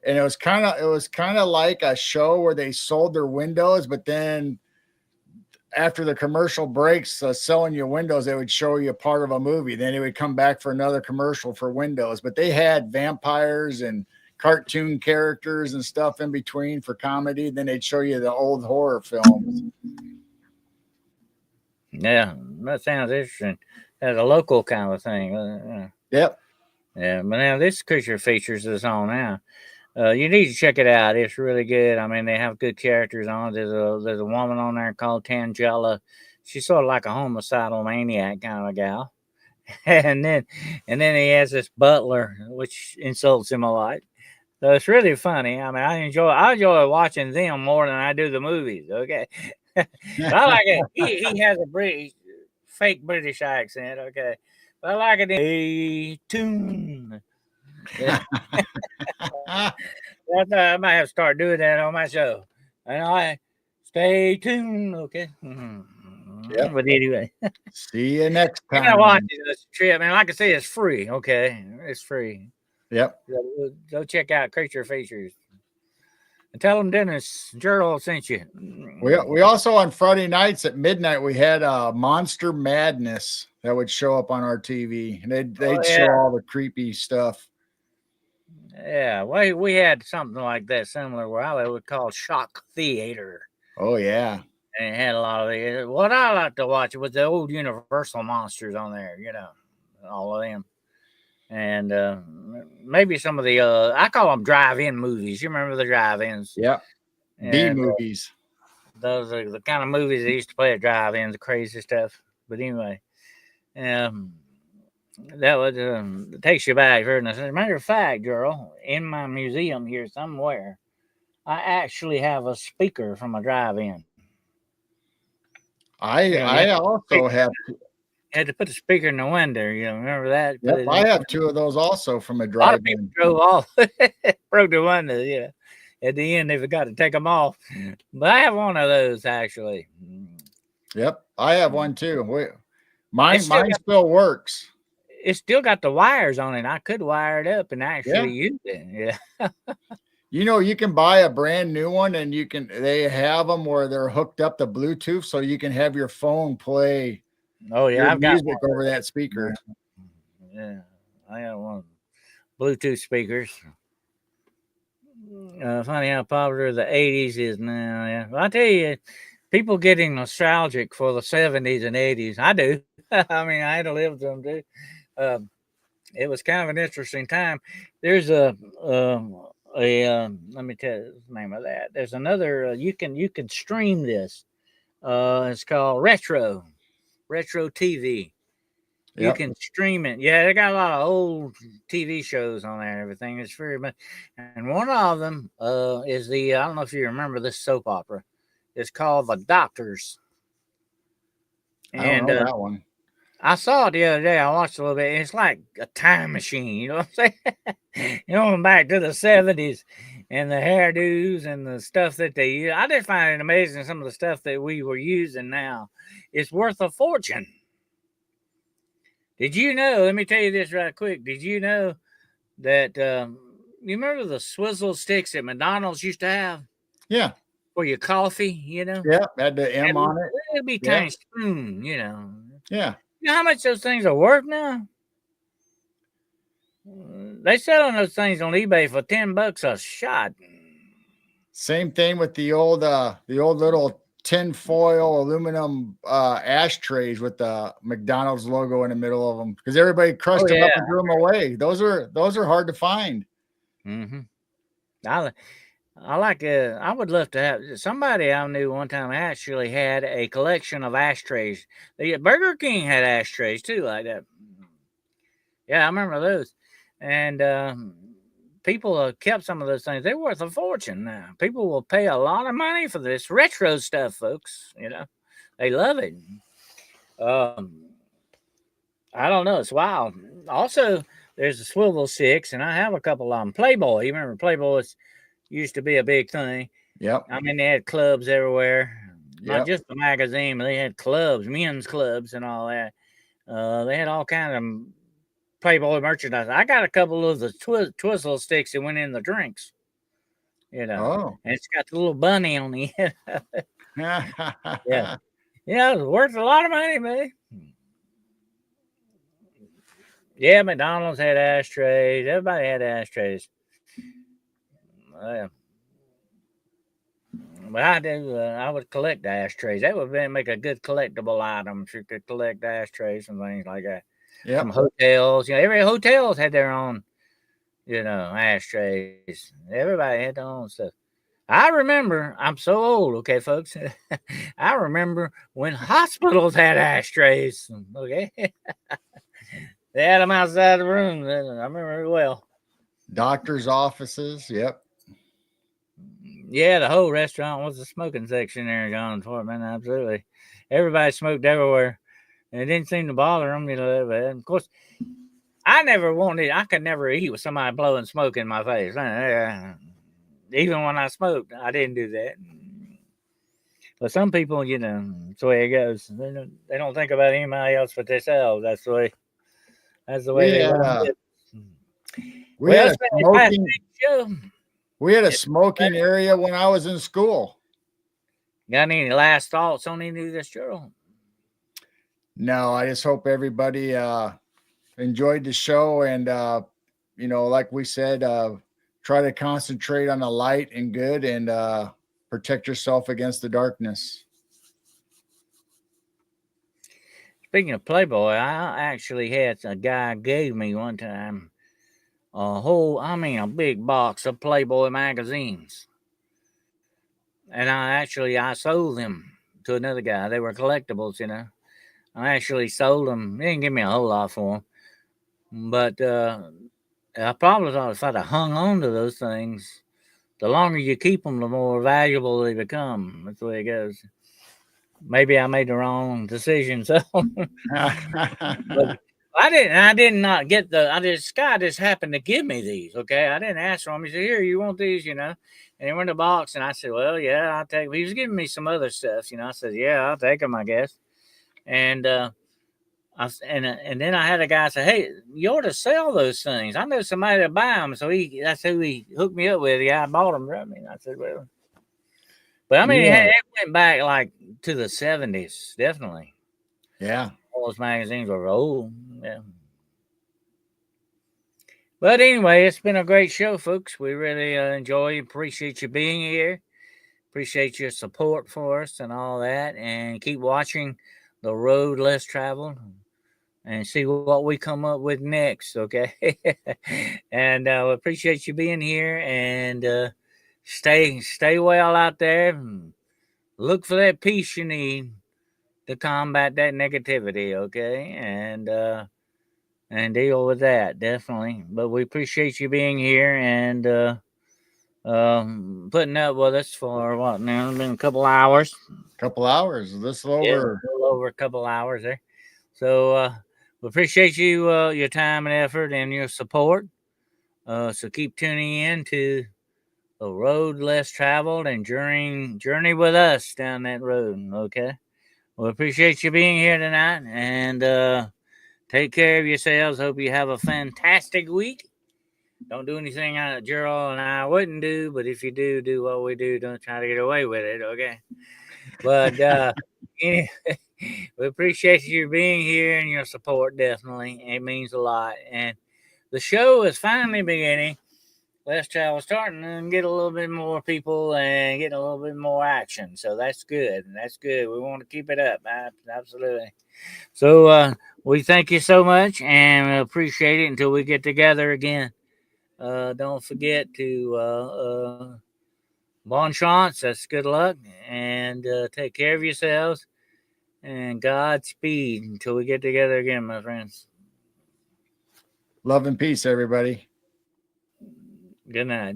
and it was kind of like a show where they sold their windows, but then after the commercial breaks selling you windows, they would show you part of a movie. Then it would come back for another commercial for windows. But they had vampires and cartoon characters and stuff in between for comedy. Then they'd show you the old horror films. Yeah, that sounds interesting. That's a local kind of thing. Yep. Yeah, but now this creature features is on now. You need to check it out. It's really good. I mean, they have good characters on it. There's a woman on there called Tangela. She's sort of like a homicidal maniac kind of gal. and then he has this butler, which insults him a lot. So it's really funny. I mean, I enjoy watching them more than I do the movies. Okay, but I like it. He has a fake British accent. Okay, but I like it. Stay tuned. Yeah, I might have to start doing that on my show. And I stay tuned. Okay. Yep. But anyway, See you next you're not time. watching this trip. And like I say, it's free. Okay, it's free. Yep. Go check out Creature Features. And tell them Dennis Gerald sent you. We also on Friday nights at midnight we had Monster Madness that would show up on our TV, and they'd show all the creepy stuff. Yeah, we had something like that similar where I would call Shock Theater. Oh yeah, and it had a lot of the. What I like to watch was the old Universal monsters on there. You know, all of them, and maybe some of the I call them drive-in movies. You remember the drive-ins? Yep. B And movies. those are the kind of movies they used to play at drive-ins, the crazy stuff. But anyway, that was takes you back. As a matter of fact, girl, in my museum here somewhere, I actually have a speaker from a drive-in. I also have. Had to put the speaker in the window. You know, remember that? Yep, I have two of those also from a A lot of people drive-in. drove off, broke the window. Yeah, at the end they forgot to take them off. But I have one of those actually. Yep, I have one too. Mine still still works. It's still got the wires on it. I could wire it up and actually use it. Yeah. You know, you can buy a brand new one, and they have them where they're hooked up to Bluetooth, so you can have your phone play. Oh yeah, your I've got music over that speaker. Yeah, I got one. Bluetooth speakers. Funny how popular the '80s is now. Yeah, well, I tell you, people getting nostalgic for the '70s and '80s. I do. I mean, I had to live them too. It was kind of an interesting time. There's a let me tell you the name of that. There's another you can stream this. It's called Retro TV. You Yep. can stream it. Yeah, they got a lot of old TV shows on there and everything. It's very much, and one of them is the I don't know if you remember this soap opera. It's called The Doctors. I don't know that one. I saw it the other day. I watched a little bit. It's like a time machine. You know what I'm saying? Going back to the '70s and the hairdos and the stuff that they use. I just find it amazing some of the stuff that we were using now. It's worth a fortune. Did you know? Let me tell you this right quick. Did you know that you remember the swizzle sticks that McDonald's used to have? Yeah. For your coffee, you know? Yeah, had the M on it. It'd be tiny spoon, you know. Yeah. You know how much those things are worth now? They selling those things on eBay for $10 a shot. Same thing with the old little tinfoil aluminum ashtrays with the McDonald's logo in the middle of them because everybody crushed them up and threw them away. Those are hard to find. Mm-hmm. I like. I would love to have somebody I knew one time actually had a collection of ashtrays. The Burger King had ashtrays too, like that. Yeah, I remember those. And people kept some of those things. They're worth a fortune now. People will pay a lot of money for this retro stuff, folks. You know, they love it. I don't know. It's wild. Also, there's the swivel sticks, and I have a couple of them. Playboy. You remember Playboys used to be a big thing. Yep. I mean, they had clubs everywhere. Not just the magazine, but they had clubs, men's clubs, and all that. They had all kind of Playboy merchandise. I got a couple of the twizzle sticks that went in the drinks. You know, and it's got the little bunny on the end. Yeah, it's worth a lot of money, man. Yeah, McDonald's had ashtrays. Everybody had ashtrays. But I do. I would collect ashtrays. That would make a good collectible item if you could collect ashtrays and things like that. Yeah. From hotels, every hotels had their own, ashtrays. Everybody had their own stuff. I remember. I'm so old, okay, folks. I remember when hospitals had ashtrays. Okay, they had them outside the room. I remember it well. Doctors' offices. Yep. Yeah, the whole restaurant was a smoking section there, John Fortman. Absolutely. Everybody smoked everywhere. And it didn't seem to bother them, But of course, I could never eat with somebody blowing smoke in my face. Even when I smoked, I didn't do that. But some people, that's the way it goes. They don't think about anybody else but themselves. That's the way they live. We had a smoking area when I was in school. Got any last thoughts on any of this, Gerald? No, I just hope everybody enjoyed the show. And, like we said, try to concentrate on the light and good and protect yourself against the darkness. Speaking of Playboy, I actually had a guy gave me one time a big box of Playboy magazines. And I sold them to another guy. They were collectibles, I actually sold them. They didn't give me a whole lot for them. But I probably thought if I'd have hung on to those things, the longer you keep them, the more valuable they become. That's the way it goes. Maybe I made the wrong decision. So I did not get Scott just happened to give me these. Okay. I didn't ask for them. He said, "Here, you want these, And they were in the box. And I said, "Well, yeah, I'll take them." He was giving me some other stuff, I said, "Yeah, I'll take them, I guess." And, and then I had a guy say, "Hey, you ought to sell those things. I know somebody to buy them." So that's who he hooked me up with. The guy bought them. I said, "Well," but it went back like to the 70s, definitely. Yeah. All those magazines were old. Yeah. But anyway, it's been a great show, folks. We really appreciate you being here. Appreciate your support for us and all that. And keep watching The Road Less Traveled and see what we come up with next, okay? And we appreciate you being here. And stay well out there. And look for that peace you need to combat that negativity, okay? And deal with that, definitely. But we appreciate you being here and putting up with us for what now? It's been a couple hours. A little over a couple hours there. So we appreciate you, your time and effort and your support. So keep tuning in to The Road Less Traveled and journey with us down that road, okay? We appreciate you being here tonight and take care of yourselves. Hope you have a fantastic week. Don't do anything Gerald and I wouldn't do, but if you do what we do. Don't try to get away with it, okay? But anyway, we appreciate you being here and your support, definitely. It means a lot. And the show is finally beginning. Last Child was starting to get a little bit more people and getting a little bit more action. So that's good. That's good. We want to keep it up. Absolutely. So we thank you so much and we appreciate it until we get together again. Don't forget to bon chance. That's good luck. And take care of yourselves. And Godspeed until we get together again, my friends. Love and peace, everybody. Good night.